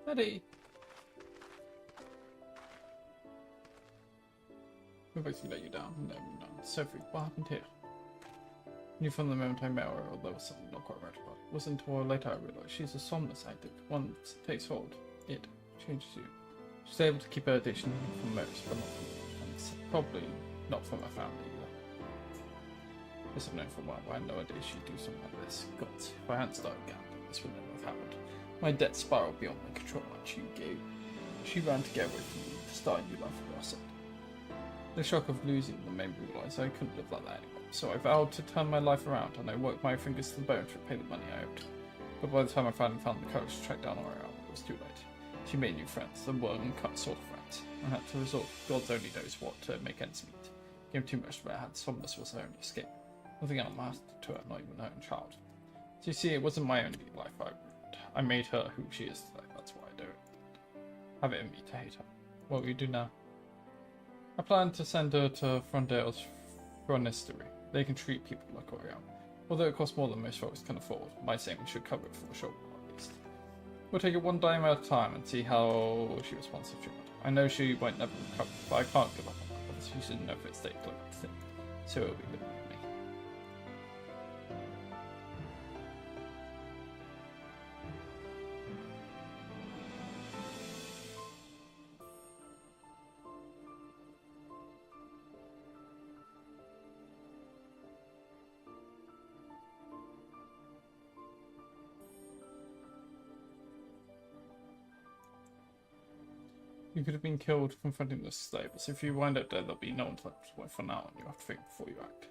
Eddie! We've basically let you down. No. Sophie, what happened here? Knew from the moment I met her, there was something not quite right about it. It wasn't until later I realized she's a somnolence addict. Once it takes hold, it changes you. She's able to keep her addiction from most, but not from me. And it's probably not from her family either. Yes, I've known for a while, but I had no idea she'd do something like this. God, if I hadn't started gambling, this would never have happened. My debt spiraled beyond my control, and she ran to get away from me to start a new life for us. The shock of losing them made me realise I couldn't live like that anymore. So I vowed to turn my life around, and I worked my fingers to the bone to repay the money I owed. But by the time I finally found the courage to track down Oriel, it was too late. She made new friends, the one-cut sort of friends. I had to resort to God only knows what to make ends meet. It became too much, but I had Somnus was her only escape. Nothing else mattered to her, not even her own child. So you see, it wasn't my only life I ruined. I made her who she is today, that's why I do it. Have it in me to hate her. What will you do now? I plan to send her to Frondel's Fronistery. They can treat people like Oriel. Although it costs more than most folks can afford, my savings should cover it for a short while at least. We'll take it one dime at a time and see how she responds to treatment. I know she might never recover, but I can't give up on her because she shouldn't know if it's stayed like thin. So it'll be living with me. You could have been killed confronting the stables. If you wind up dead, there'll be no one left. Well, for now, you have to think before you act.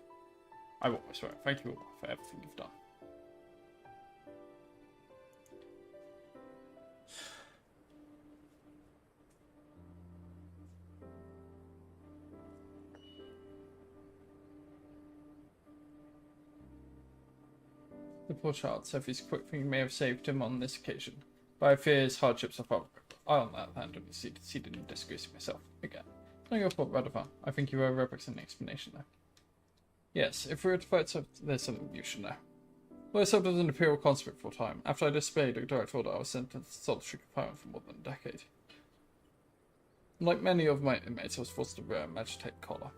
I will, I swear. Thank you all for everything you've done. The poor child. Sophie's quick thinking may have saved him on this occasion, but I fear his hardships are far. I, on that hand, only succeeded in disgracing myself again. Not your fault, Radovan. I think you are representing the explanation there. Yes, if we were to fight, so there's something you should know. Well, I served as an Imperial conscript for a time. After I disobeyed a direct order, I was sentenced to solitary confinement for more than a decade. Like many of my inmates, I was forced to wear a magitate collar.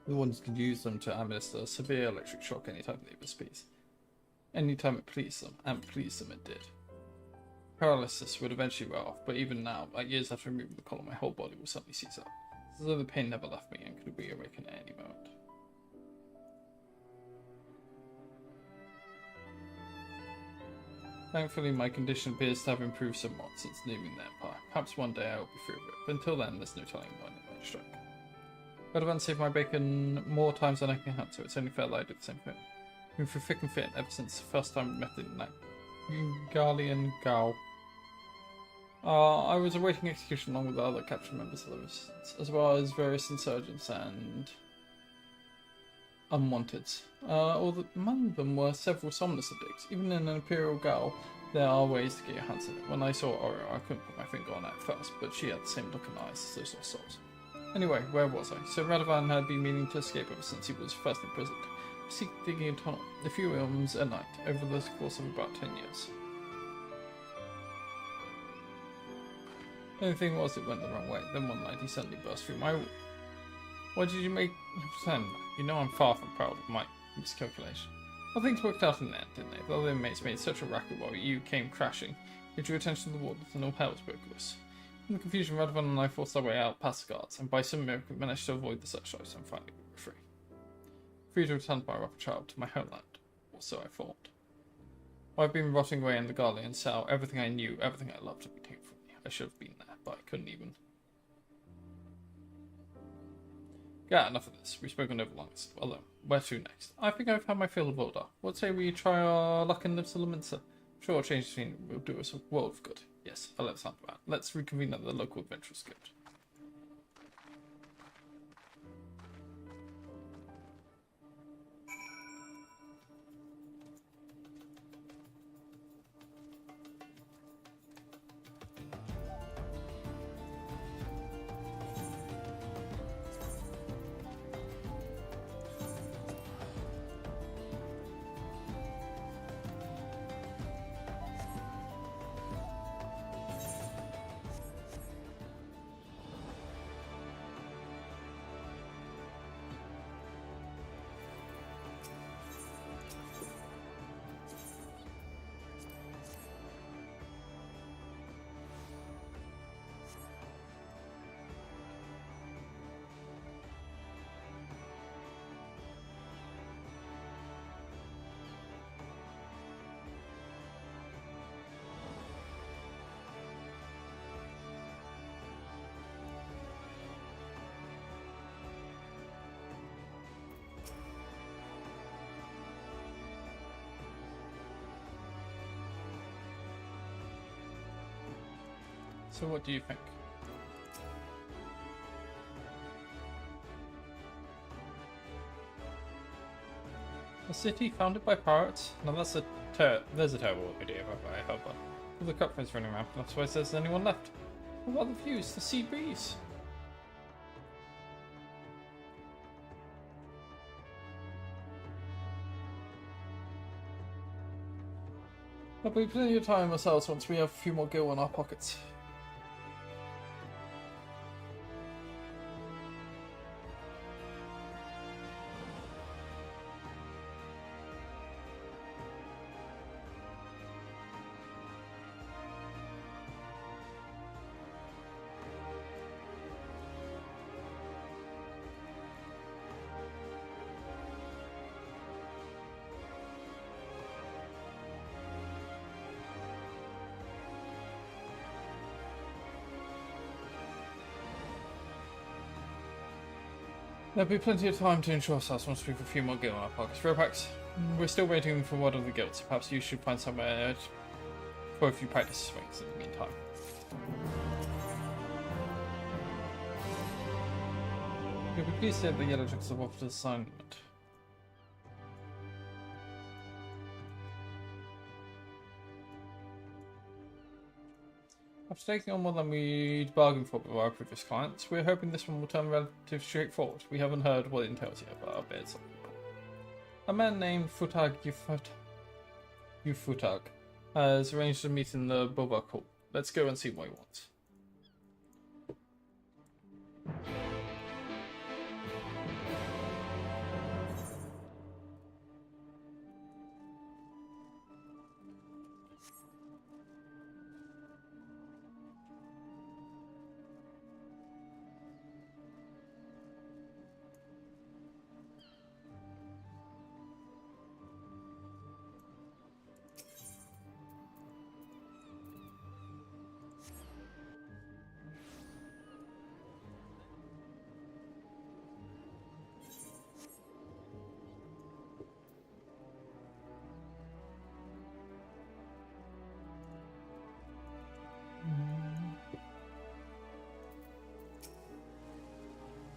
The ones could use them to administer severe electric shock anytime they were pleased. Anytime it pleased them, and pleased them it did. Paralysis would eventually wear off, but even now, like years after removing the collar, my whole body will suddenly seize up. It's as though the pain never left me and could reawaken at any moment. Thankfully, my condition appears to have improved somewhat since leaving the Empire. Perhaps one day I will be free of it, but until then, there's no telling when it might strike. Radovan saved my bacon more times than I can count, so it's only fair that I did the same thing. Been through thick and thin ever since the first time we met in that Galian Gal. I was awaiting execution along with the other captured members of the resistance, as well as various insurgents and unwanteds. Among them were several somnolence addicts. Even in an Imperial Gal, there are ways to get your hands in it. When I saw Oriel, I couldn't put my finger on it at first, but she had the same look in the eyes as those lost souls. Anyway, where was I? So Radovan had been meaning to escape ever since he was first imprisoned. Digging a tunnel, a few rooms a night, over the course of about 10 years. The only thing was, it went the wrong way. Then one night he suddenly burst through my wall. Why did you make him pretend? You know I'm far from proud of my miscalculation. Well, things worked out in the end, didn't they? The other inmates made such a racket while you came crashing. You drew attention to the wardens and all hell broke loose. In the confusion, Radovan and I forced our way out past the guards, and by some miracle managed to avoid the searchlights, and finally we were free. Free to return my rough child to my homeland, or so I thought. I've been rotting away in the Guardian cell. Everything I knew, everything I loved had been taken from me. I should have been there, but I couldn't even. Yeah, enough of this. We've spoken over long. Alone. Where to next? I think I've had my fill of order. What say we try our luck in Livsalaminsa? Sure, change the scene will do us a world of good. Yes, I let sound about. Let's reconvene at the local adventurers guild. So what do you think? A city founded by pirates? Now that's there's a terrible idea by a helper. All the cutthroats running around, that's why there's anyone left. What about the views? The sea breeze? There'll be plenty of time ourselves once we have a few more gil in our pockets. There'll be plenty of time to ensure ourselves once we have a few more gil in our pockets. Ropax, we're still waiting for word of the guild, so perhaps you should find somewhere for a few practice swings in the meantime. You'll be pleased to hear the Yellow Jackets have offered assignment. After taking on more than we'd bargained for with our previous clients, we're hoping this one will turn relatively straightforward. We haven't heard what it entails yet, but our beards are people. A man named Futag Ufutag has arranged a meeting in the Bulwark Hall. Let's go and see what he wants.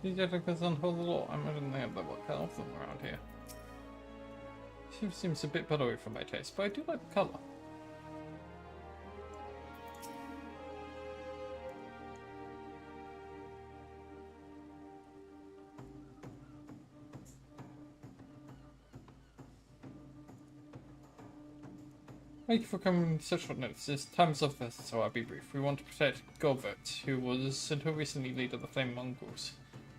These Jedikas unhold the law. I imagine they have the what kind of them around here. She seems a bit buttery for my taste, but I do like the colour. Thank you for coming to such short notice. This time is of this, so I'll be brief. We want to protect Golvert, who was until recently leader of the Flame Mongols.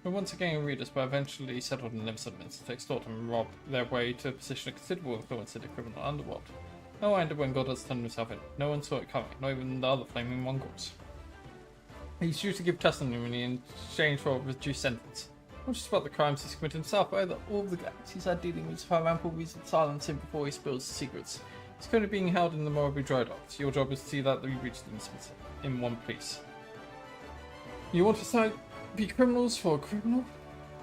We once again readers, but eventually settled in live settlements to extort and rob their way to a position of considerable influence in the criminal underworld. No wonder when God has turned himself in. No one saw it coming, not even the other Flaming Mongols. He's due to give testimony in exchange for a reduced sentence. Not just about the crimes he's committed himself, but either all the gangs he's had dealing with have ample reason to silence him before he spills the secrets. He's currently being held in the Morriby Dry Docks. Your job is to see that we reach them in one piece. You want to be criminals for a criminal?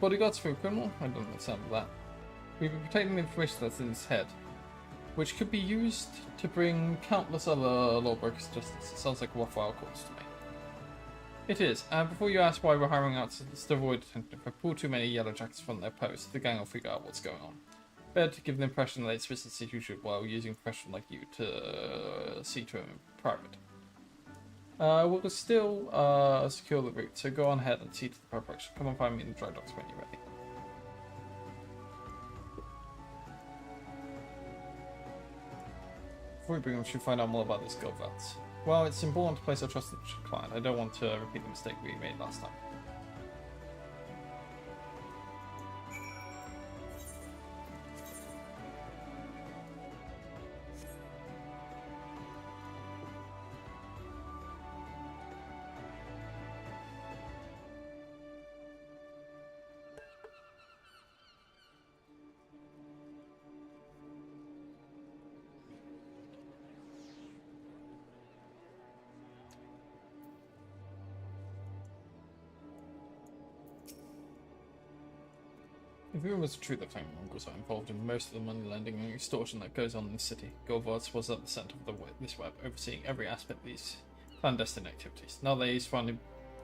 Bodyguards for a criminal? I don't understand that. We've been protecting the information that's in his head, which could be used to bring countless other lawbreakers to justice. It sounds like a worthwhile cause to me. It is, and before you ask why we're hiring outsiders to avoid detention, if I pull too many yellow jackets from their posts, the gang will figure out what's going on. Better to give the impression that it's business as usual while using a professional like you to see to him in private. We'll still secure the route, so go on ahead and see to the preparation. Come and find me in the dry docks when you're ready. Before we begin, we should find out more about this Golvats. Well, it's important to place our trust in each client. I don't want to repeat the mistake we made last time. If it was true that Flame Mongols are involved in most of the money lending and extortion that goes on in the city, Golvarts was at the centre of this web, overseeing every aspect of clandestine activities. Now that he's finally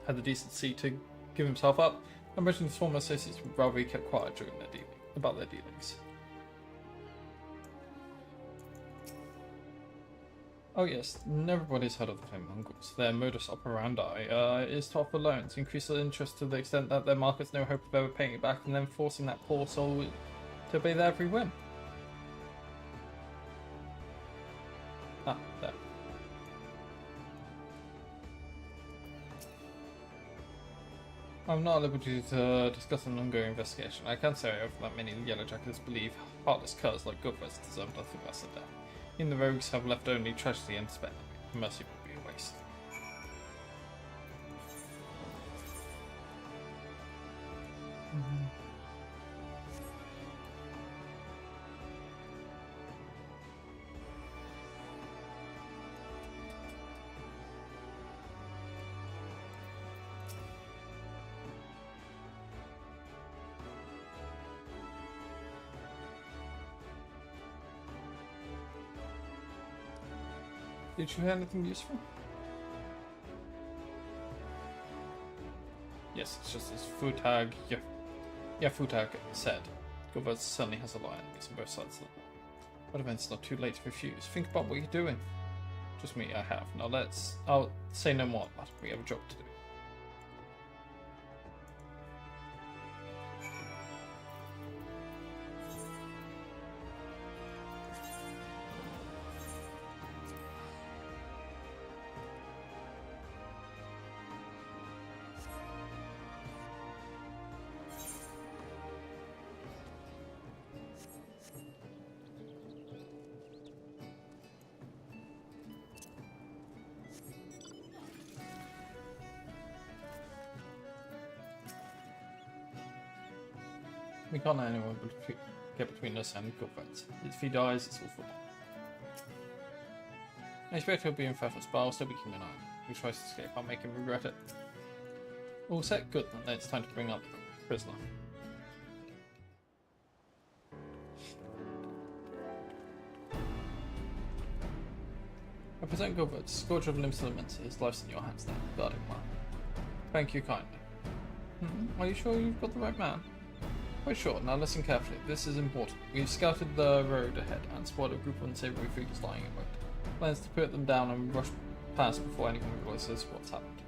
had the decency to give himself up, I imagine his former associates would rather he kept quiet during about their dealings. Oh yes, everybody's heard of the Flame Mongols. Their modus operandi is to offer loans, increase their interest to the extent that their markets no hope of ever paying it back, and then forcing that poor soul to obey their every whim. Ah, there. I'm not at liberty to discuss an ongoing investigation. I can say that many Yellow Jackets believe heartless curs like Goodverts deserve nothing less than death. Even the rogues have left only tragedy and despair. Mercy would be a waste. Did you hear anything useful? Yes, it's just as Futag, yeah, Futag said. Gilbert certainly has a lot of enemies on both sides of the war. But if it's not too late to refuse, think about what you're doing. Just me, I have. Now I'll say no more about it. We have a job to do. We can't let anyone get between us and Gilbert. If he dies, it's all for naught. I expect he'll be in Fefus, but I'll still be keeping an eye on him. If he tries to escape, I'll make him regret it. All set? Good, then it's time to bring up the prisoner. I present Gilbert, Scourge of Limbs Elements. His life's in your hands now. Guard him well. Thank you kindly. Are you sure you've got the right man? Quite sure. Now listen carefully. This is important. We've scouted the road ahead and spotted a group of unsavory figures lying in wait. Plans to put them down and rush past before anyone realizes what's happened.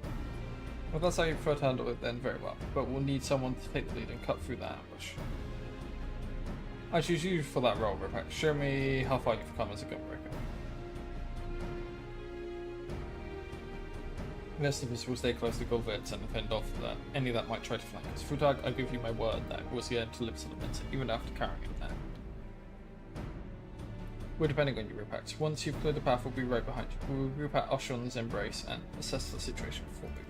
If that's how you prefer to handle it, then very well. But we'll need someone to take the lead and cut through that ambush. I choose you for that role, Rebecca. Show me how far you've come as a gunbreaker. The rest of us will stay close to Golvets and fend off any that might try to flank us. Futag, I give you my word that we'll see end to Lips Elements, even after carrying him down. We're depending on you, Ripax. Once you've cleared the path, we'll be right behind you. We'll group at Oshun's embrace and assess the situation before moving on.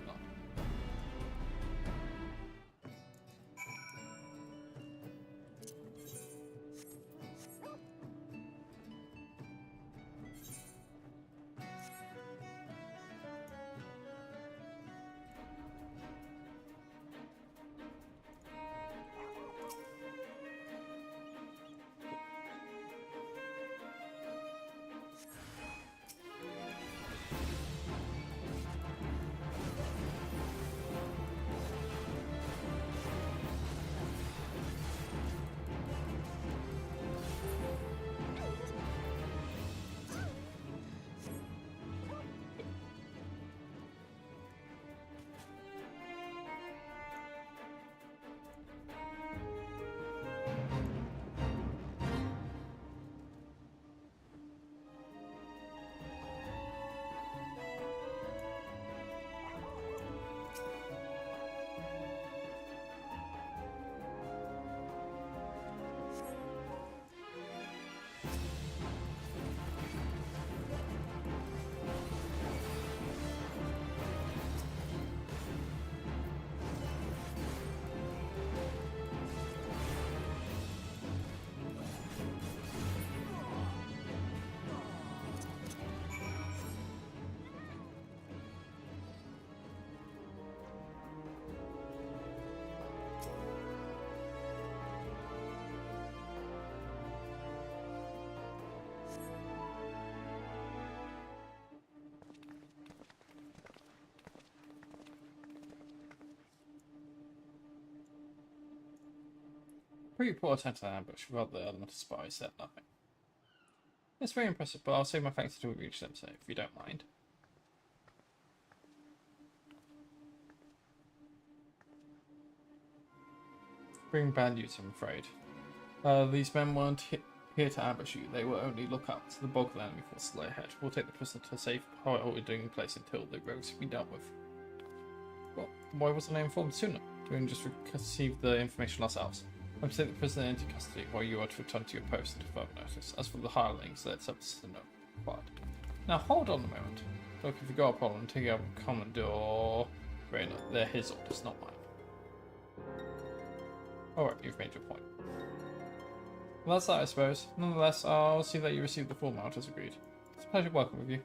pretty poor attempt at an ambush without the element of spy said nothing. It's very impressive, but I'll save my thanks until we reach them, so if you don't mind. Bring bad news, I'm afraid. These men weren't here to ambush you. They will only look up to the bulk of the enemy forces lay ahead. We'll take the prisoner to a safe holding place until the rogues have been dealt with. Well, why wasn't I informed sooner? Do we just receive the information ourselves? I'm to take the prisoner into custody while you are to return to your post until further notice. As for the hirelings, let's have a no required. Now hold on a moment. Look, if you got a problem, take out Commodore Friendo. They're his orders, not mine. Alright, you've made your point. Well, that's that, I suppose. Nonetheless, I'll see that you receive the full amount as agreed. It's a pleasure working with you.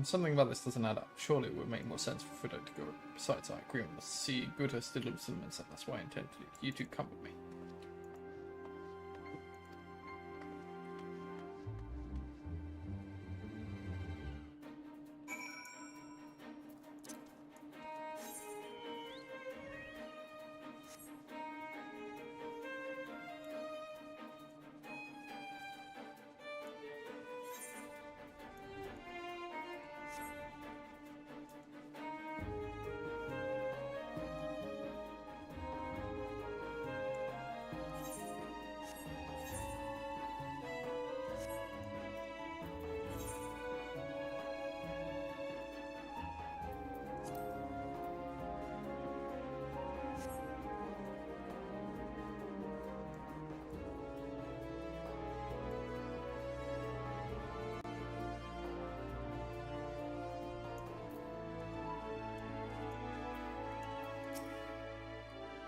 Something about this doesn't add up. Surely it would make more sense for Friendo to go. Besides, I agree on the sea. Good has still lives in and that's why I intend to leave. You two come with me.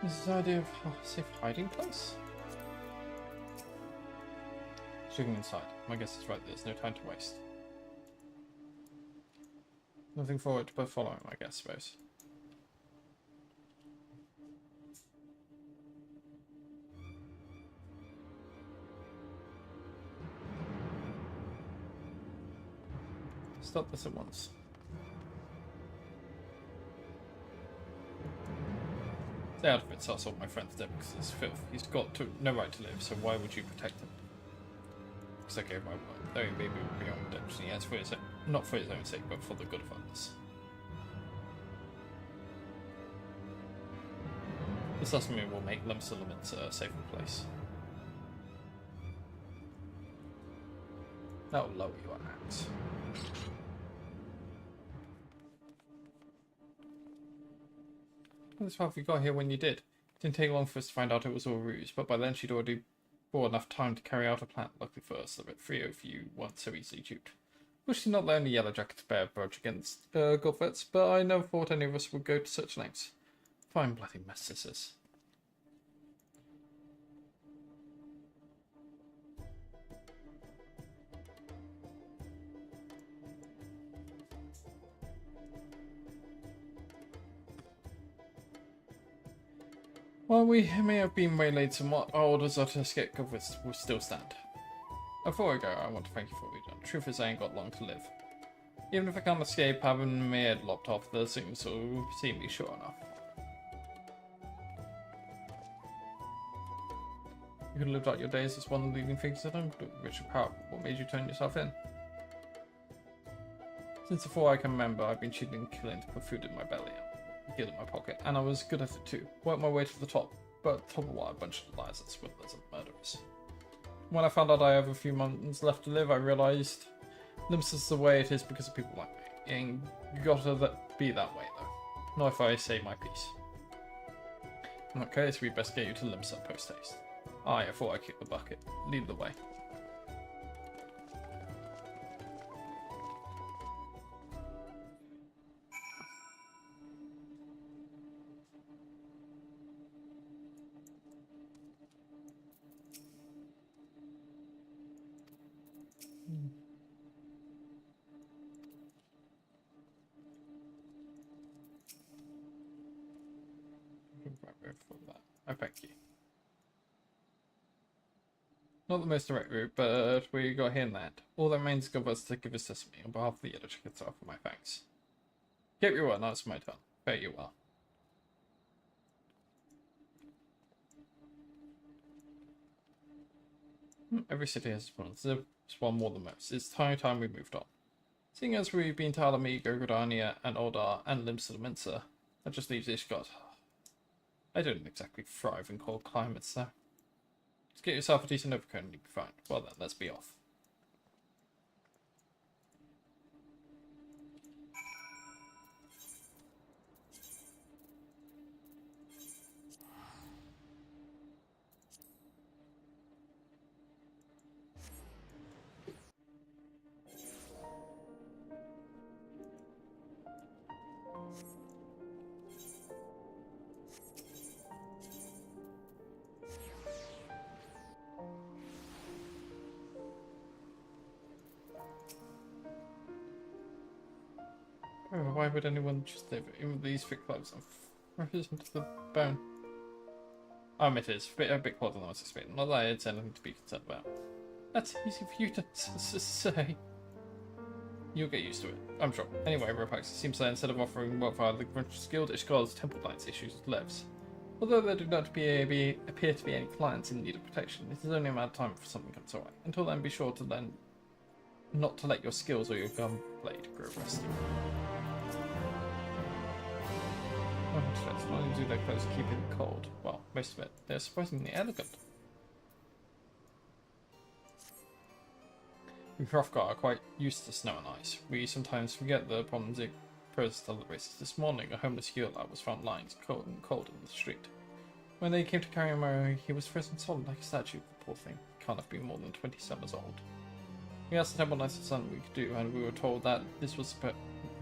Is this idea of a safe hiding place? Looking inside. My guess is right, there's no time to waste. Nothing forward but following, I guess, suppose. Stop this at once. Stay out of it, so I sold my friend's dead because it's filth. He's got no right to live, so why would you protect him? Because I gave my word, though he may be beyond redemption, he has for his own, not for his own sake, but for the good of others. This doesn't mean we'll make Limsa Limits a safer place. That'll lower your axe. This path we got here when you did. It didn't take long for us to find out it was all a ruse, but by then she'd already bought enough time to carry out a plan. Luckily for us, that Friendo for you weren't so easily duped. Wish she'd not let only Yellow Jackets bear a grudge against Godvets, but I never thought any of us would go to such lengths. Fine bloody mess this is. While we may have been waylaid somewhat, our orders are to escape Godvets will still stand. Before I go, I want to thank you for what you've done. Truth is, I ain't got long to live. Even if I can't escape, having my head lopped off, the things will see me sure enough. You could have lived out your days as one of the leading figures of them, rich and powerful. What made you turn yourself in? Since before I can remember, I've been cheating and killing to put food in my belly and guilt in my pocket, and I was good at it too. Worked my way to the top, but top of what, a bunch of liars and swindlers and murderers. When I found out I have a few months left to live, I realised Limsa is the way it is because of people like me. It ain't gotta be that way though. Not if I say my piece. In that case, we best get you to Limsa post haste. Aye, I thought I kicked the bucket. Lead the way. I thank you. Not the most direct route, but we got here in that. All that remains of us to give us sesame on behalf of the editor to offer my thanks. Keep your word, now it's my turn. There you are. Every city has its ones. There's one more than most. It's time we moved on. Seeing as we've been to Alamigo, Gridania, and Oldar, and Limsa to Minsa, that just leaves Ishgard. I don't exactly thrive in cold climates, though. Just get yourself a decent overcoat and you'll be fine. Well then, let's be off. Oh, why would anyone just live in these thick clothes? I'm frozen to the bone. It is. A bit colder than I was expecting. Not that it's anything to be concerned about. That's easy for you to say. You'll get used to it, I'm sure. Anyway, Ropax, it seems that instead of offering welfare to the skilled Ishgard's temple knights issues levs. Although there do not appear to be any clients in need of protection, it is only a matter of time before something comes away. Until then, be sure to not to let your skills or your gun blade grow rusty. Not only do their clothes keep it cold, well, most of it, they're surprisingly elegant. We Hrothgar are quite used to snow and ice. We sometimes forget the problems it poses to other races. This morning, a homeless heel lad was found lying cold in the street. When they came to carry him away, he was frozen solid like a statue. The poor thing can't have been more than 20 summers old. We asked the temple knights something we could do, and we were told that this was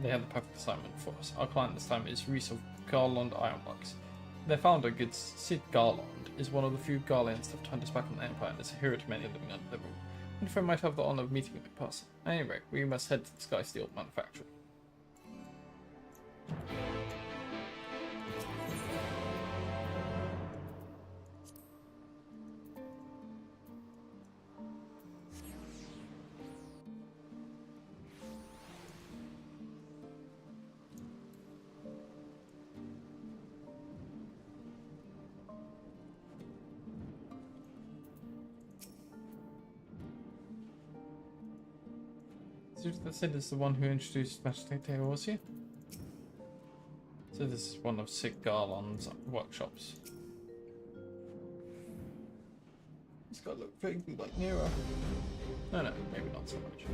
they had the perfect assignment for us. Our client this time is Reese of Garland Ironworks. Their founder, good Sid Garland, is one of the few Garlands that have turned us back on the Empire and is a hero to many living under their rule. And if I might have the honour of meeting him in person. Anyway, we must head to the Sky Steel manufactory. Sid is the one who introduced Magic Teorzia. So this is one of Sid Garland's workshops. This guy looked vaguely like Nero. No, maybe not so much.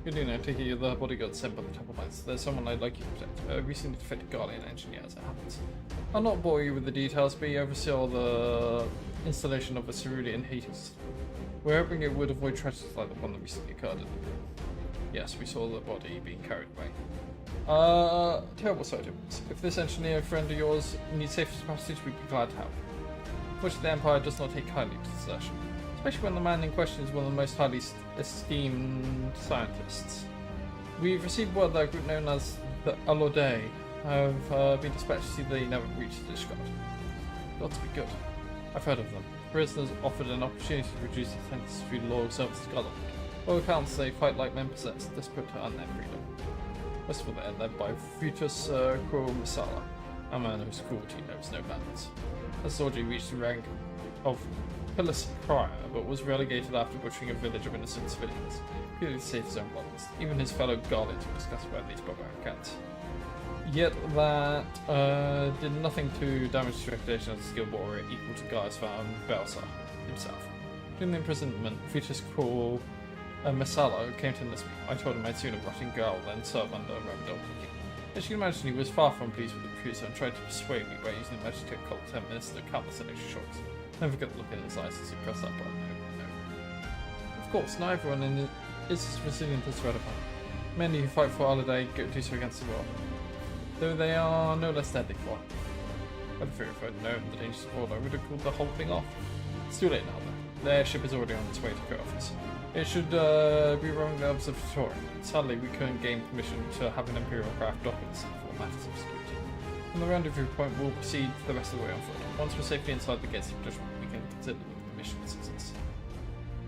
Good to know, take it you're the bodyguard sent by the Temple Knights. There's someone I'd like you to protect. A recently defected Guardian engineer as it happens. I'll not bore you with the details, but you oversaw the installation of a cerulean heating system. We're hoping it would avoid tragedies like the one that recently occurred in the Yes, we saw the body being carried away. Terrible sight it was. If this engineer friend of yours needs safe passage, we'd be glad to help. Unfortunately, the Empire does not take kindly to desertion, especially when the man in question is one of the most highly esteemed scientists. We've received word that a group known as the Alode have been dispatched to see they never reached the Ishgard. Got to be good. I've heard of them. Prisoners offered an opportunity to reduce the sentence through the law of service to Scotland. All accounts say fight like men possessed, desperate to earn their freedom. Most of all, they're led by Frutus Cruel Masala, a man whose cruelty knows no bounds. As Zorji reached the rank of Pilus Prior, but was relegated after butchering a village of innocent civilians, purely to save his own bodies. Even his fellow Garlands would discuss where these barbaric cats. Yet that did nothing to damage his reputation as a skilled warrior equal to Gaius van Belsar himself. During the imprisonment, Frutus Cruel Masala came to enlist me. I told him I'd sooner rot in gaol than serve under Ramdel King. As you can imagine, he was far from pleased with the refusal and tried to persuade me by using the magic cult to administer countless electric shocks. Never forget the look in his eyes as he pressed that button over and over. Of course, not everyone is as resilient as Redify. Many who fight for Alade do so against the world, though they are no less deadly for it. I'd fear if I'd known the dangers of war, I would have called the whole thing off. It's too late now, though. Their ship is already on its way to Kurfus. It should be running the observatory. Sadly, we couldn't gain permission to have an Imperial craft dock in the sea for matters of security. From the rendezvous point, we'll proceed the rest of the way on foot. Once we're safely inside the gates of judgment, we can consider the mission a success.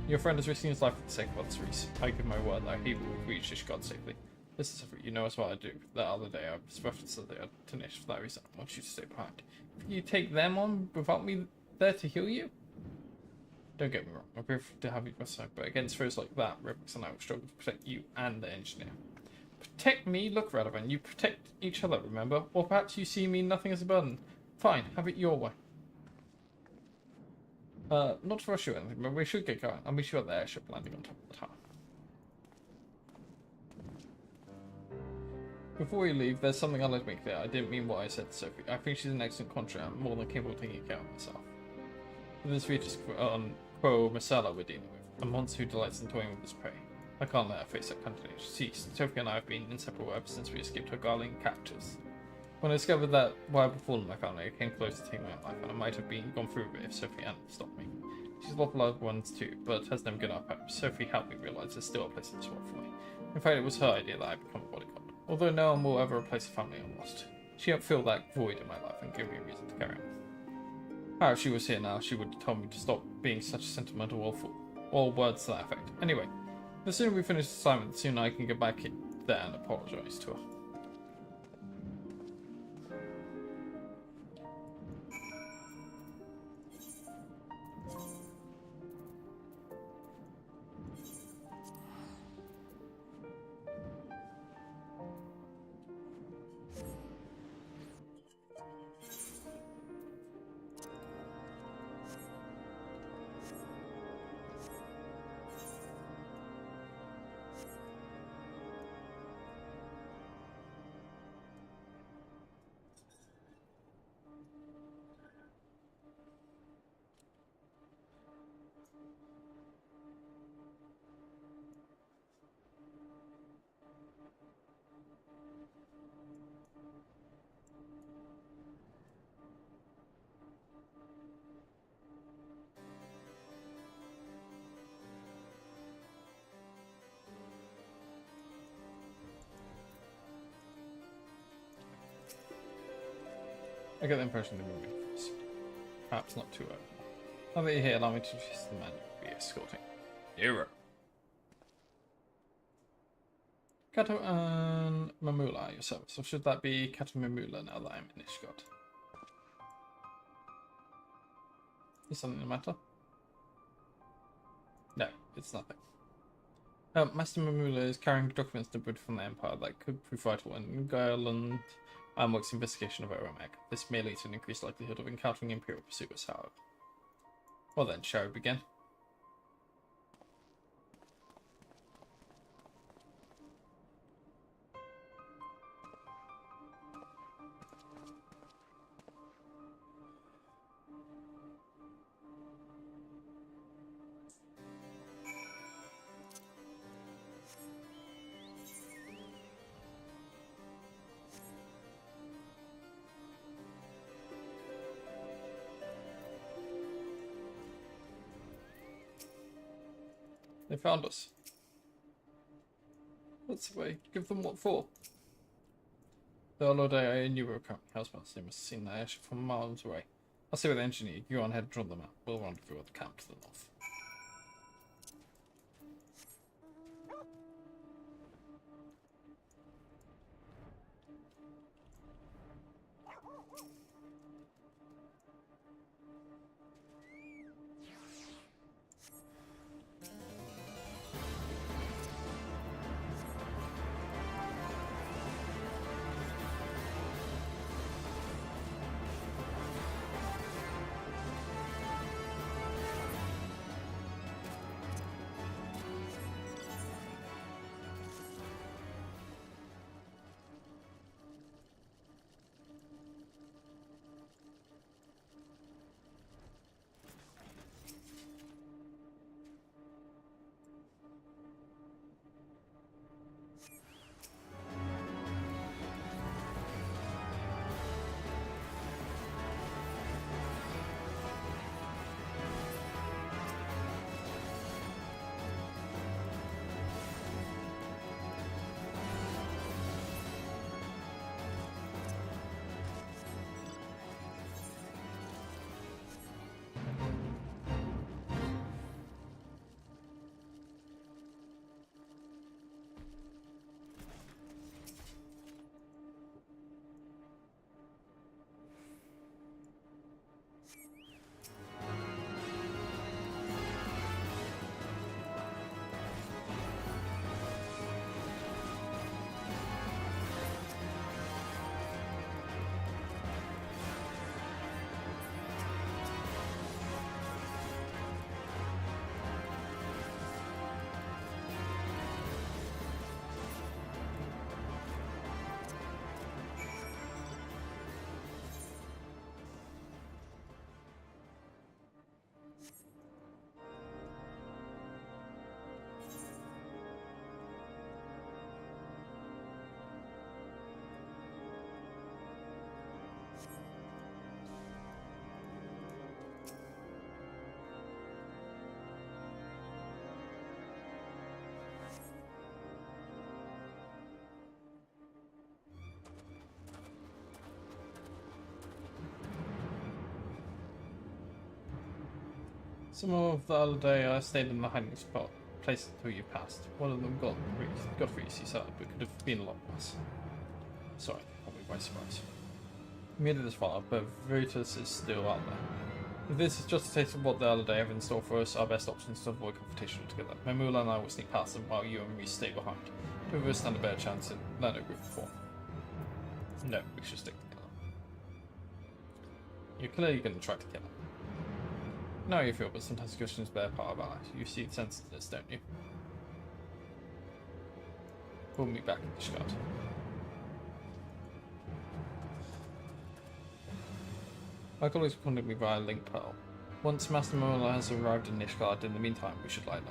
Your friend is risking his life for the sake of others, Reese. I give my word that he will reach his god safely. This is you know as well I do. That other day I was rough to the Tanish for that reason. I want you to stay behind. If you take them on without me there to heal you? Don't get me wrong, I'm grateful to have you by my side, but against foes like that, Rebecca and I will struggle to protect you and the engineer. Protect me? Look, Radovan, you protect each other, remember? Or perhaps you see me nothing as a burden. Fine, have it your way. Not to rush you or anything, but we should get going. I'll meet you at the airship landing on top of the tower. Before we leave, there's something I'd like to make clear. I didn't mean what I said to Sophie. I think she's an excellent contract. I'm more than capable of taking care of myself. With this features on Quo Masala we're dealing with, a monster who delights in toying with his prey. I can't let her face that continuity. See, Sophie and I have been inseparable ever since we escaped her Garling captors. When I discovered that what had befallen my family, I came close to taking my own life, and I might have gone through with it if Sophie hadn't stopped me. She's lost loved ones too, but has them good up hope. Sophie helped me realize there's still a place in this world for me. In fact, it was her idea that I become a bodyguard. Although no one will ever replace the family I lost. She helped fill that void in my life and give me a reason to carry on. How if she was here now, she would have told me to stop being such a sentimental old fool. Or words to that effect. Anyway, the sooner we finish the assignment, the sooner I can get back there and apologise to her. I get the impression they're moving first. Perhaps not too early. Now that you're here, allow me to introduce the man you'll be escorting. Hero. Kato and Mamula, your service. Or should that be Kato Mamula now that I'm in Ishgard? Is something the matter? No, it's nothing. Master Mamula is carrying documents delivered from the Empire that could prove vital in Ireland. Works investigation of Oromag. This may lead to an increased likelihood of encountering Imperial pursuers, however. Well then, shall we begin? They found us. That's the way. Give them what for. The Lord I knew we were coming. Housebounds, they must have seen the airship from miles away. I'll see with the engineer. You go on ahead and draw them out. We'll rendezvous at the camp to the north. Some of the other day I stayed in the hiding spot, places until you passed. One of them got for you, he said, but could have been a lot worse. Sorry, caught me by surprise. We made it this far, but Veritas is still out there. If this is just a taste of what the other day have in store for us, our best option is to avoid confrontation altogether. Mamula and I will sneak past them while you and me stay behind. Two of us stand a better chance in Lando Group 4. No, we should stick together. You're clearly going to try to kill her. No, you feel, but sometimes caution is a better part of our lives. You see the sense of this, don't you? We'll meet back at the Ishgard. My colleagues contacted me via Link Pearl. Once Master Mola has arrived in Ishgard, in the meantime, we should lie low.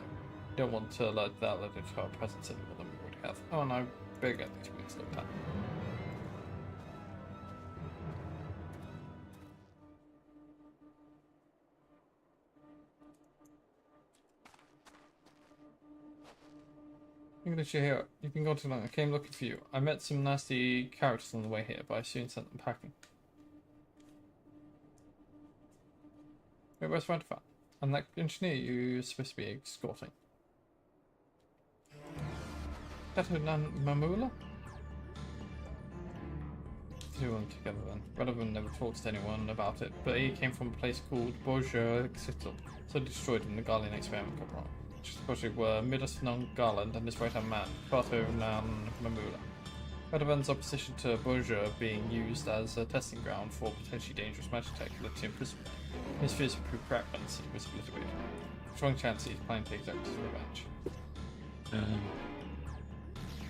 We don't want to alert that Ishgard presence any more than we already have. Oh, and I better get these wings looked at. English, you're here. You've been gone too long. I came looking for you. I met some nasty characters on the way here, but I soon sent them packing. Wait, where's Friendo? And that engineer you're supposed to be escorting. That Mamula? Two of them together then. Radovan never talks to anyone about it, but he came from a place called Borgia Citadel, so destroyed in the Garlean experiment gone wrong. Just were Midas non Garland and his right hand man, Pato nan Mamula. Radovan's opposition to Borgia being used as a testing ground for potentially dangerous magic tech led to imprisonment. His fears of pregnancy was obliterated. Strong chance he's planning to exact his revenge.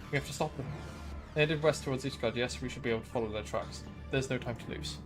We have to stop them. They headed west towards Ishgard. Yes, we should be able to follow their tracks. There's no time to lose.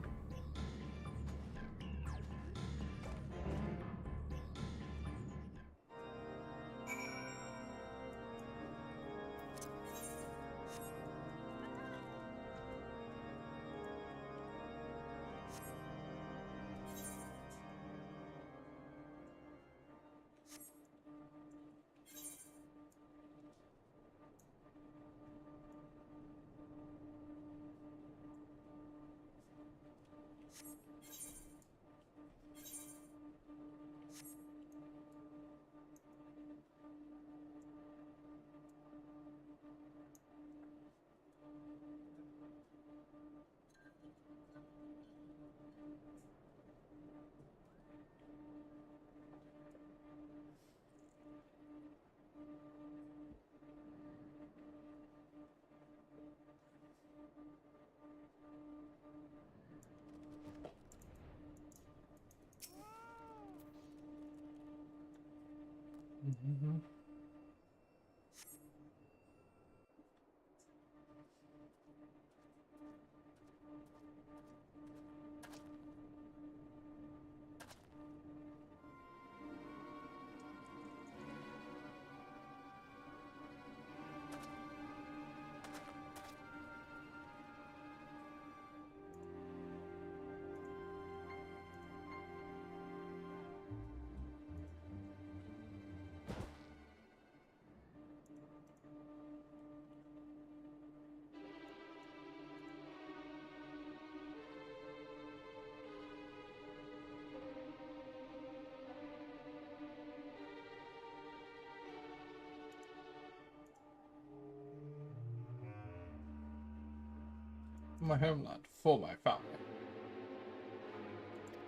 My homeland for my family.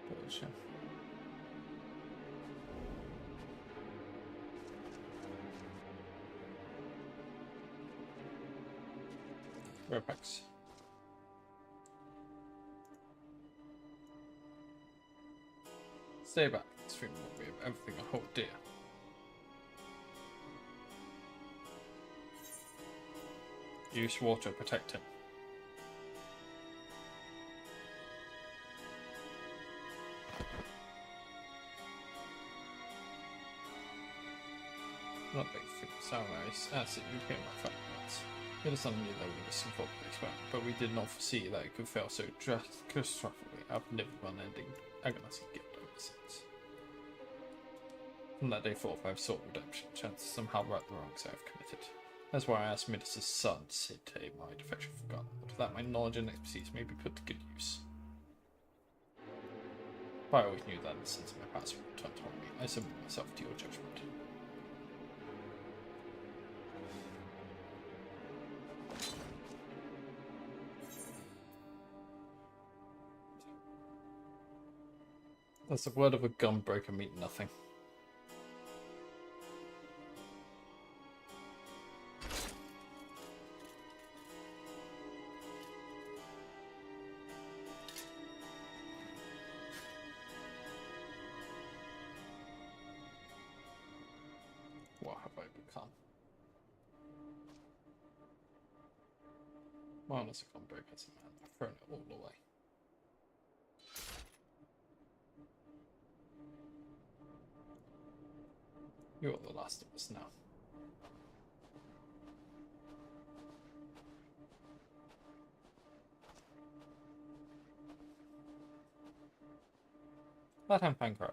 Bullshit. Repex. Stay back. Stream will be of everything I hold dear. Use water, protect him. Not big sour ice acid repair my fragments. It is something that we was involved in experiment, but we did not foresee that it could fail so catastrophically. I've never run ending agonizing guilt ever since. From that day forth, I've sought redemption, chance to somehow right the wrongs I have committed. That's why I asked Midas' son, Sinte, my defection for God, that my knowledge and expertise may be put to good use. But I always knew that the sense of my past would return to me. I submit myself to your judgment. Does the word of a gun breaker mean nothing? What have I become? Well, as a gun breaker, as a man, I've thrown it all away. You're the last of us now. That hand Pancrod.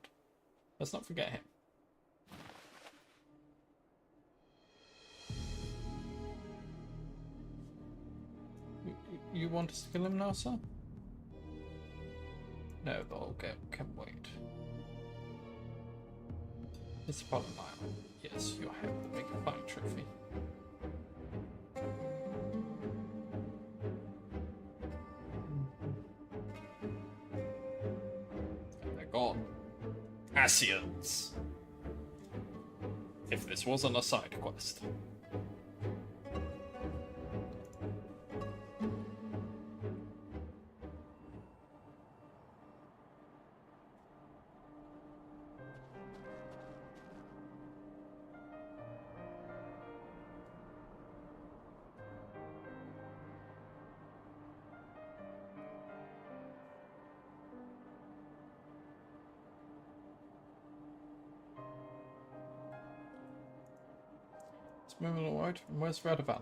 Let's not forget him. You want us to kill him now, sir? No, the whole game can wait. It's upon an island. Yes, your head will make a fine trophy. And they're gone. Asians! If this wasn't a side quest. Moving alright. Where's Radovan?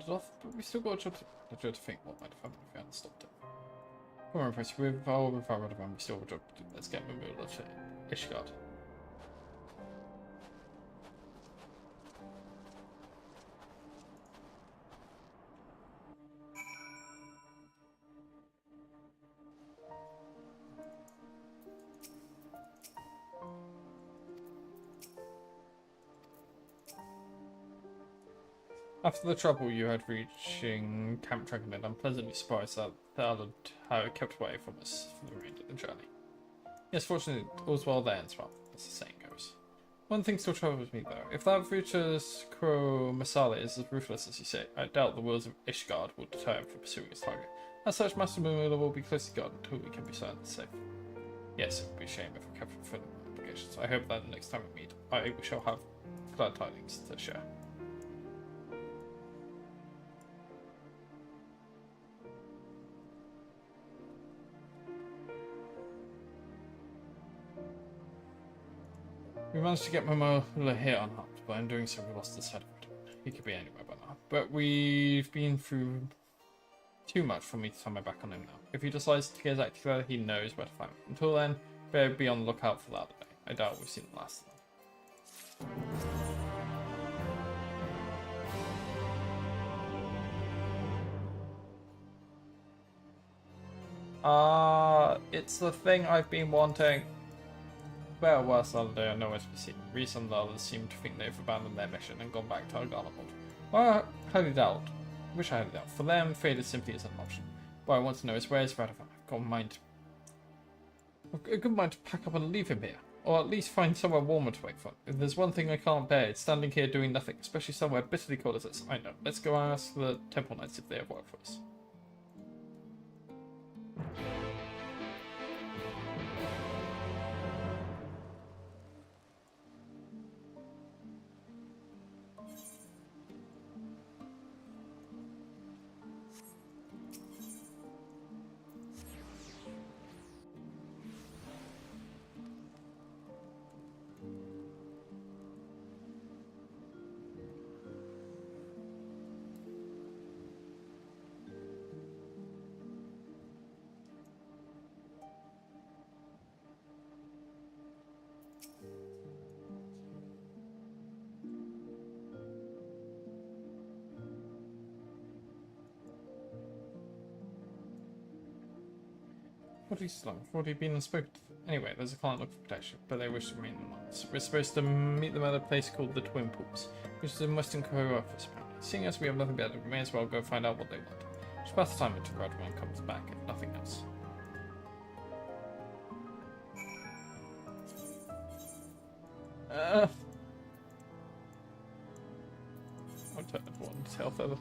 But we still got a job to think what might have happened if we hadn't stopped it. Come on, Prince. With our Radovan, we still have a job to do. Let's get Mimula to Ishgard. After the trouble you had reaching Camp Dragonhead, I'm pleasantly surprised that the other had kept away from us for the remainder of the journey. Yes, fortunately, all's well there ends well, as the saying goes. One thing still troubles me though. If that Virtus Crow Masala is as ruthless as you say, I doubt the wills of Ishgard will deter him from pursuing his target. As such, Master Mumula will be closely guarded until we can be certain and safe. Yes, it would be a shame if we kept fulfilling my obligations. I hope that the next time we meet, I shall have glad tidings to share. We managed to get Momola here unharmed, but in doing so we lost the sight of it. He could be anywhere by now. But we've been through too much for me to turn my back on him now. If he decides to get his act together, he knows where to find me. Until then, better be on the lookout for the other day. I doubt we've seen the last of them. It's the thing I've been wanting. Well, worse the other day, I know as we see. Reese and the others seem to think they've abandoned their mission and gone back to Arganabold. Well, I highly doubt. Wish I had doubt. For them, fate simply isn't an option. What I want to know is where's Radovan? I've got a good mind to pack up and leave him here. Or at least find somewhere warmer to wait for. If there's one thing I can't bear, it's standing here doing nothing, especially somewhere bitterly cold as this. I know. Let's go ask the Temple Knights if they have work for us. 40 long. 40 been unspoken. Anyway, there's a client looking for protection, but they wish to remain in the mines. We're supposed to meet them at a place called the Twin Pools, which is in Western Korea office apparently. Seeing as we have nothing better, we may as well go find out what they want. Just pass the time until everyone comes back, if nothing else. I'll turn it one tail feather.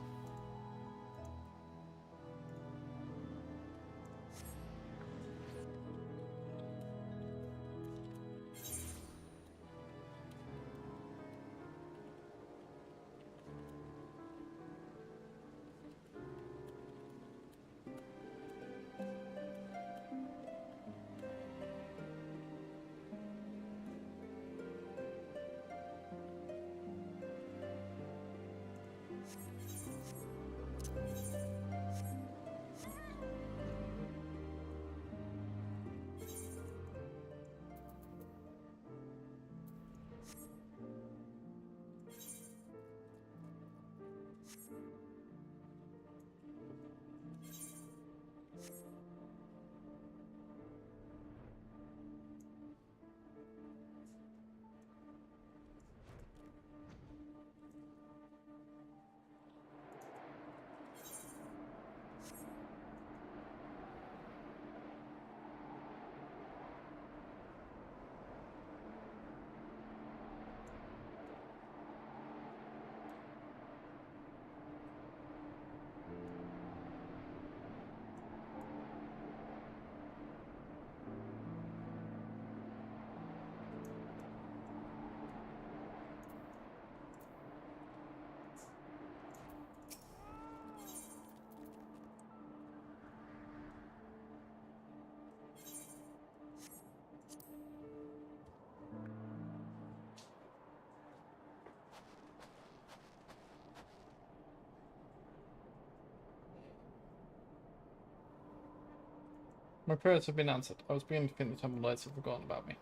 My prayers have been answered. I was beginning to think the temple lights had forgotten about me.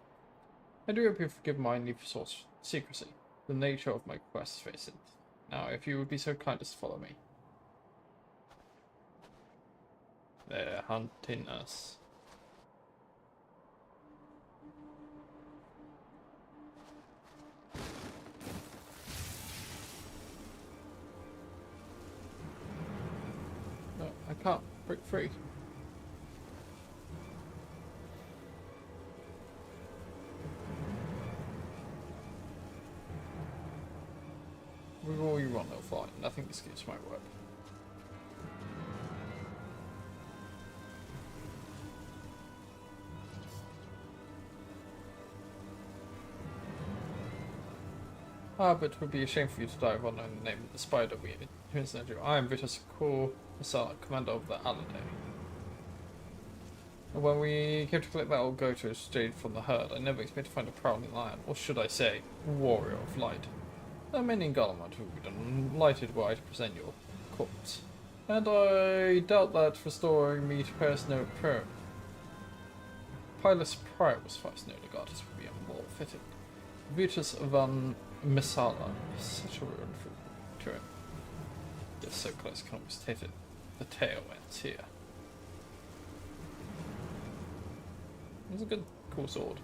I do hope you forgive my need for secrecy. The nature of my quest, face it. Now, if you would be so kind as to follow me. They're hunting us. No, I can't break free. With all you want, they'll fly. Nothing escapes my work. Ah, but it would be a shame for you to die of unknown the name of the spider we incidentally. I am Vitus Kor Masala, commander of the Aladay. When we came to collect that old goat who strayed from the herd, I never expected to find a prowling lion, or should I say, warrior of light. There are many in Garlemald who would be delighted were I to present your corpse. And I doubt that restoring me to Paris no prayer. Pilus Prior was first known to goddess would be more fitting. Vitus van Misala, such a ruin to him. Yet so close can almost hit it. The tail ends here. It's a good, cool sword.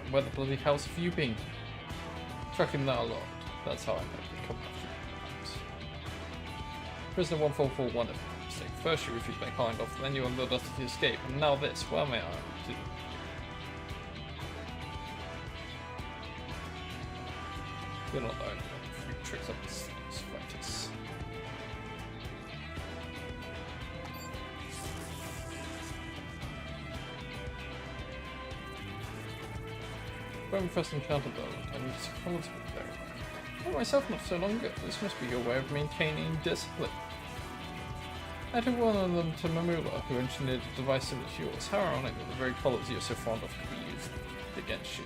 Where the bloody hell's have you been? Tracking that a lot. That's how I know they come after you. Prisoner 1441 if I'm not mistaken. First you refused my kind off, then you unloaded us to escape, and now this. Where may I do? You're not the only one who tricks up these fighters. When we first encountered them, I need to hold to it there. I myself not so long ago. This must be your way of maintaining discipline. I took one of them to Mamula, who engineered a device similar to yours. How ironic that the very colours you're so fond of could be used against you.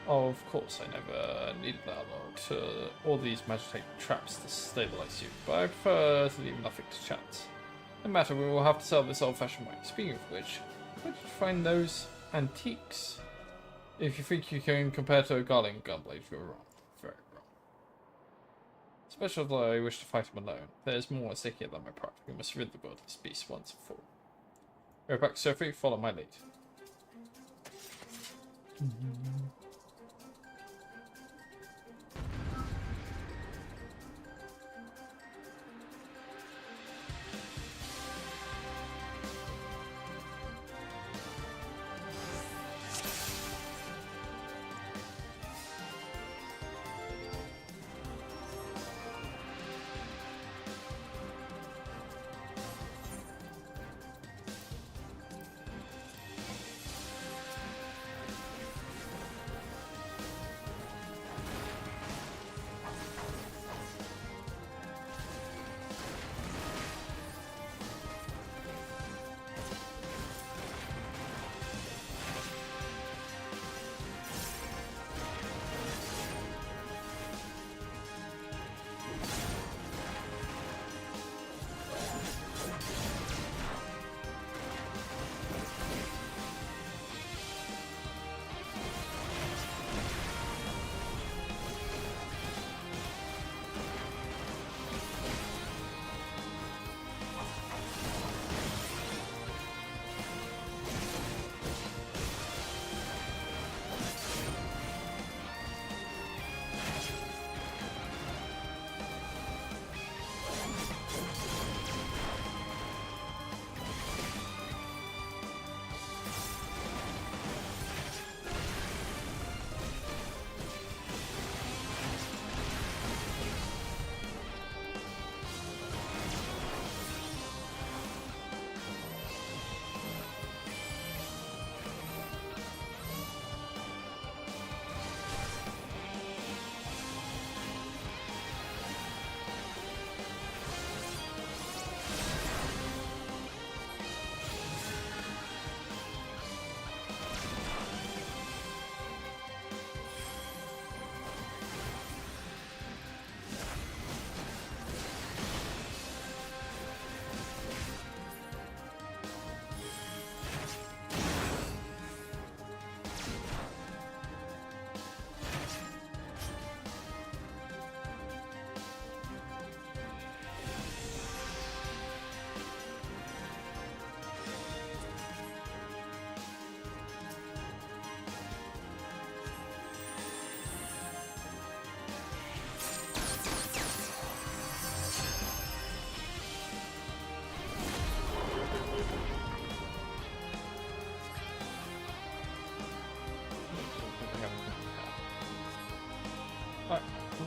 Of course, I never needed that all these magic traps to stabilize you, but I prefer to leave nothing to chance. No matter, we will have to sell this old-fashioned way. Speaking of which, where did you find those antiques? If you think you can compare to a Garling gunblade, you're wrong. Very wrong. Especially though I wish to fight him alone. There's more at stake here than my pride. We must rid the world of this beast once and for all. Go back, Sophie. Follow my lead.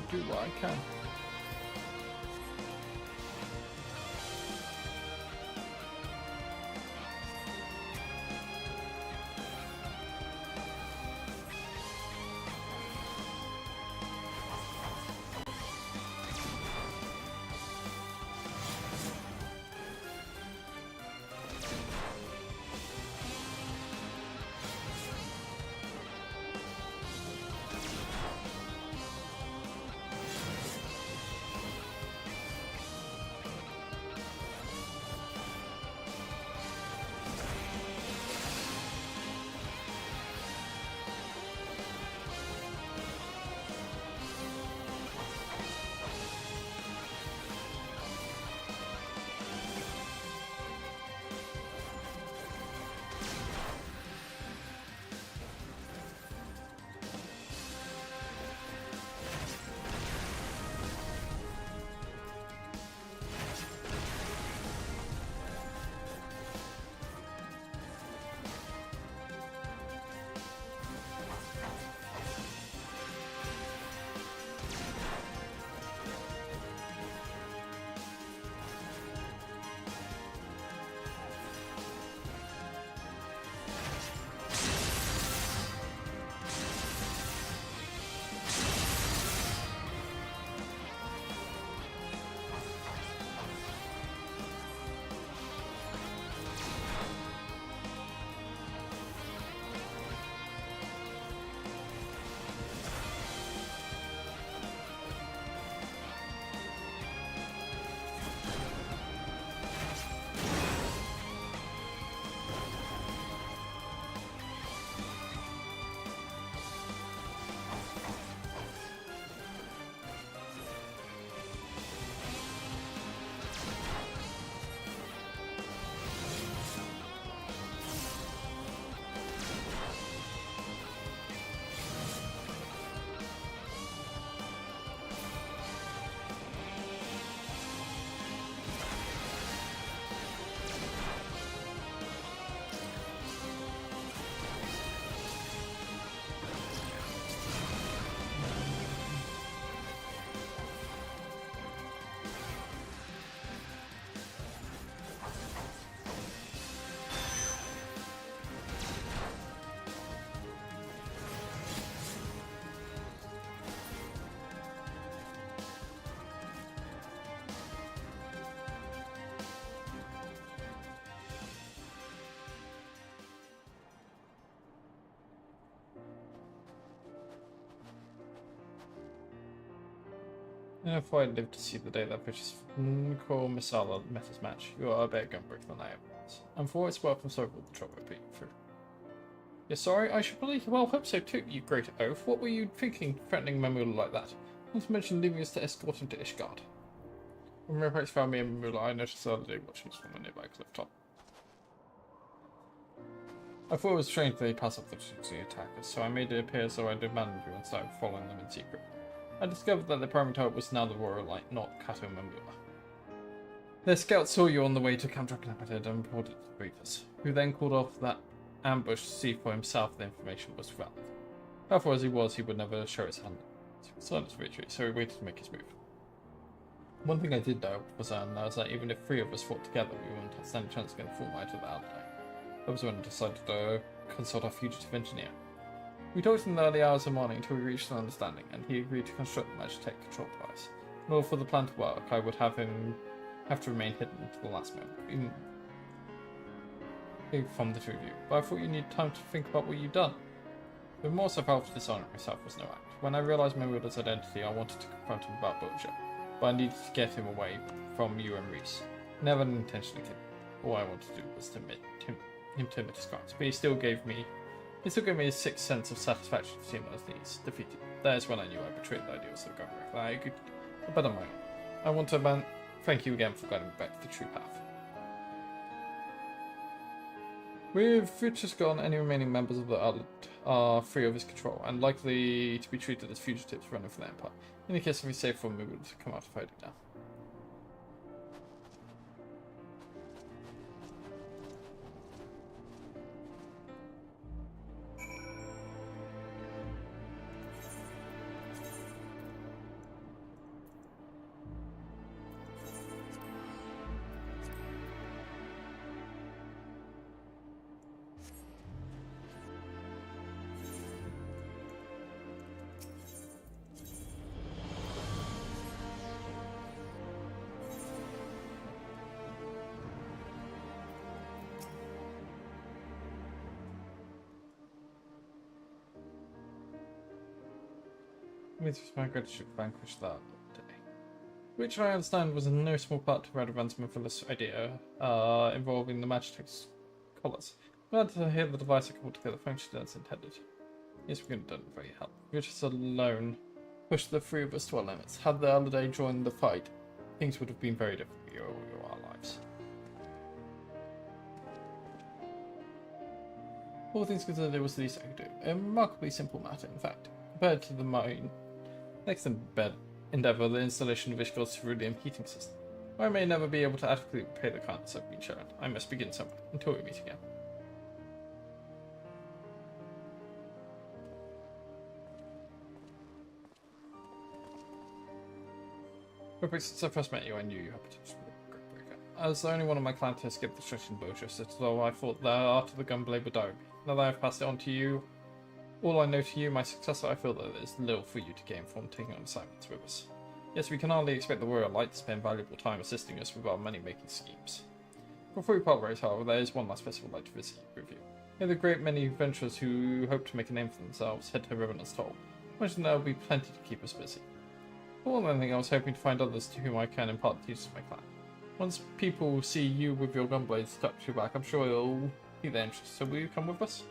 Do what I can. And if I live to see the day that British Nicole Misala met his match, you are a better gunbreaker than I am. And for what it's worth, I'm sorry for the trouble I put you through. You're sorry? I should believe you. Well, hope so too, you great oaf. What were you thinking, threatening Mamula like that? Not to mention leaving us to escort him to Ishgard. When Repex found me and Mamula, I noticed the other day watching us from a nearby cliff top. I thought it was strange that they passed up the to attack us, so I made it appear as though I demanded you and started following them in secret. I discovered that the primary target was now the Royal Light, not Kato Mamula. Their scouts saw you on the way to Count Draculapated and reported to the briefers, who then called off that ambush to see for himself the information was valid. Powerful as he was, he would never show his hand. He was silent victory, so he waited to make his move. One thing I did know was that even if 3 of us fought together, we wouldn't have stand a chance against the full might of the Allied. That was when I decided to consult our fugitive engineer. We talked in the early hours of the morning until we reached an understanding, and he agreed to construct the Magitech control device. In order for the plan to work, I would have to remain hidden until the last moment, even from the two of you. But I thought you needed time to think about what you'd done. The remorse I felt for dishonoring myself was no act. When I realised Mamula's identity, I wanted to confront him about Butcher, but I needed to get him away from you and Reese. Never an intention to kill him. All I wanted to do was to admit him to admit his crimes, but he still gave me a sixth sense of satisfaction to see him as these defeated. That is when I knew I betrayed the ideals of government. I could bet on my own. I want to thank you again for guiding me back to the true path. With Future's gone, any remaining members of the Allied are free of his control and likely to be treated as fugitives running for the Empire. In the case of his safe for me, would come out of hiding now. With my gratitude vanquished that day. Which I understand was in no small part to Radovan's marvelous idea involving the Magitech's collars. Glad to hear the device I cobbled together functioned as intended. Yes, we couldn't have done it without your help. You just alone pushed the 3 of us to our limits. Had the other day joined the fight, things would have been very different for our lives. All things considered, it was the least I could do. A remarkably simple matter, in fact, compared to the mine. Next in bed, endeavour the installation of Ishgard's cerulean heating system. I may never be able to adequately repay the kindness I've been shown. I must begin somewhere, until we meet again. Since I first met you, I knew you had potential to be a great breaker. As the only one of my clan to escape the destruction of Boja, so I thought the art of the gunblade would die with me. Now that I've passed it on to you, all I know to you, my successor, I feel that there's little for you to gain from taking on assignments with us. Yes, we can hardly expect the Royal Light to spend valuable time assisting us with our money-making schemes. Before we part ways, however, there is one last festival I'd like to visit with you. There are the great many adventurers who hope to make a name for themselves head to Revenant's Toll. I imagine there will be plenty to keep us busy. More than anything, I was hoping to find others to whom I can impart the teachings of my clan. Once people see you with your gunblades tucked to your back, I'm sure it'll be their interest. So will you come with us?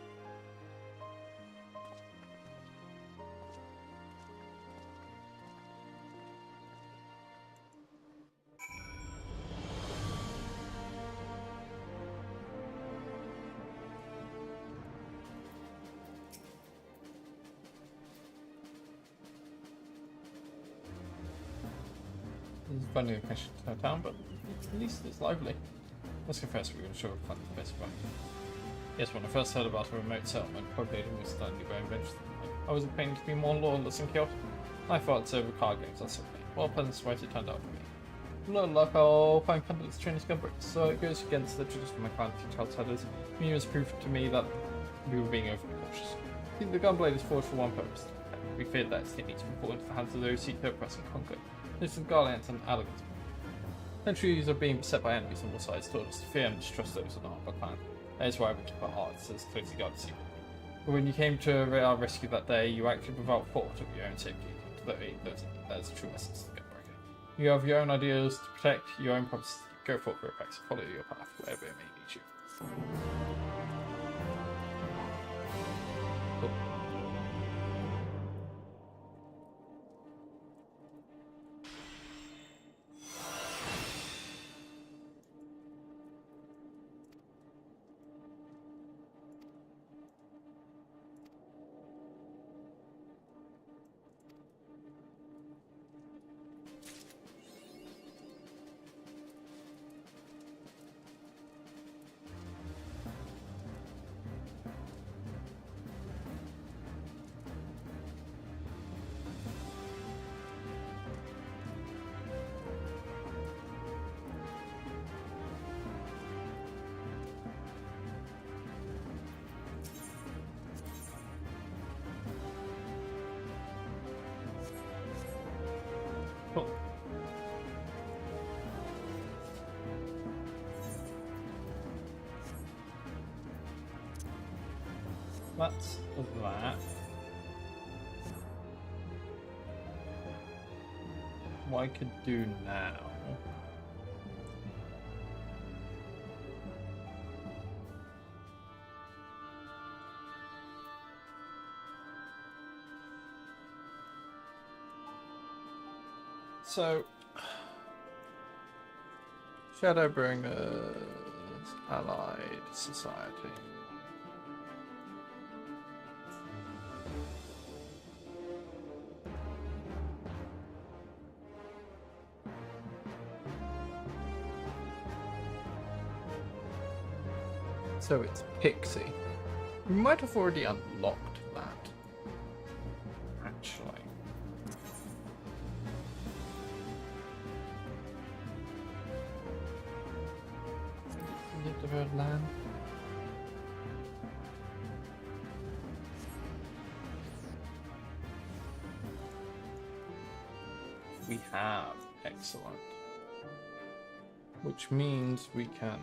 It's funny the question to town, but at least it's lively. Let's confess we were sure of finding the best fight. Yes, when I first heard about a remote settlement populated with slightly very adventurous, I was planning to be more lawless and chaotic. I thought so with card games, that's something. Well, pleasant surprise it turned out for me. With a little luck, I'll find candidates to train as gunbreakers, so it goes against the tradition of my clan to teach outsiders. It was proof to me that we were being overly cautious. I think the gunblade is forged for one purpose. We feared that its techniques would fall into the hands of those who seek to oppress and conquer. This is Garlands and arrogance. Centuries of being beset by enemies on all sides taught us to fear and distrust those in our clan. That is why we keep our hearts as closely guarded secret. But when you came to our rescue that day, you acted without thought of your own safety. To that is the true essence of the gunbreaker. You have your own ideas to protect your own properties. Go forth for effects. Follow your path wherever it may lead you. Cool. Cool. That's that. What I could do now. So, Shadowbringers Allied Society. So it's Pixie. We might have already unlocked that. Actually. Delivered land. We have. Excellent. Which means we can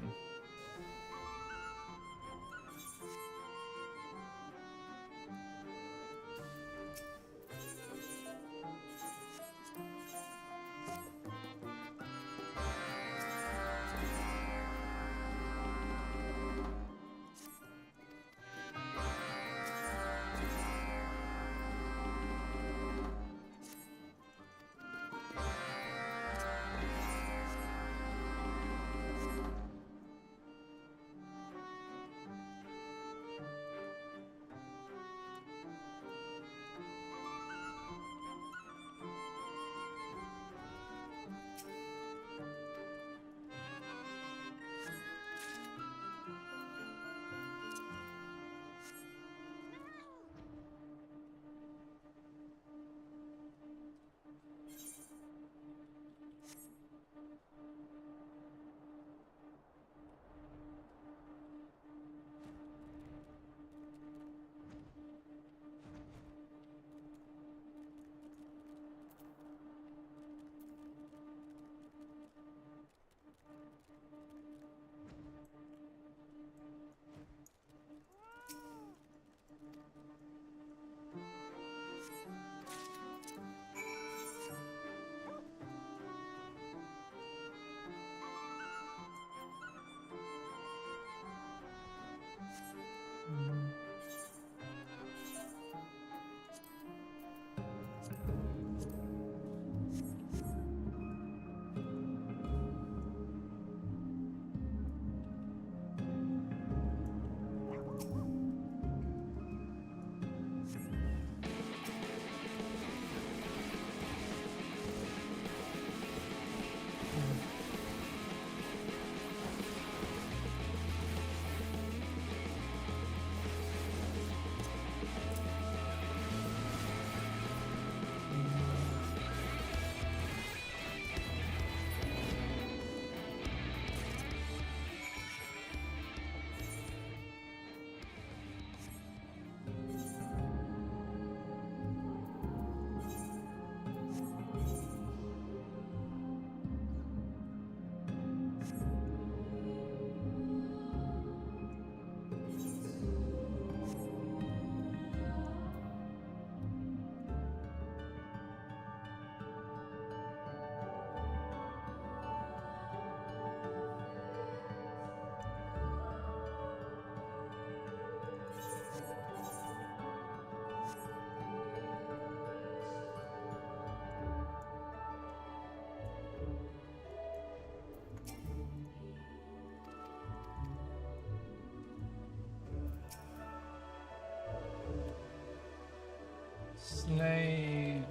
Snail.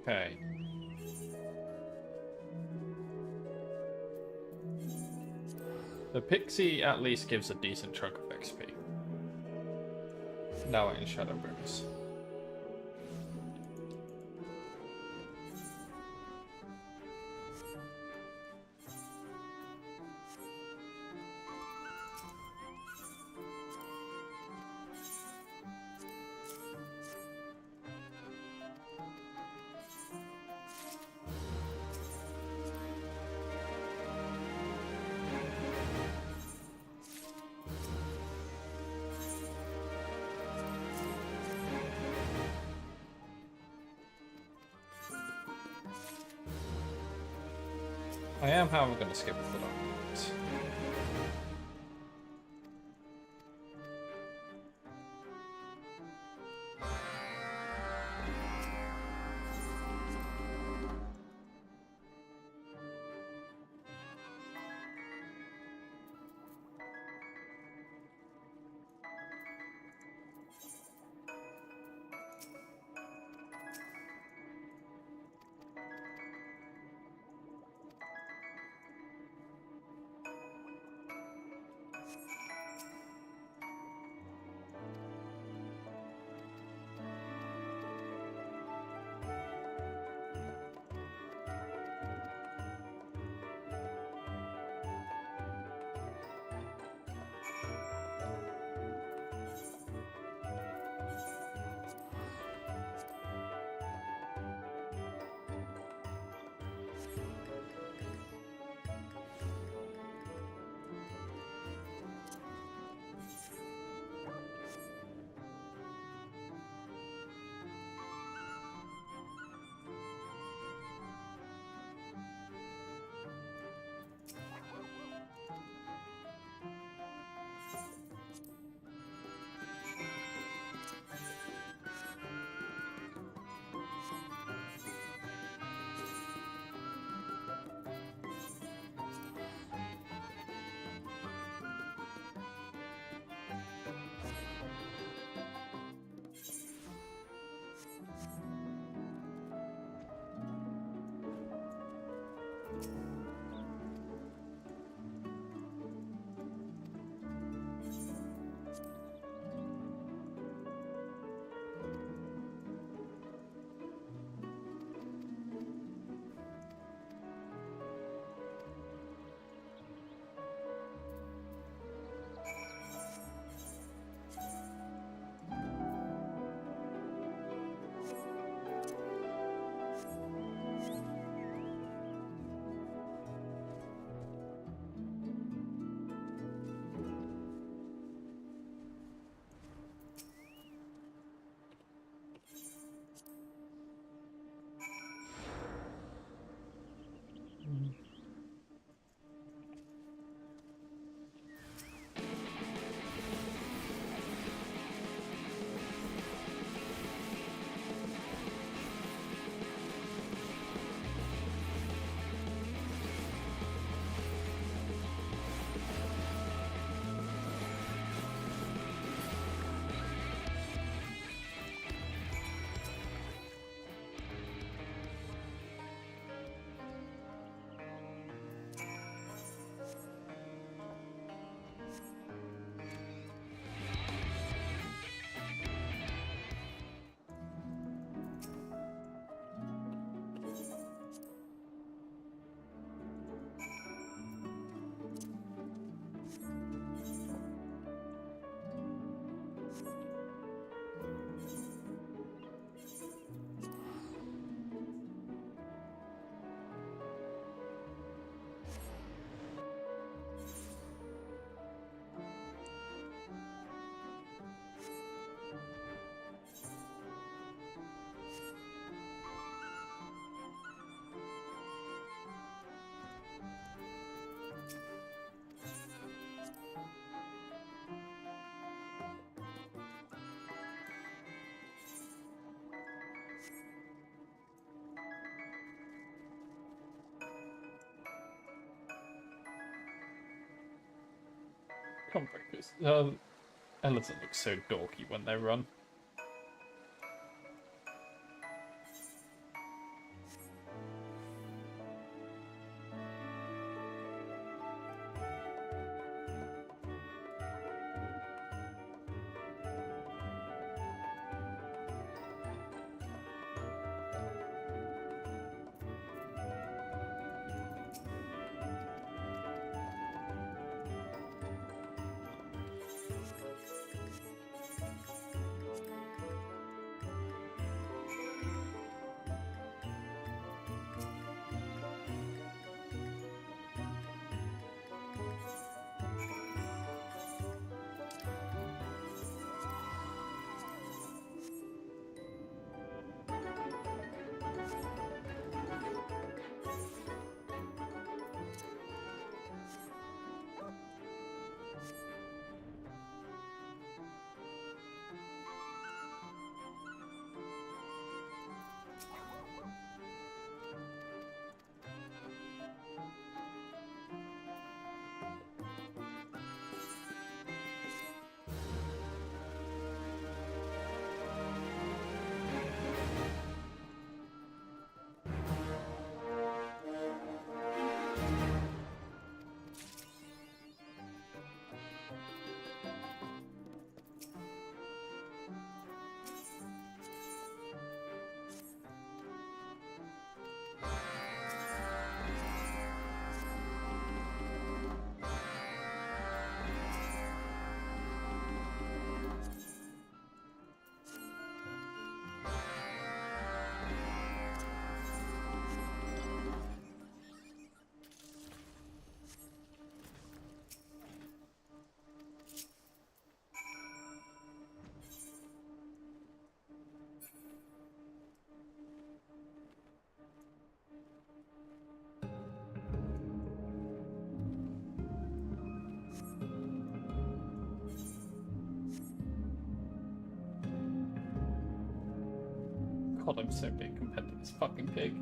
Okay. The pixie at least gives a decent chunk of XP. Now in Shadow Brims. I am, however, going to skip the last. Come breakfast. Elephant looks so dorky when they run. God, I'm so big compared to this fucking pig.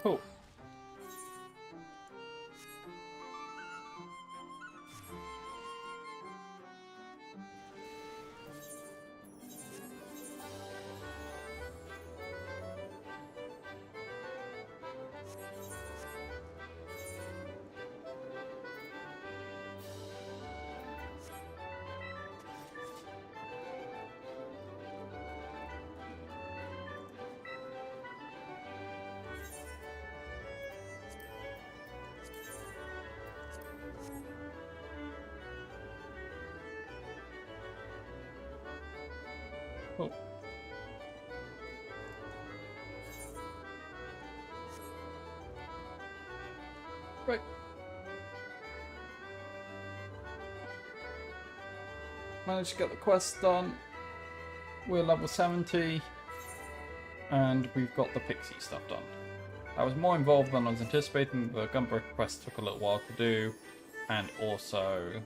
Cool. Cool. Right. Managed to get the quest done. We're level 70. And we've got the pixie stuff done. I was more involved than I was anticipating. The Gunbreaker quest took a little while to do. And also,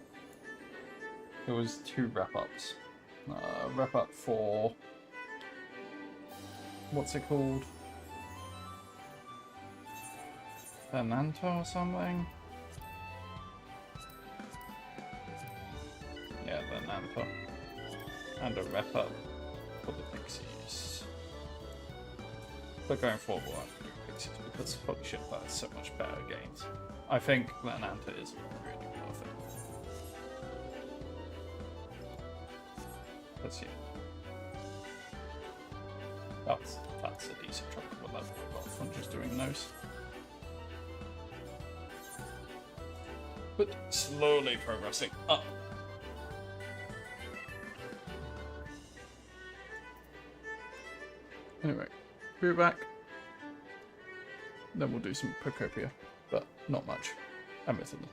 there was 2 wrap-ups. Wrap-up for... what's it called? Fernando or something? Yeah, Fernando. And a wrap-up for the pixies. But going forward, we'll have to do pixies because holy shit, that's so much better games. I think Fernando is really worth it. Let's see. That's a decent chunk of a level I got from just doing those. But slowly progressing up. Anyway, be right back. Then we'll do some Pokopia, but not much, admittedly.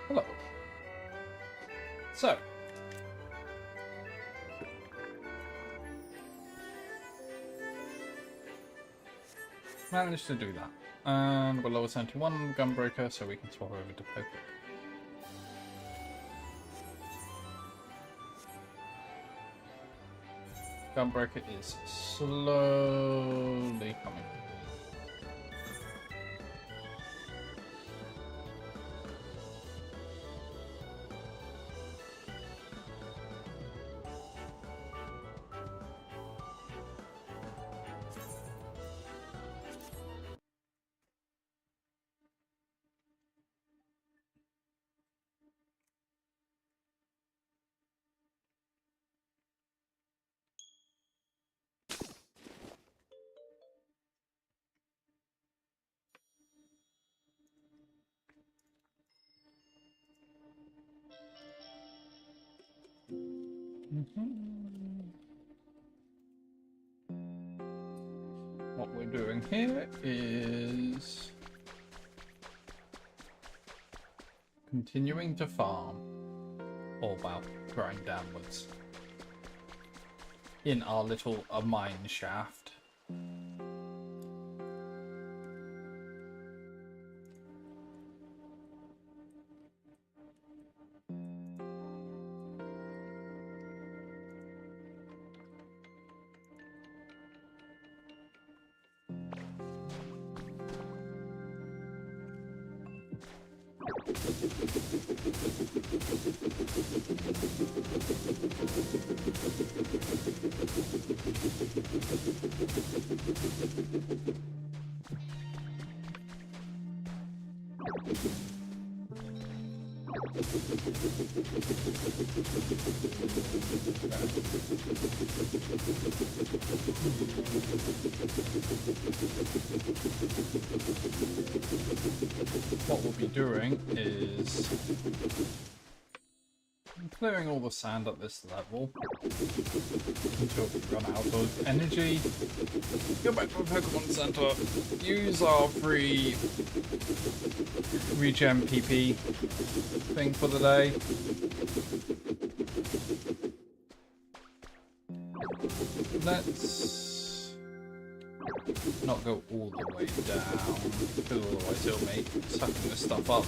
Hello. So. Managed to do that. And we're level 71 Gunbreaker, so we can swap over to Pokopia. Gunbreaker is slowly coming. What we're doing here is continuing to farm, or well, growing downwards in our little mine shaft. What we'll be doing is clearing all the sand at this level until we run out of energy. Go back to the Pokemon Center, use our free regen PP thing for the day. Let's not go all the way down, because otherwise it'll make sucking this stuff up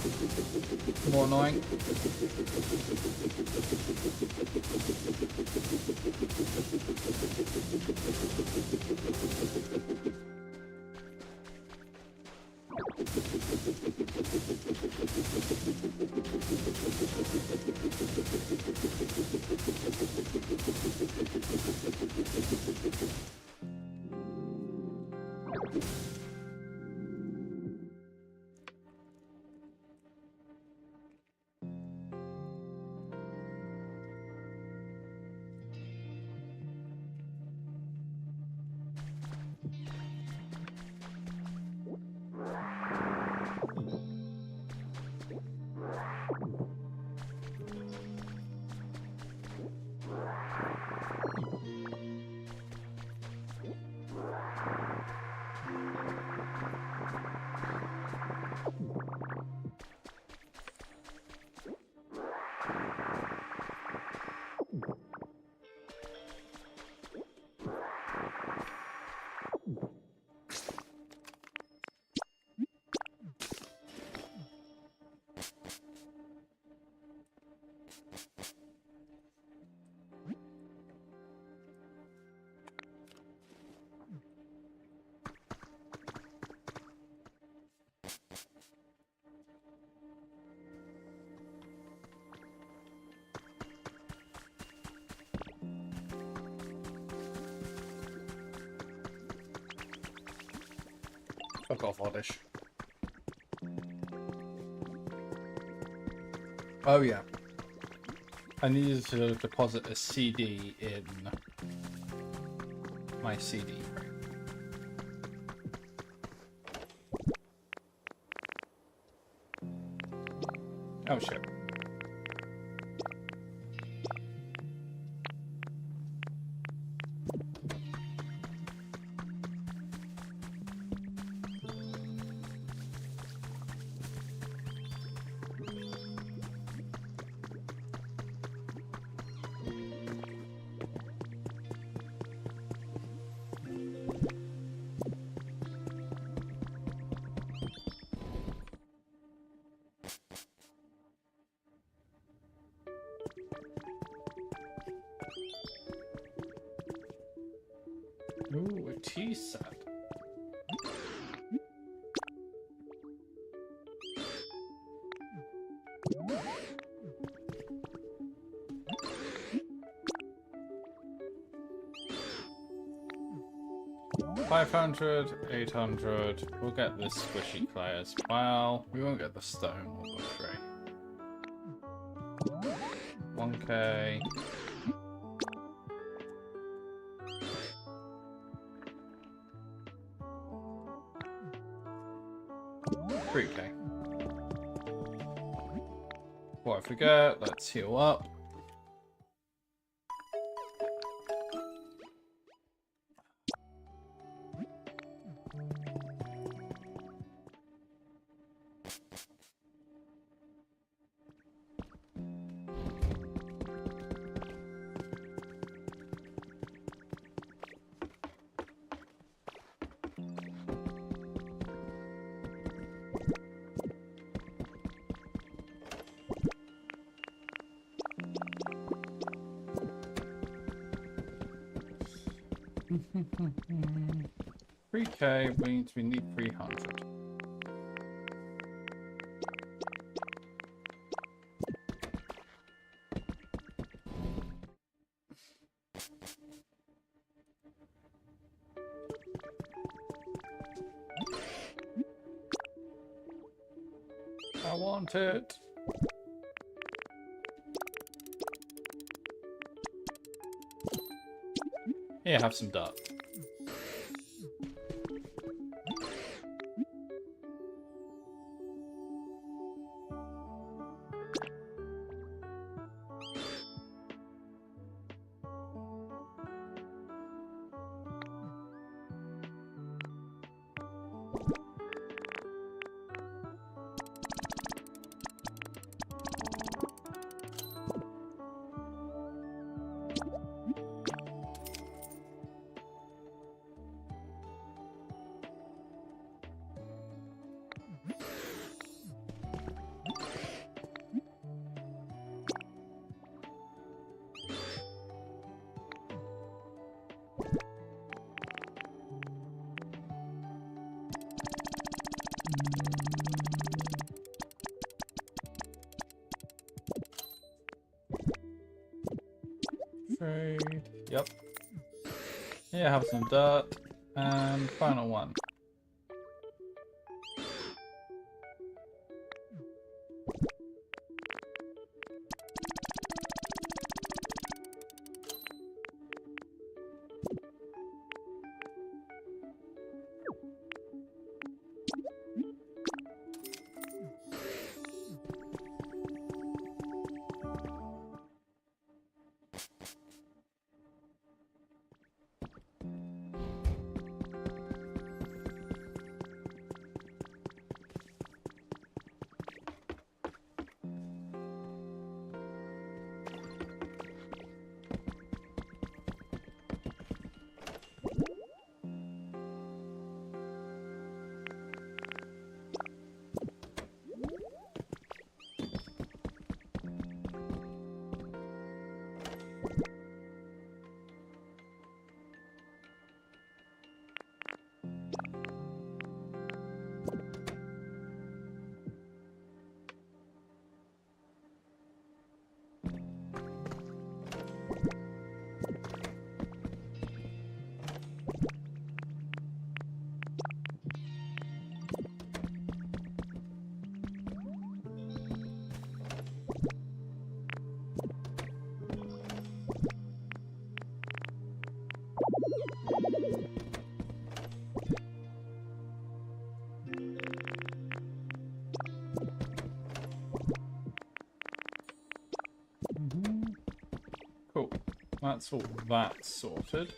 more annoying. Fuck off, Oddish. Oh yeah. I needed to deposit a CD in my CD. Oh shit. Ooh, a tea set. $500, $800. We'll get this squishy clay as well. We won't get the stone or the tree. $1K. $3K. Before I forget, let's heal up. $3K means we need 300. I want it. Here, have some dirt. Trade. Yep. Here, have some dirt. And final one. Cool. That's all that sorted.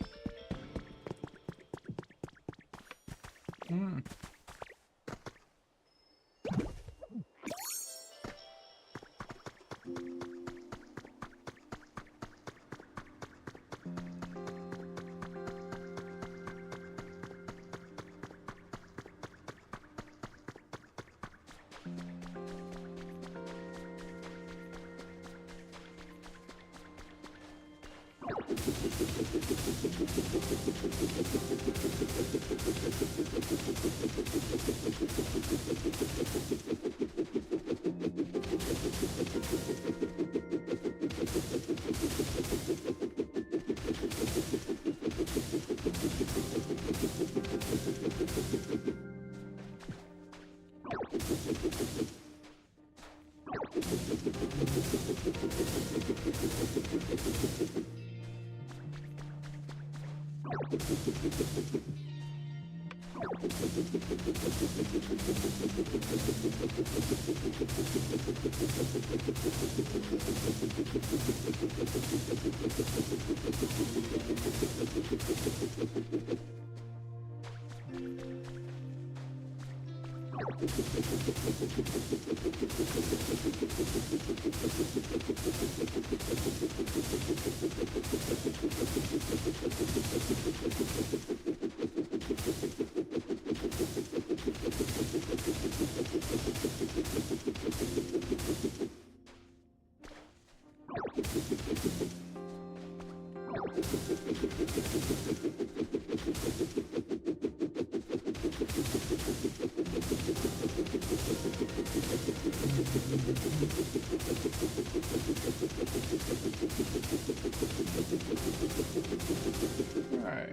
Right.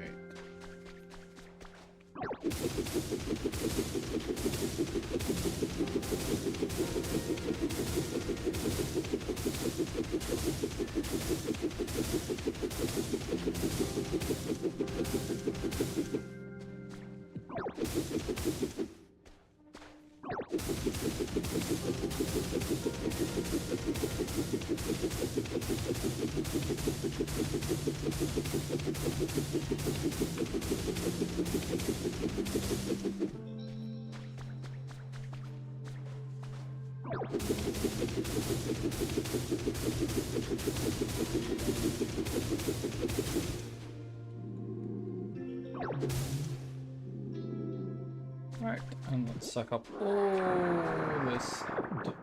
Right, and let's suck up all this sand.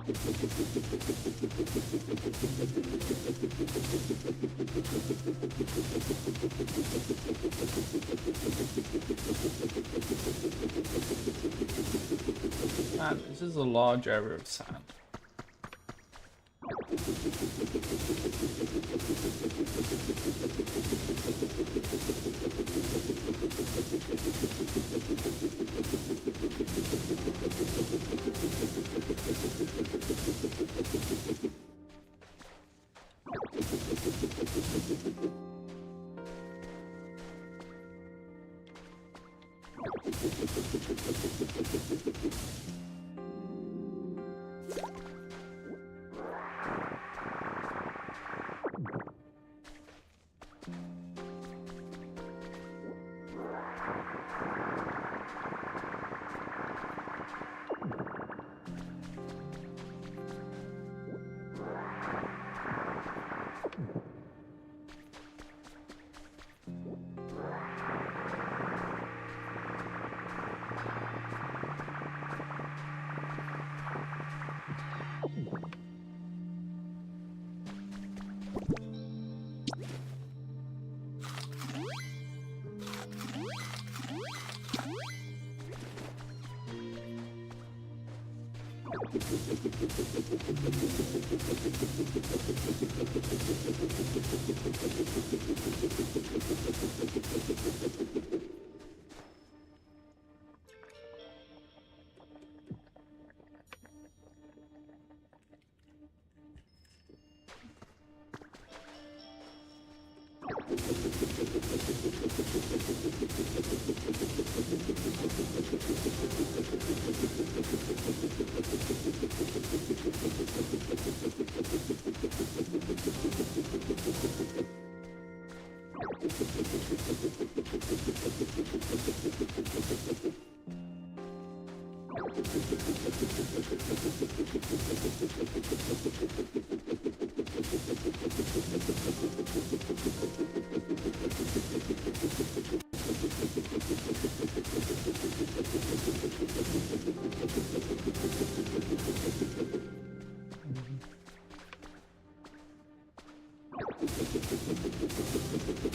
Man, this is a large area of sand.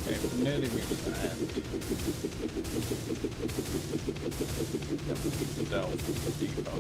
Okay, we've nearly reached the end. Then we need to delve deeper.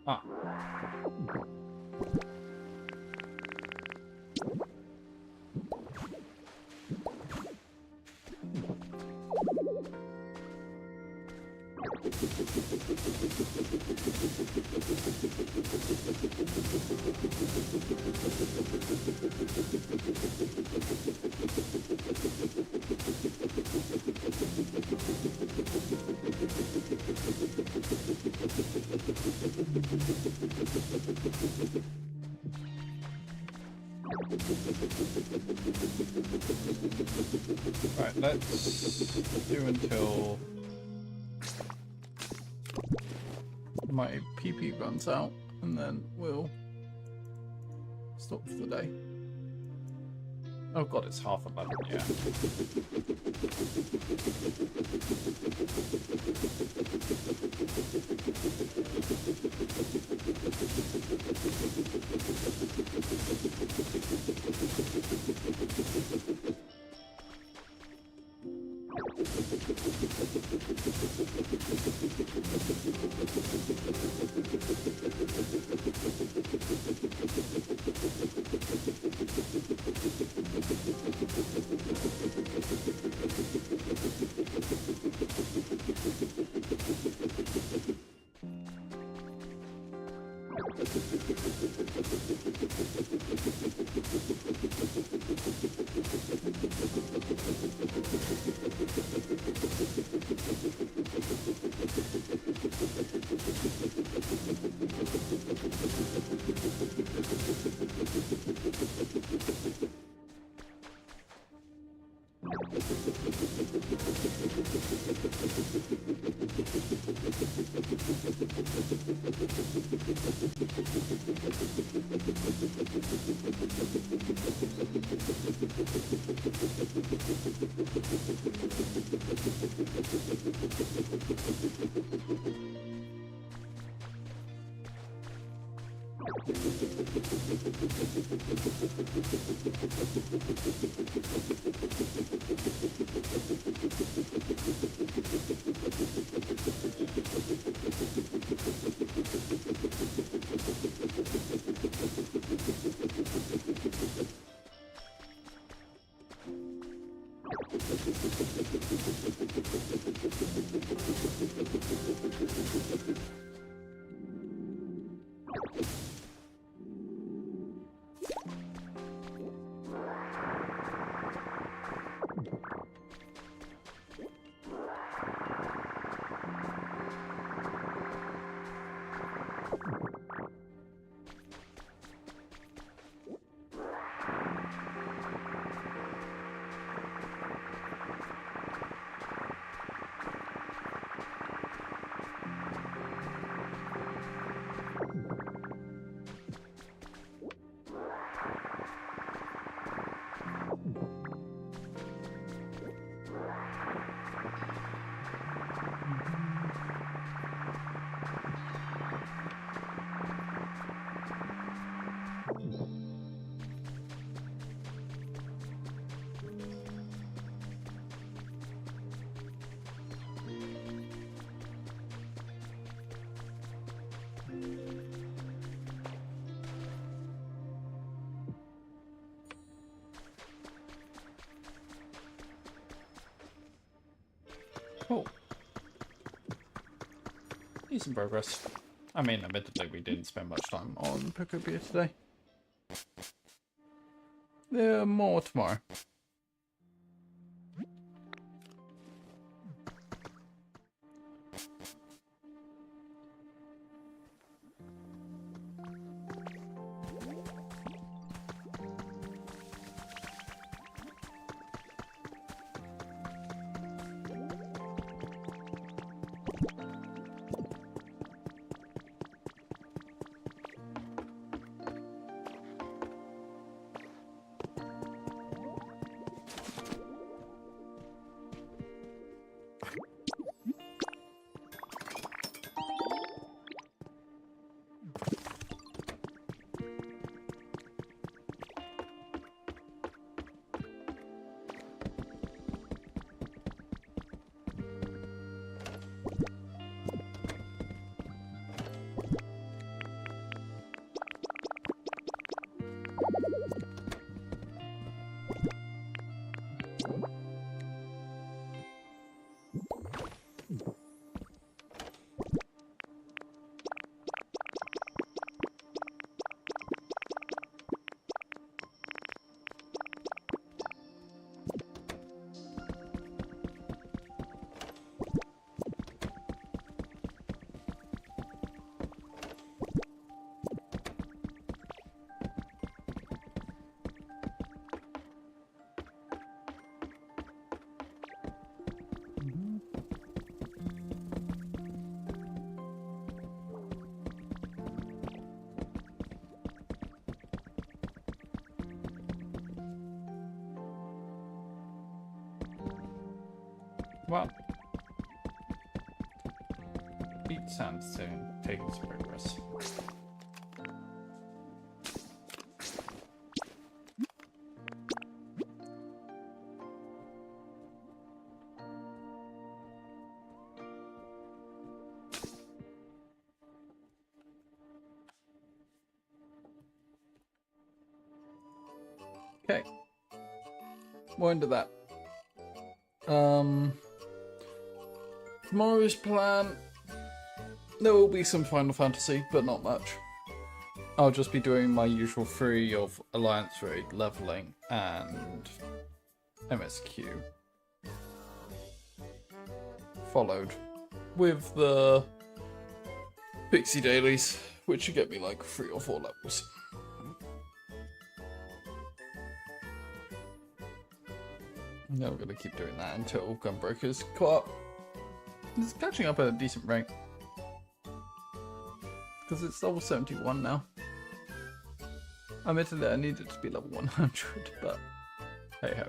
Ah. Right, let's do until my PP runs out, and then we'll stop for the day. Oh god, it's 11:30, yeah. Cool. Decent progress. I mean, admittedly, we didn't spend much time on Pokopia today. There are more tomorrow. Well, beat sandstone, taking some progress. Okay, more into that. Tomorrow's plan, there will be some Final Fantasy, but not much. I'll just be doing my usual 3 of Alliance Raid, leveling, and MSQ. Followed with the Pixie Dailies, which should get me like 3 or 4 levels. And then we're going to keep doing that until Gunbreaker's caught up. It's catching up at a decent rate. Because it's level 71 now. Admittedly, I needed it to be level 100, but hey ho.